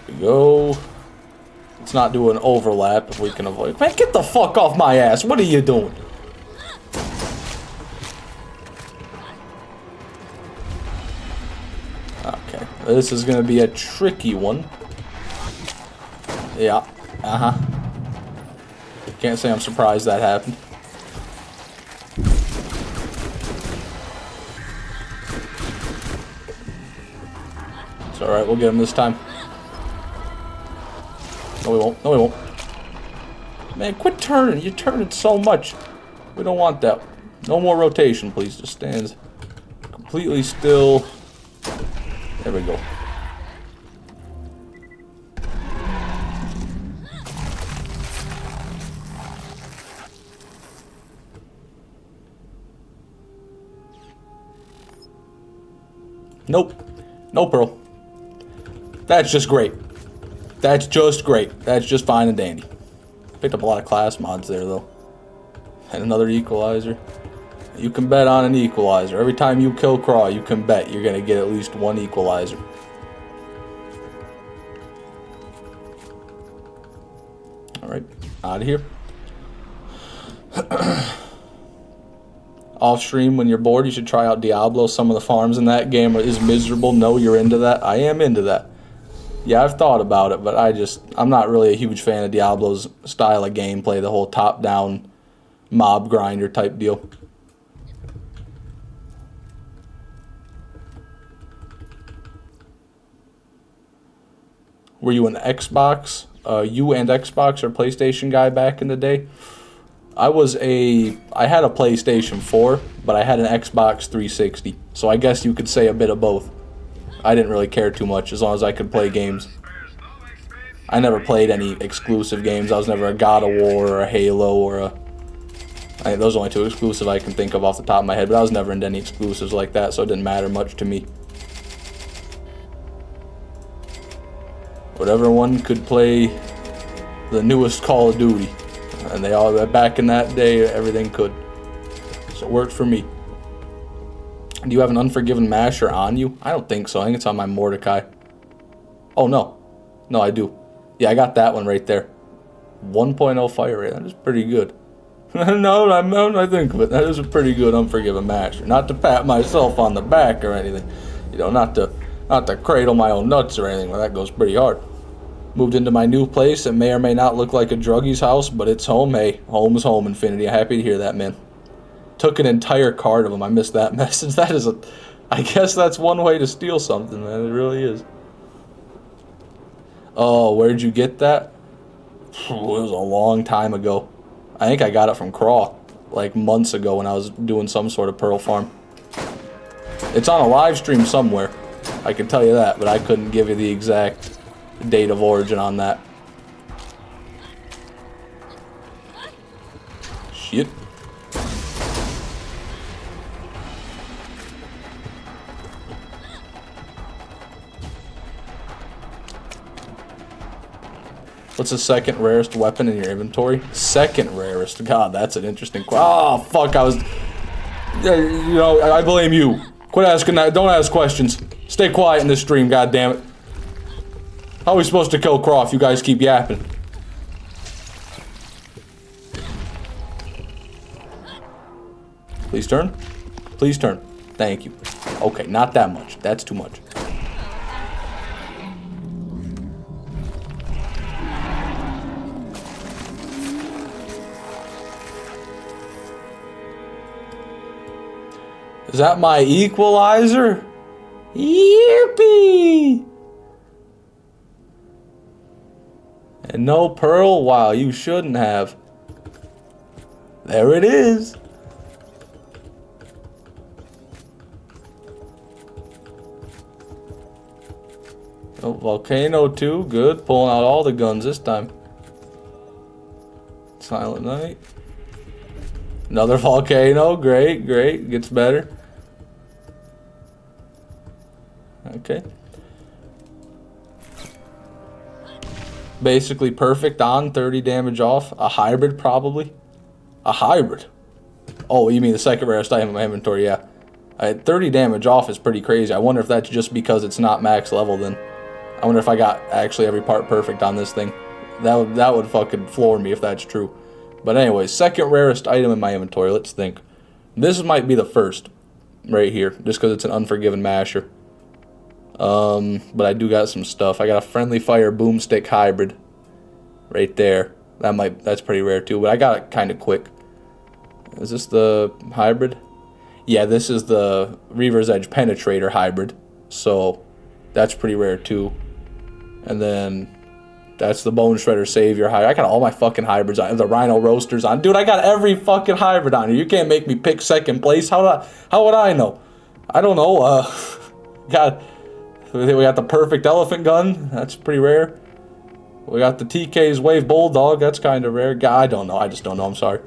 There we go. Let's not do an overlap if we can avoid. Man, get the fuck off my ass. What are you doing? Okay, this is gonna be a tricky one. Yeah, Can't say I'm surprised that happened. It's alright, we'll get him this time. No, we won't. No, we won't. Man, quit turning. You're turning so much. We don't want that. No more rotation, please. Just stands completely still. There we go. Nope. No pearl. That's just great. That's just great. That's just fine and dandy. Picked up a lot of class mods there, though. And another equalizer. You can bet on an equalizer. Every time you kill Craw, you can bet you're going to get at least one equalizer. Alright, out of here. Off stream, when you're bored, you should try out Diablo. Some of the farms in that game is miserable. No, you're into that. I am into that. Yeah, I've thought about it, but I'm not really a huge fan of Diablo's style of gameplay, the whole top-down mob grinder type deal. Were you an Xbox? You and Xbox or PlayStation guy back in the day? I had a PlayStation 4, but I had an Xbox 360, so I guess you could say a bit of both. I didn't really care too much as long as I could play games. I never played any exclusive games. I was never a God of War or a Halo or a... I think those are only 2 exclusive I can think of off the top of my head, but I was never into any exclusives like that, so it didn't matter much to me. Whatever one could play the newest Call of Duty. And they all, back in that day, everything could. So it worked for me. Do you have an Unforgiven Masher on you? I don't think so. I think it's on my Mordecai. Oh, no. No, I do. Yeah, I got that one right there. 1.0 fire rate. That is pretty good. No, I think of it. That is a pretty good Unforgiven Masher. Not to pat myself on the back or anything. You know, not to cradle my own nuts or anything. Well, that goes pretty hard. Moved into my new place. It may or may not look like a druggie's house, but it's home. Hey, home is home, Infinity. I'm happy to hear that, man. Took an entire card of them. I missed that message. That is a... I guess that's one way to steal something, man. It really is. Oh, where'd you get that? It was a long time ago. I think I got it from Craw, like months ago when I was doing some sort of pearl farm. It's on a live stream somewhere. I can tell you that, but I couldn't give you the exact date of origin on that. Shit. What's the second rarest weapon in your inventory? Second rarest? God, that's an interesting question. Oh, fuck, I was... You know, I blame you. Quit asking that. Don't ask questions. Stay quiet in this stream, goddammit. How are we supposed to kill Craw if you guys keep yapping? Please turn. Please turn. Thank you. Okay, not that much. That's too much. Is that my equalizer? Yippee! And no pearl? Wow, you shouldn't have. There it is. Oh, Volcano 2, good. Pulling out all the guns this time. Silent Night. Another Volcano, great, great. Gets better. Okay. Basically perfect on, 30 damage off. A hybrid, probably. A hybrid. Oh, you mean the second rarest item in my inventory, yeah. 30 damage off is pretty crazy. I wonder if that's just because it's not max level then. I wonder if I got actually every part perfect on this thing. That would fucking floor me if that's true. But anyways, second rarest item in my inventory, let's think. This might be the first, right here, just because it's an Unforgiven Masher. But I do got some stuff. I got a Friendly Fire Boomstick Hybrid, right there. That's pretty rare too, but I got it kind of quick. Is this the hybrid? Yeah, this is the Reaver's Edge Penetrator Hybrid, so that's pretty rare too. And then that's the Bone Shredder Savior hybrid. I got all my fucking hybrids on. The Rhino Roasters on. Dude, I got every fucking hybrid on here. You can't make me pick second place. How would I know? I don't know. We got the Perfect Elephant Gun. That's pretty rare. We got the TK's Wave Bulldog. That's kind of rare. God, I don't know. I just don't know. I'm sorry.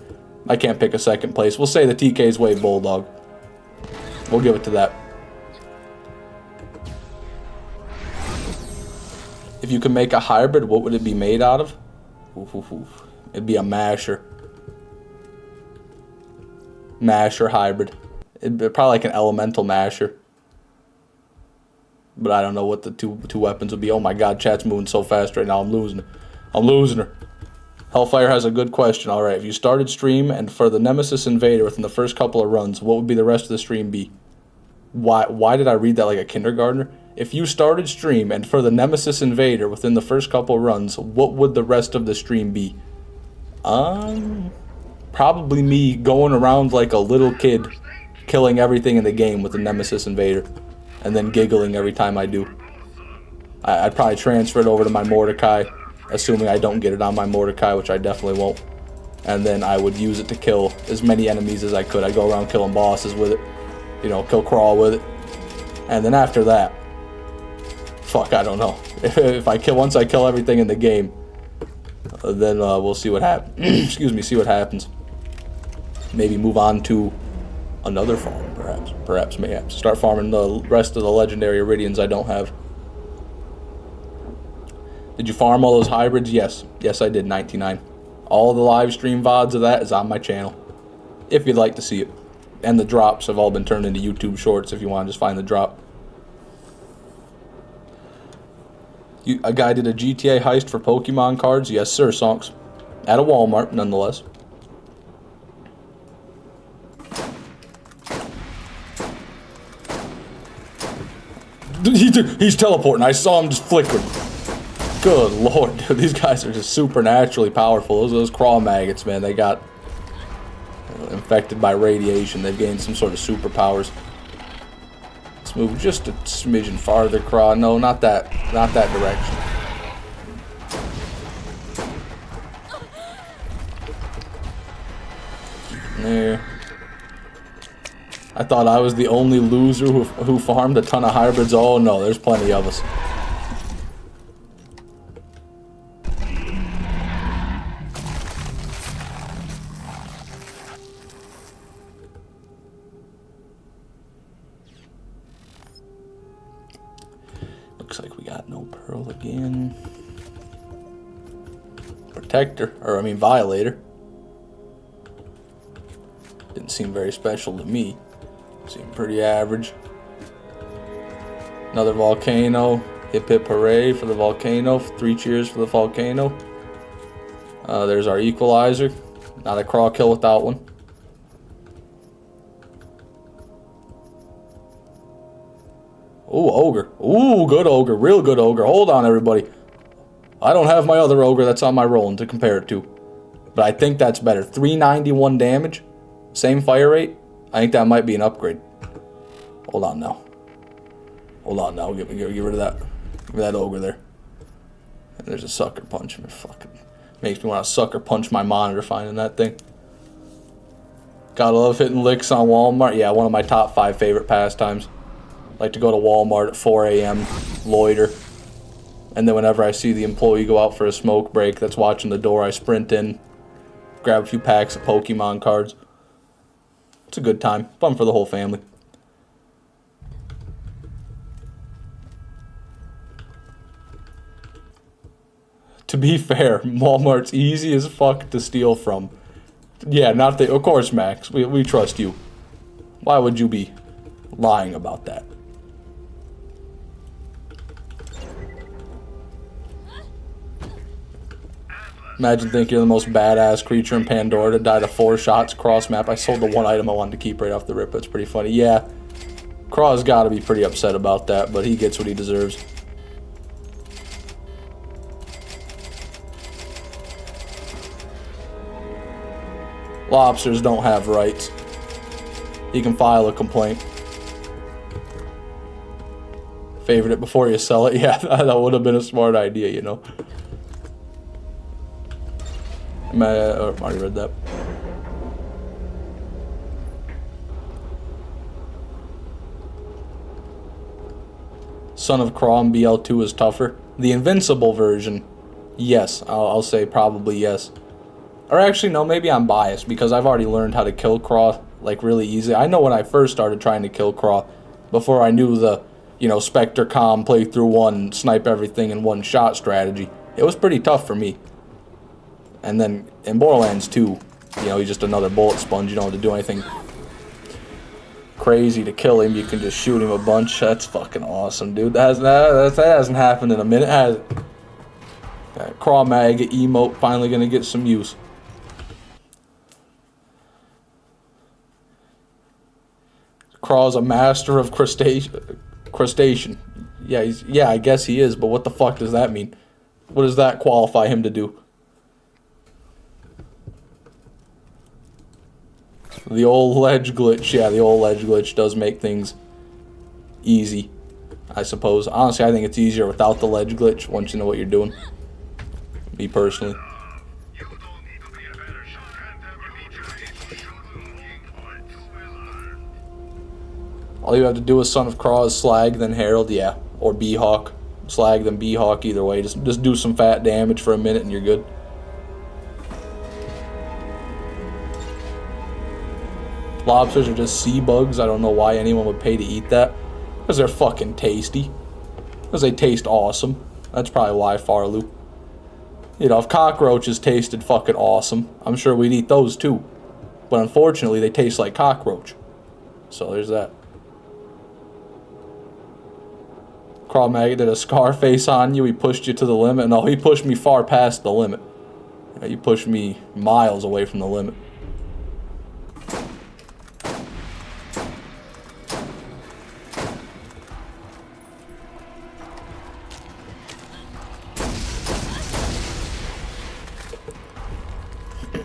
I can't pick a second place. We'll say the TK's Wave Bulldog. We'll give it to that. If you could make a hybrid, what would it be made out of? It'd be a masher. Masher hybrid. It'd be probably like an elemental masher. But I don't know what the two weapons would be. Oh my god, chat's moving so fast right now. I'm losing her. I'm losing her. Hellfire has a good question. Alright, if you started stream and for the Nemesis Invader within the first couple of runs, what would be the rest of the stream be? Why did I read that like a kindergartner? If you started stream and for the Nemesis Invader within the first couple of runs, what would the rest of the stream be? Probably me going around like a little kid, killing everything in the game with the Nemesis Invader, and then giggling every time I do. I'd probably transfer it over to my Mordecai, assuming I don't get it on my Mordecai, which I definitely won't. And then I would use it to kill as many enemies as I could. I'd go around killing bosses with it. You know, kill Crawl with it. And then after that, fuck, I don't know. If once I kill everything in the game, then we'll see what happens. Excuse me, see what happens. Maybe move on to another farm, perhaps, mayhaps. Start farming the rest of the legendary Iridians I don't have. Did you farm all those hybrids? Yes, I did. 99. All the live stream VODs of that is on my channel, if you'd like to see it. And the drops have all been turned into YouTube shorts if you want to just find the drop. A guy did a GTA heist for Pokemon cards? Yes, sir, Sonks. At a Walmart, nonetheless. He's teleporting. I saw him just flickering. Good lord, dude. These guys are just supernaturally powerful. Those Crawmerax, man, they got infected by radiation. They've gained some sort of superpowers. Let's move just a smidgen farther, Craw. No, not that direction. There. I thought I was the only loser who farmed a ton of hybrids. Oh no, there's plenty of us. Looks like we got no pearl again. Protector, or I mean Violator. Didn't seem very special to me. Seemed pretty average. Another volcano. Hip hip hooray for the volcano. 3 cheers for the volcano. There's our equalizer. Not a craw kill without one. Ooh, ogre. Ooh, good ogre. Real good ogre. Hold on, everybody. I don't have my other ogre that's on my rolling to compare it to. But I think that's better. 391 damage. Same fire rate. I think that might be an upgrade. Hold on now. Hold on now. Get rid of that. Give me that ogre there. And there's a sucker punch. Fucking makes me want to sucker punch my monitor finding that thing. Gotta love hitting licks on Walmart. Yeah, one of my top 5 favorite pastimes. Like to go to Walmart at 4 a.m., loiter. And then whenever I see the employee go out for a smoke break that's watching the door, I sprint in, grab a few packs of Pokemon cards. It's a good time. Fun for the whole family. To be fair, Walmart's easy as fuck to steal from. Yeah, not the... Of course, Max. We trust you. Why would you be lying about that? Imagine thinking you're the most badass creature in Pandora to die to 4 shots cross map. I sold the one item I wanted to keep right off the rip. That's pretty funny. Yeah, Craw's got to be pretty upset about that, but he gets what he deserves. Lobsters don't have rights. You can file a complaint. Favorite it before you sell it. Yeah, that would have been a smart idea, you know. I already read that. Son of Crom BL2 is tougher. The Invincible version, yes. I'll say probably yes. Or actually, no, maybe I'm biased because I've already learned how to kill Craw, like, really easy. I know when I first started trying to kill Craw, before I knew the, you know, Spectre Com, play through one, snipe everything in one shot strategy. It was pretty tough for me. And then in Borderlands 2, you know, he's just another bullet sponge. You don't have to do anything crazy to kill him. You can just shoot him a bunch. That's fucking awesome, dude. That hasn't happened in a minute, has it? That Crawmerax emote finally gonna get some use. Craw's a master of crustacean. Yeah, I guess he is, but what the fuck does that mean? What does that qualify him to do? The old ledge glitch. Yeah, the old ledge glitch does make things easy, I suppose. Honestly, I think it's easier without the ledge glitch once you know what you're doing. Me personally. All you have to do is Son of Craw is Slag, then Herald, yeah. Or Beehawk. slag than B-Hawk either way. Just do some fat damage for a minute and you're good. Lobsters are just sea bugs. I don't know why anyone would pay to eat that. Because they're fucking tasty. Because they taste awesome. That's probably why, Farloo. You know, if cockroaches tasted fucking awesome, I'm sure we'd eat those too. But unfortunately, they taste like cockroach. So there's that. Crawmerax did a scar face on you. He pushed you to the limit. No, he pushed me far past the limit. He pushed me miles away from the limit.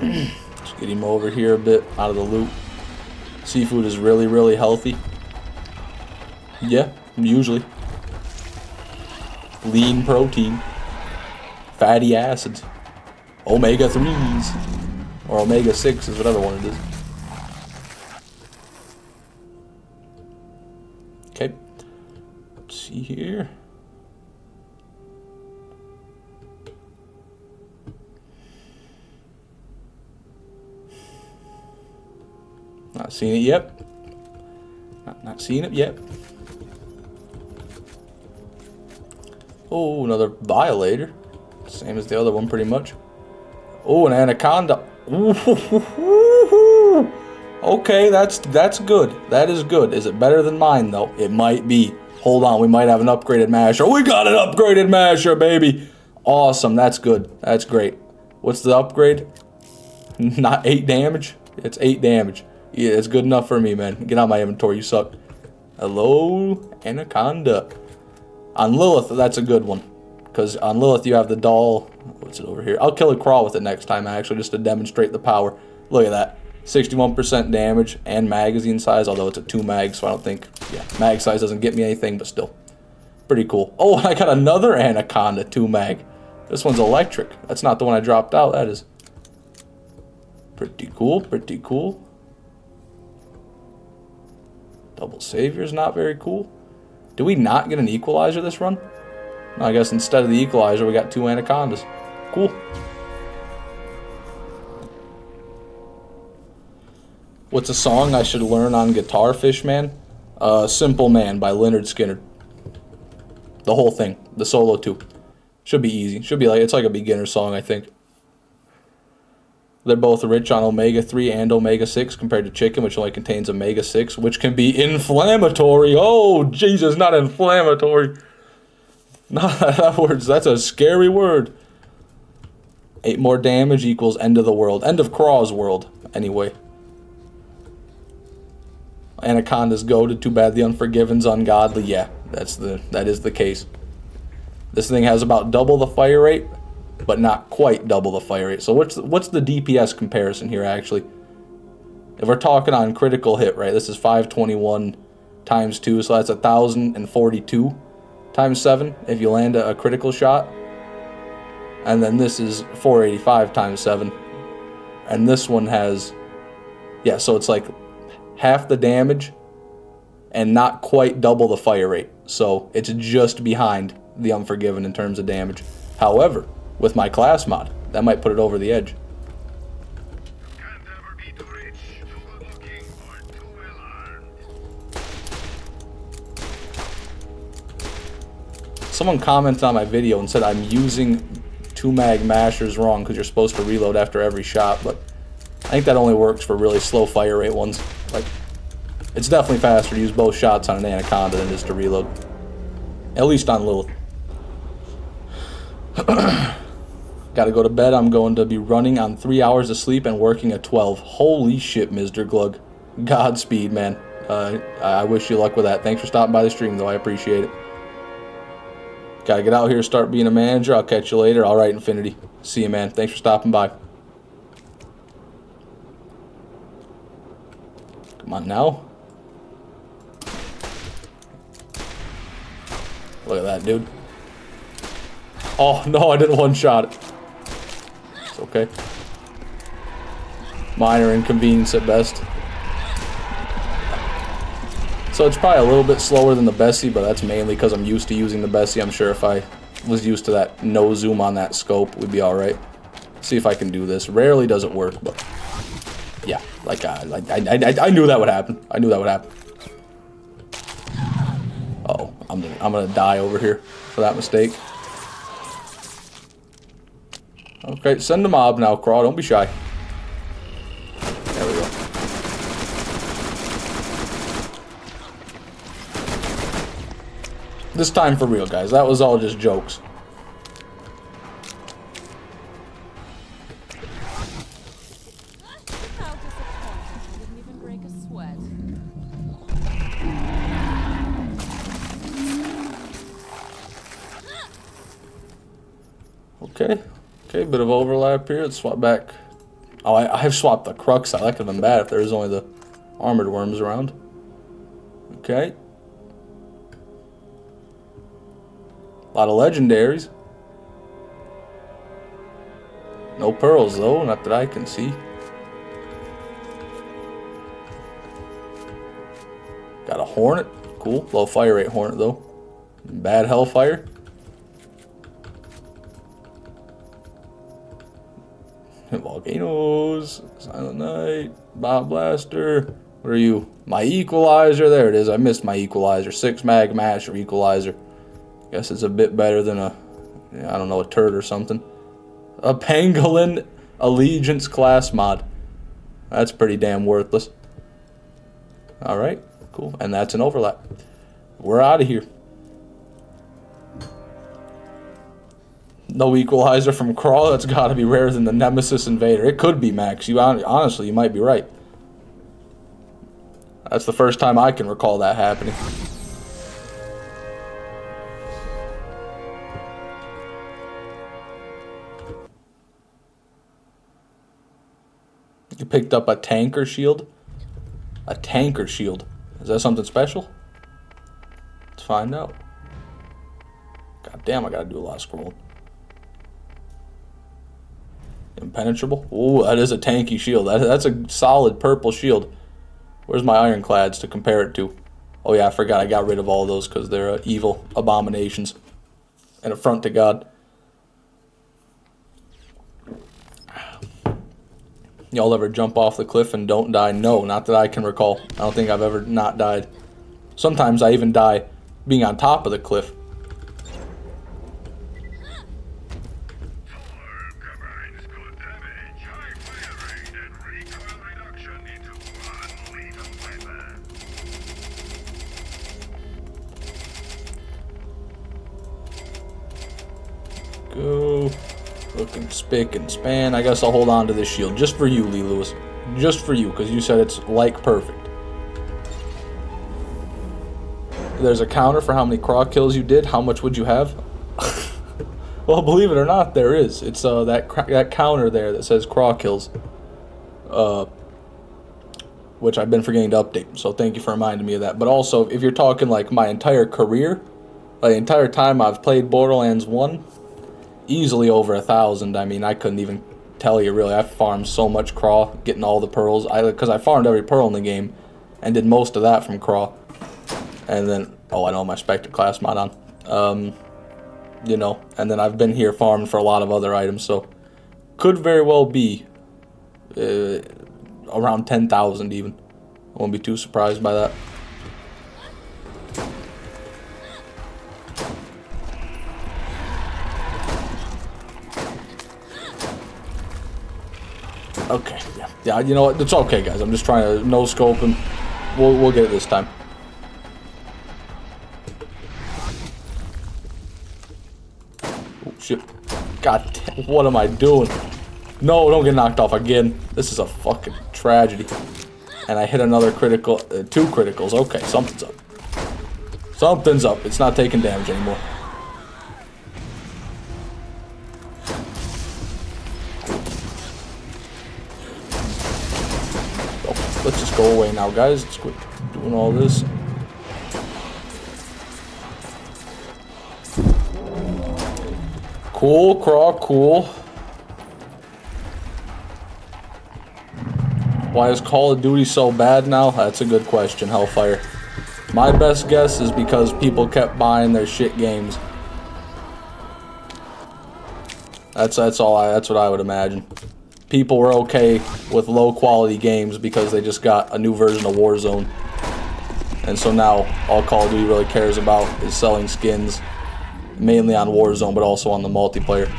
Let's get him over here a bit out of the loot. Seafood is really, really healthy. Yeah, usually. Lean protein. Fatty acids. Omega-3s. Or omega-6s, whatever one it is. Okay. Let's see here. Not seeing it yet. Not seeing it yet. Oh, another violator. Same as the other one, pretty much. Oh, an anaconda. Ooh. Okay, that's good. That is good. Is it better than mine, though? It might be. Hold on, we might have an upgraded masher. We got an upgraded masher, baby. Awesome, that's good. That's great. What's the upgrade? Not 8 damage? It's 8 damage. Yeah, it's good enough for me, man. Get out of my inventory, you suck. Hello, anaconda. On Lilith, that's a good one. Because on Lilith, you have the doll. What's it over here? I'll kill a crawl with it next time, actually, just to demonstrate the power. Look at that. 61% damage and magazine size, although it's a 2 mag, so I don't think... Yeah, mag size doesn't get me anything, but still. Pretty cool. Oh, I got another anaconda 2 mag. This one's electric. That's not the one I dropped out, that is. Pretty cool, pretty cool. Double Savior's not very cool. Do we not get an equalizer this run? No, I guess instead of the equalizer, we got 2 anacondas. Cool. What's a song I should learn on guitar, Fishman? Simple Man by Lynyrd Skynyrd. The whole thing. The solo too. Should be easy. Should be like, it's like a beginner song, I think. They're both rich on omega-3 and omega-6 compared to chicken, which only contains omega-6, which can be inflammatory. Oh, Jesus, not inflammatory. Not that word. That's a scary word. 8 more damage equals end of the world. End of Craw's world, anyway. Anaconda's goated. Too bad the Unforgiven's ungodly. Yeah, that is the case. This thing has about double the fire rate, but not quite double the fire rate. So what's the DPS comparison here, actually? If we're talking on critical hit, right, this is 521 times 2, so that's 1,042 times 7 if you land a critical shot. And then this is 485 times 7. And this one has, yeah, so it's like half the damage and not quite double the fire rate. So it's just behind the Unforgiven in terms of damage. However, with my class mod, that might put it over the edge. Someone commented on my video and said I'm using 2 mag mashers wrong because you're supposed to reload after every shot, but I think that only works for really slow fire rate ones. Like, it's definitely faster to use both shots on an anaconda than it is to reload. At least on Lilith. Gotta go to bed. I'm going to be running on 3 hours of sleep and working at 12. Holy shit, Mr. Glug. Godspeed, man. I wish you luck with that. Thanks for stopping by the stream, though. I appreciate it. Gotta get out here, start being a manager. I'll catch you later. All right, Infinity. See you, man. Thanks for stopping by. Come on now. Look at that, dude. Oh, no, I didn't one-shot it. It's okay. Minor inconvenience at best. So it's probably a little bit slower than the Bessie, but that's mainly because I'm used to using the Bessie. I'm sure if I was used to that no zoom on that scope, we'd be alright. See if I can do this. Rarely does it work, but yeah, like I knew that would happen. I knew that would happen. Uh-oh, I'm gonna die over here for that mistake. Okay, send the mob now, Craw. Don't be shy. There we go. This time for real, guys. That was all just jokes. How disappointing. Didn't even break a sweat. Okay. Okay, bit of overlap here. Let's swap back. Oh, I have swapped the Crux out. That could have been bad if there was only the armored worms around. Okay. A lot of legendaries. No pearls, though. Not that I can see. Got a Hornet. Cool. Low fire rate Hornet, though. Bad Hellfire. Volcanoes. Silent Night. Bob Blaster. What are you? My Equalizer. There it is. I missed my Equalizer. 6 mag mash or Equalizer. Guess it's a bit better than a, I don't know, a turd or something. A Pangolin Allegiance class mod. That's pretty damn worthless. Alright, cool. And that's an overlap. We're out of here. No Equalizer from Crawl. That's got to be rarer than the Nemesis Invader. It could be, Max. You honestly, you might be right. That's the first time I can recall that happening. You picked up a tanker shield? A tanker shield. Is that something special? Let's find out. God damn, I gotta do a lot of scrolling. Impenetrable? Ooh, that is a tanky shield. That's a solid purple shield. Where's my ironclads to compare it to? Oh yeah, I forgot I got rid of all those because they're evil abominations. And affront to God. Y'all ever jump off the cliff and don't die? No, not that I can recall. I don't think I've ever not died. Sometimes I even die being on top of the cliff. Go. Looking spick and span. I guess I'll hold on to this shield just for you, Lee Lewis. Just for you, because you said it's like perfect. There's a counter for how many craw kills you did. How much would you have? Well, believe it or not, there is. It's that counter there that says craw kills. Which I've been forgetting to update. So thank you for reminding me of that. But also, if you're talking like my entire career, like the entire time I've played Borderlands 1, easily over 1,000. I mean, I couldn't even tell you really. I farmed so much craw, getting all the pearls. Because I farmed every pearl in the game, and did most of that from craw. And then, oh, I know my Spectre class mod on. You know, and then I've been here farming for a lot of other items, so could very well be around 10,000 even. I won't be too surprised by that. Okay, yeah, you know what? It's okay, guys. I'm just trying to no scope him. We'll get it this time. Oh shit! God damn! What am I doing? No, don't get knocked off again. This is a fucking tragedy. And I hit another critical, 2 criticals. Okay, something's up. Something's up. It's not taking damage anymore. Let's just go away now, guys. Let's quit doing all this. Cool, craw, cool. Why is Call of Duty so bad now? That's a good question, Hellfire. My best guess is because people kept buying their shit games. That's what I would imagine. People were okay with low quality games because they just got a new version of Warzone. And so now all Call of Duty really cares about is selling skins, mainly on Warzone, but also on the multiplayer.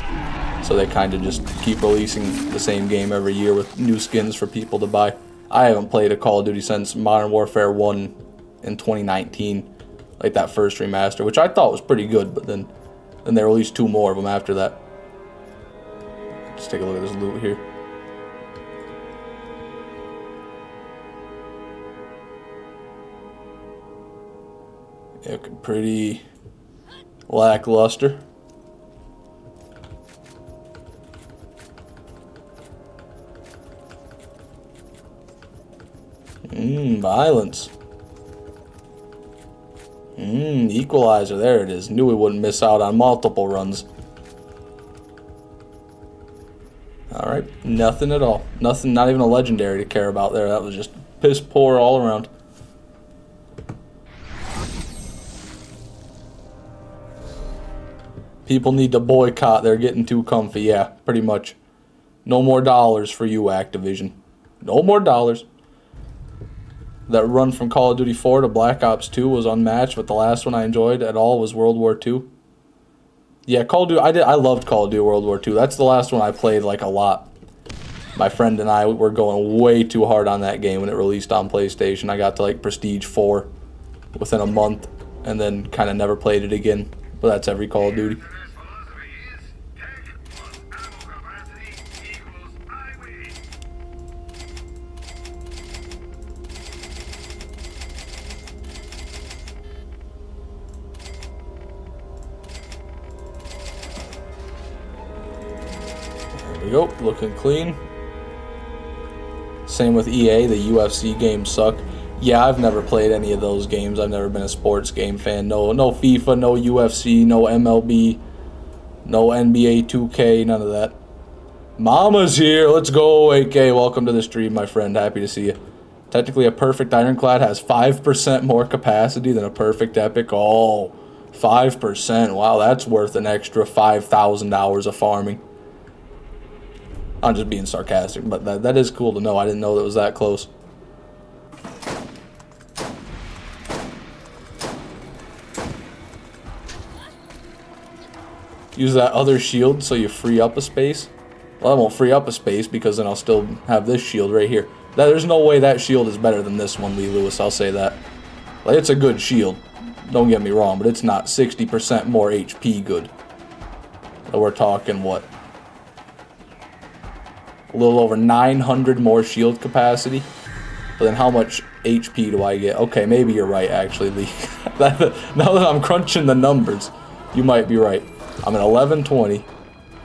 So they kind of just keep releasing the same game every year with new skins for people to buy. I haven't played a Call of Duty since Modern Warfare 1 in 2019, like that first remaster, which I thought was pretty good, but then they released 2 more of them after that. Let's take a look at this loot here. Yeah, pretty lackluster. Violence. Equalizer, there it is. Knew we wouldn't miss out on multiple runs. Alright, nothing at all. Nothing, not even a legendary to care about there. That was just piss poor all around. People need to boycott, they're getting too comfy. Yeah, pretty much. No more dollars for you, Activision. No more dollars. That run from Call of Duty 4 to Black Ops 2 was unmatched, but the last one I enjoyed at all was World War II. Yeah, Call of Duty, I loved Call of Duty World War II. That's the last one I played like a lot. My friend and I were going way too hard on that game when it released on PlayStation. I got to like Prestige 4 within a month and then kind of never played it again. But that's every Call of Duty. There we go, looking clean. Same with EA, the UFC games suck. Yeah, I've never played any of those games. I've never been a sports game fan. No FIFA, no UFC, no MLB, no NBA 2K, none of that. Mama's here, let's go, AK. Welcome to the stream, my friend. Happy to see you. Technically, a perfect Ironclad has 5% more capacity than a perfect Epic. Oh, 5%. Wow, that's worth an extra 5,000 hours of farming. I'm just being sarcastic, but that is cool to know. I didn't know that was that close. Use that other shield so you free up a space. Well, I won't free up a space because then I'll still have this shield right here. There's no way that shield is better than this one, Lee Lewis. I'll say that. Like, it's a good shield. Don't get me wrong, but it's not 60% more HP good. We're talking, what? A little over 900 more shield capacity. But then how much HP do I get? Okay, maybe you're right, actually, Lee. Now that I'm crunching the numbers, you might be right. I'm at 1120.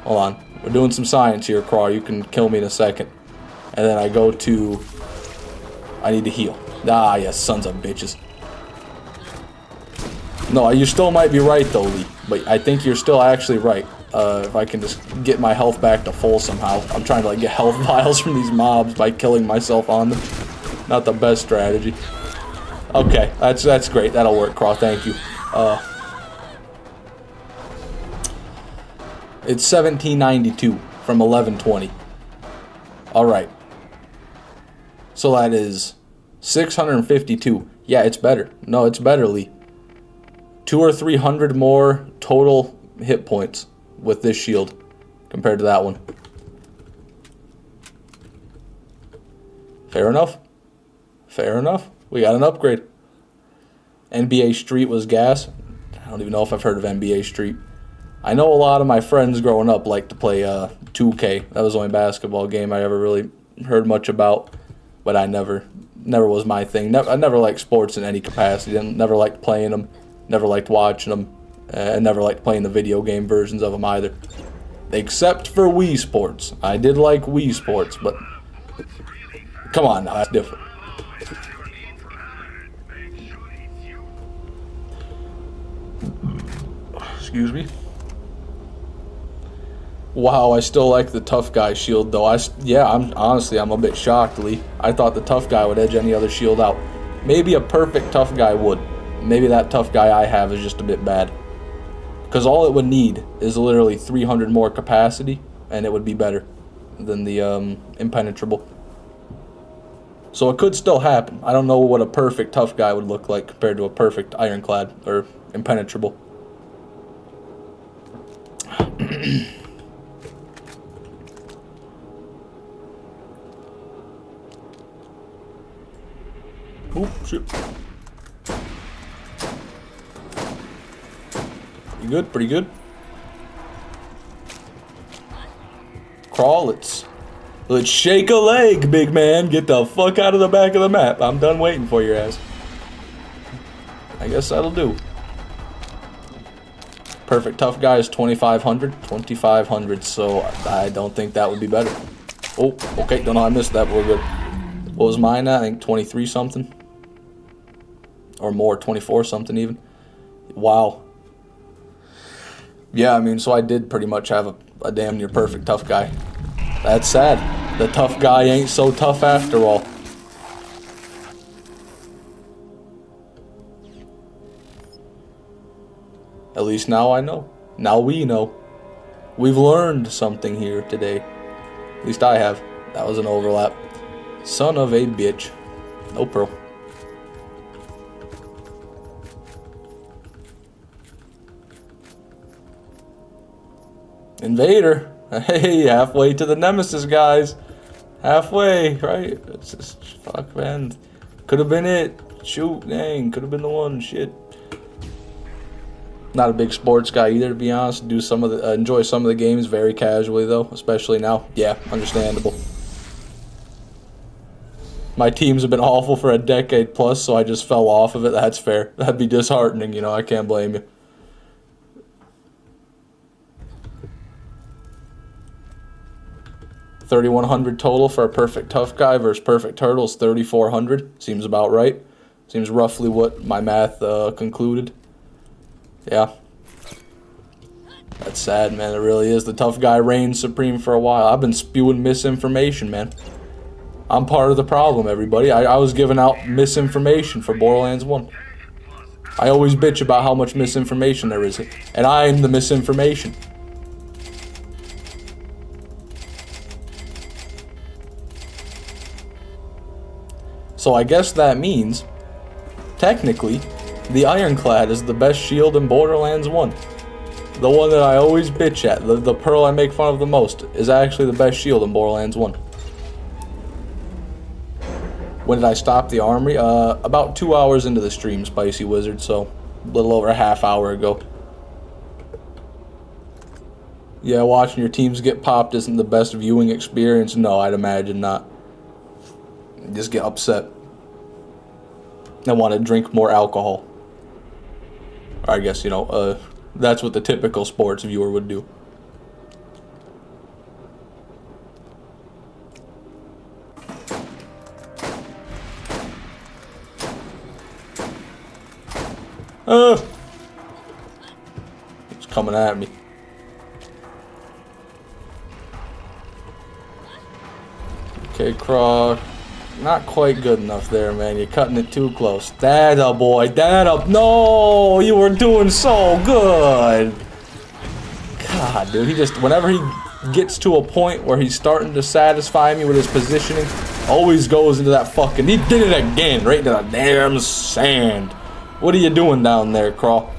Hold on. We're doing some science here, Craw. You can kill me in a second. And then I go to... I need to heal. Ah, yes, sons of bitches. No, you still might be right, though, Lee. But I think you're still actually right. If I can just get my health back to full somehow. I'm trying to like get health vials from these mobs by killing myself on them. Not the best strategy. Okay, that's great. That'll work, Craw. Thank you. It's 1792 from 1120. Alright. So that is 652. Yeah, it's better. No, it's better, Lee. 200 or 300 more total hit points with this shield compared to that one. Fair enough. Fair enough. We got an upgrade. NBA Street was gas. I don't even know if I've heard of NBA Street. I know a lot of my friends growing up liked to play 2K. That was the only basketball game I ever really heard much about, but I never was my thing. I never liked sports in any capacity. Never liked playing them. Never liked watching them. And never liked playing the video game versions of them either. Except for Wii Sports. I did like Wii Sports, but come on now, that's different. Excuse me. Wow, I still like the tough guy shield though. I'm honestly a bit shocked, Lee. I thought the tough guy would edge any other shield out. Maybe a perfect tough guy would, Maybe that tough guy I have is just a bit bad. Because all it would need is literally 300 more capacity, and it would be better than the impenetrable. So it could still happen. I don't know what a perfect tough guy would look like compared to a perfect ironclad or impenetrable. Oh, shit. Pretty good, pretty good. Crawl, let's shake a leg, big man. Get the fuck out of the back of the map. I'm done waiting for your ass. I guess that'll do. Perfect tough guy is 2,500. 2,500, so I don't think that would be better. Oh, okay, don't know how I missed that, but we're good. What was mine at? I think 23 something. Or more, 24 something even. Wow. Yeah, I mean, so I did pretty much have a damn near perfect tough guy. That's sad. The tough guy ain't so tough after all. At least now I know. Now we know. We've learned something here today. At least I have. That was an overlap. Son of a bitch. No pearl. Invader. Hey, halfway to the Nemesis, guys. Halfway, right? It's just, fuck, man. Could have been it. Shoot, dang. Could have been the one. Shit. Not a big sports guy either, to be honest. Do some of the enjoy some of the games very casually, though, especially now. Yeah, understandable. My teams have been awful for a decade plus, so I just fell off of it. That's fair. That'd be disheartening, you know. I can't blame you. $3,100 total for a perfect tough guy versus perfect turtle is $3,400. Seems about right. Seems roughly what my math concluded. Yeah. That's sad, man. It really is. The tough guy reigns supreme for a while. I've been spewing misinformation, man. I'm part of the problem, everybody. I was giving out misinformation for Borderlands 1. I always bitch about how much misinformation there is. And I'm the misinformation. So I guess that means, technically, the Ironclad is the best shield in Borderlands 1. The one that I always bitch at, the pearl I make fun of the most, is actually the best shield in Borderlands 1. When did I stop the Armory? About 2 hours into the stream, Spicy Wizard, so a little over a half hour ago. Yeah, watching your teams get popped isn't the best viewing experience. No, I'd imagine not. Just get upset. I want to drink more alcohol. I guess, you know, that's what the typical sports viewer would do. It's coming at me. Okay, Craw. Not quite good enough there, man. You're cutting it too close. That a boy. That up. No, you were doing so good. God, dude. He just, whenever he gets to a point where he's starting to satisfy me with his positioning, always goes into that fucking. He did it again, right into the damn sand. What are you doing down there, Craw?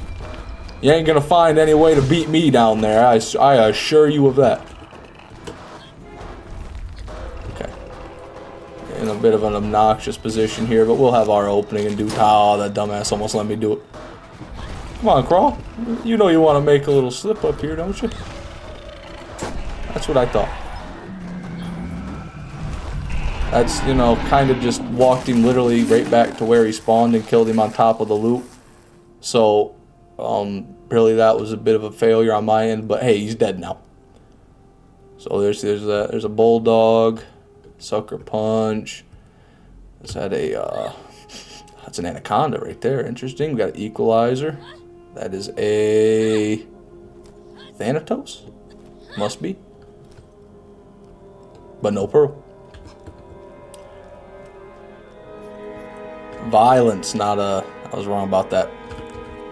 You ain't gonna find any way to beat me down there. I assure you of that. In a bit of an obnoxious position here, but we'll have our opening in due time. Oh, that dumbass almost let me do it. Come on, Crawl. You know you want to make a little slip up here, don't you? That's what I thought. That's, you know, kind of just walked him literally right back to where he spawned and killed him on top of the loot. So, really that was a bit of a failure on my end, but hey, he's dead now. So there's a bulldog. Sucker punch. Is that a that's an anaconda right there. Interesting. We got an equalizer. That is a Thanatos. Must be. But no pearl. Violence, not a I was wrong about that.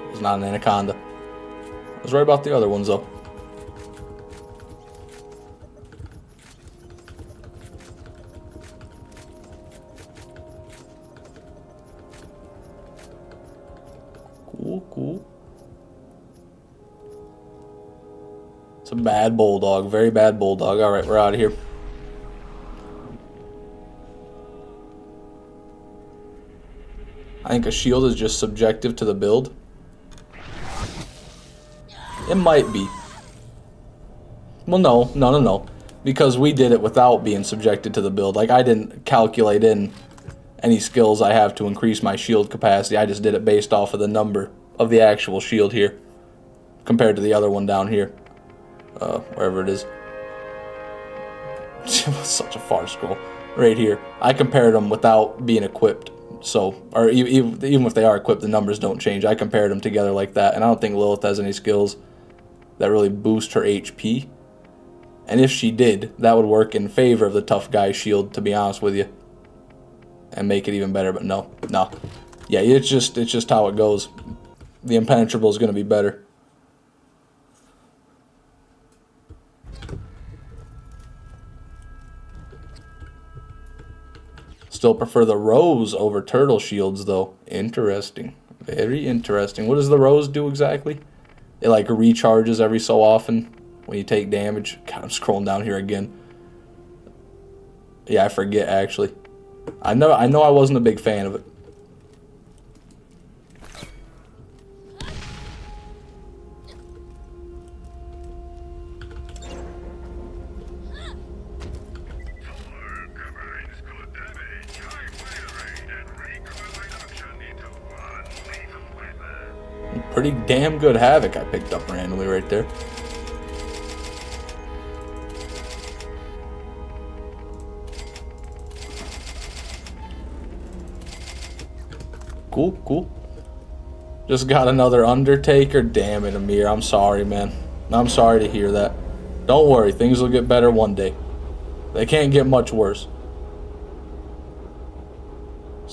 It's not an anaconda. I was right about the other ones, though. Cool, cool. It's a bad bulldog. Very bad bulldog. Alright, we're out of here. I think a shield is just subjective to the build. It might be. Well, no. Because we did it without being subjected to the build. Like, I didn't calculate in any skills I have to increase my shield capacity. I just did it based off of the number of the actual shield here. Compared to the other one down here. Wherever it is. Such a far scroll. Right here. I compared them without being equipped. So, or even if they are equipped, the numbers don't change. I compared them together like that. And I don't think Lilith has any skills that really boost her HP. And if she did, that would work in favor of the tough guy shield, to be honest with you. And make it even better, but no. Yeah, it's just how it goes. The impenetrable is going to be better. Still prefer the rose over turtle shields, though. Interesting. Very interesting. What does the rose do exactly? It like recharges every so often when you take damage. God, I'm scrolling down here again. Yeah, I forget actually. I know I wasn't a big fan of it. Pretty damn good havoc I picked up randomly right there. Cool. Just got another Undertaker. Damn it, Amir. I'm sorry, man. I'm sorry to hear that. Don't worry, things will get better one day. They can't get much worse.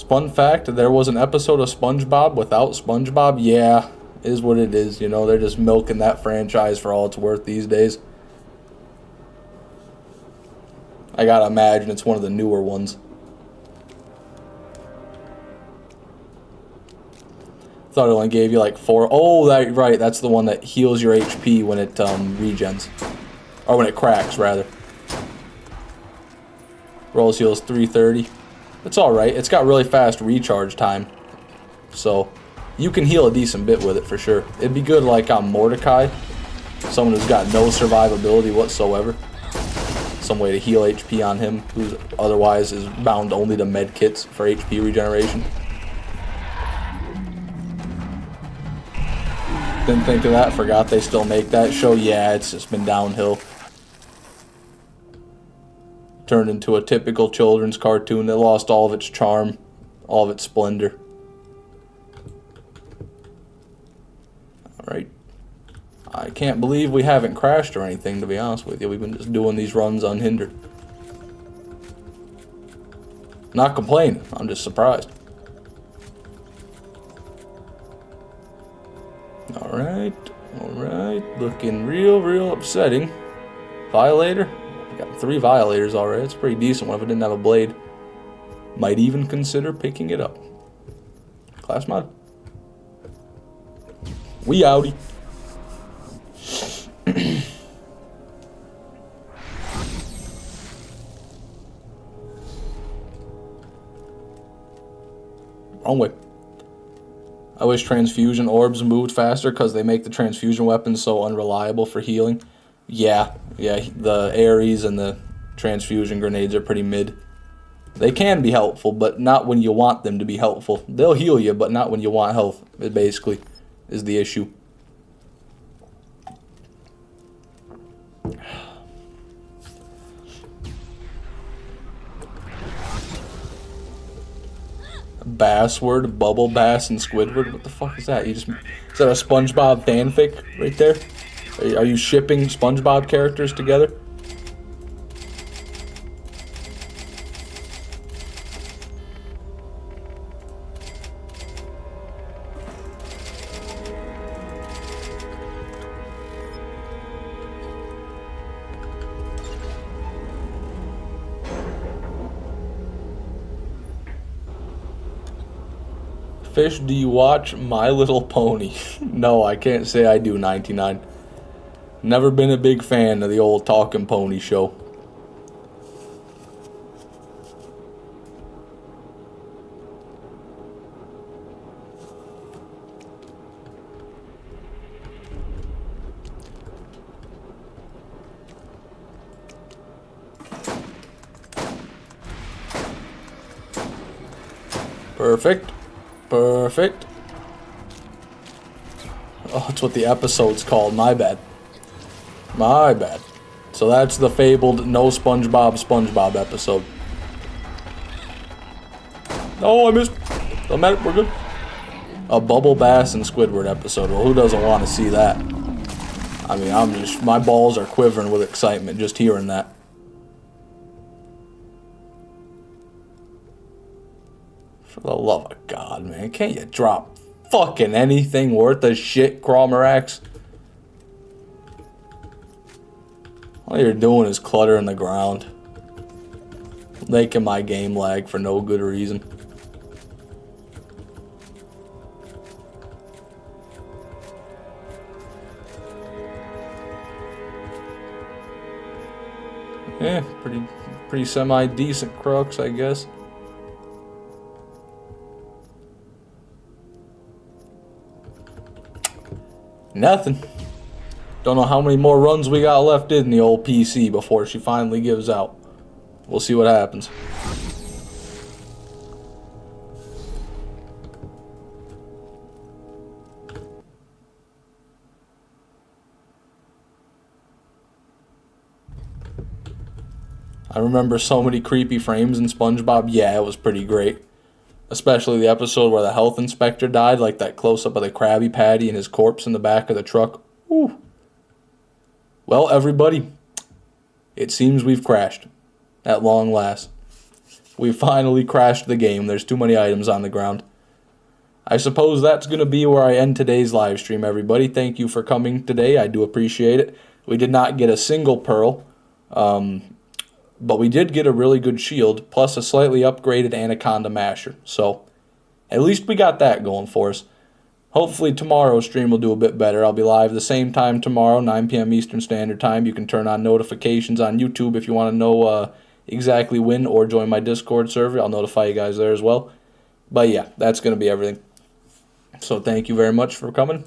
Fun fact, there was an episode of SpongeBob without SpongeBob. Yeah, is what it is. You know, they're just milking that franchise for all it's worth these days. I gotta imagine it's one of the newer ones. Thought it only gave you like 4. Oh, that right. That's the one that heals your HP when it regens. Or when it cracks, rather. Rolls heals 330. It's alright. It's got really fast recharge time. So, you can heal a decent bit with it for sure. It'd be good like on Mordecai. Someone who's got no survivability whatsoever. Some way to heal HP on him, who otherwise is bound only to med kits for HP regeneration. Didn't think of that. Forgot they still make that show. Yeah, it's just been downhill. Turned into a typical children's cartoon that lost all of its charm, all of its splendor. Alright. I can't believe we haven't crashed or anything, to be honest with you. We've been just doing these runs unhindered. Not complaining, I'm just surprised. Alright. Looking real upsetting. Violator? Got 3 violators already. It's a pretty decent one if I didn't have a blade. Might even consider picking it up. Class mod. We outie. Wrong way. I wish transfusion orbs moved faster because they make the transfusion weapons so unreliable for healing. Yeah, the Ares and the transfusion grenades are pretty mid. They can be helpful, but not when you want them to be helpful. They'll heal you, but not when you want health, it basically is the issue. Bassword, Bubble Bass, and Squidward. What the fuck is that? Is that a SpongeBob fanfic right there? Are you shipping SpongeBob characters together? Fish, do you watch My Little Pony? No, I can't say I do, 99. Never been a big fan of the old Talking Pony show. Perfect. Perfect. Oh, that's what the episode's called. My bad. My bad. So that's the fabled No SpongeBob episode. Oh, I missed. Don't matter. We're good. A Bubble Bass and Squidward episode. Well, who doesn't want to see that? I mean, my balls are quivering with excitement just hearing that. For the love of God, man. Can't you drop fucking anything worth a shit, Crawmerax? All you're doing is cluttering the ground. Making my game lag for no good reason. Yeah, pretty semi-decent crooks, I guess. Nothing. Don't know how many more runs we got left in the old PC before she finally gives out. We'll see what happens. I remember so many creepy frames in SpongeBob. Yeah, it was pretty great. Especially the episode where the health inspector died, like that close-up of the Krabby Patty and his corpse in the back of the truck. Whew. Well, everybody, it seems we've crashed. At long last. We finally crashed the game. There's too many items on the ground. I suppose that's going to be where I end today's live stream, everybody. Thank you for coming today. I do appreciate it. We did not get a single pearl. But we did get a really good shield, plus a slightly upgraded Anaconda Masher. So, at least we got that going for us. Hopefully tomorrow's stream will do a bit better. I'll be live the same time tomorrow, 9 p.m. Eastern Standard Time. You can turn on notifications on YouTube if you want to know exactly when, or join my Discord server. I'll notify you guys there as well. But yeah, that's going to be everything. So thank you very much for coming.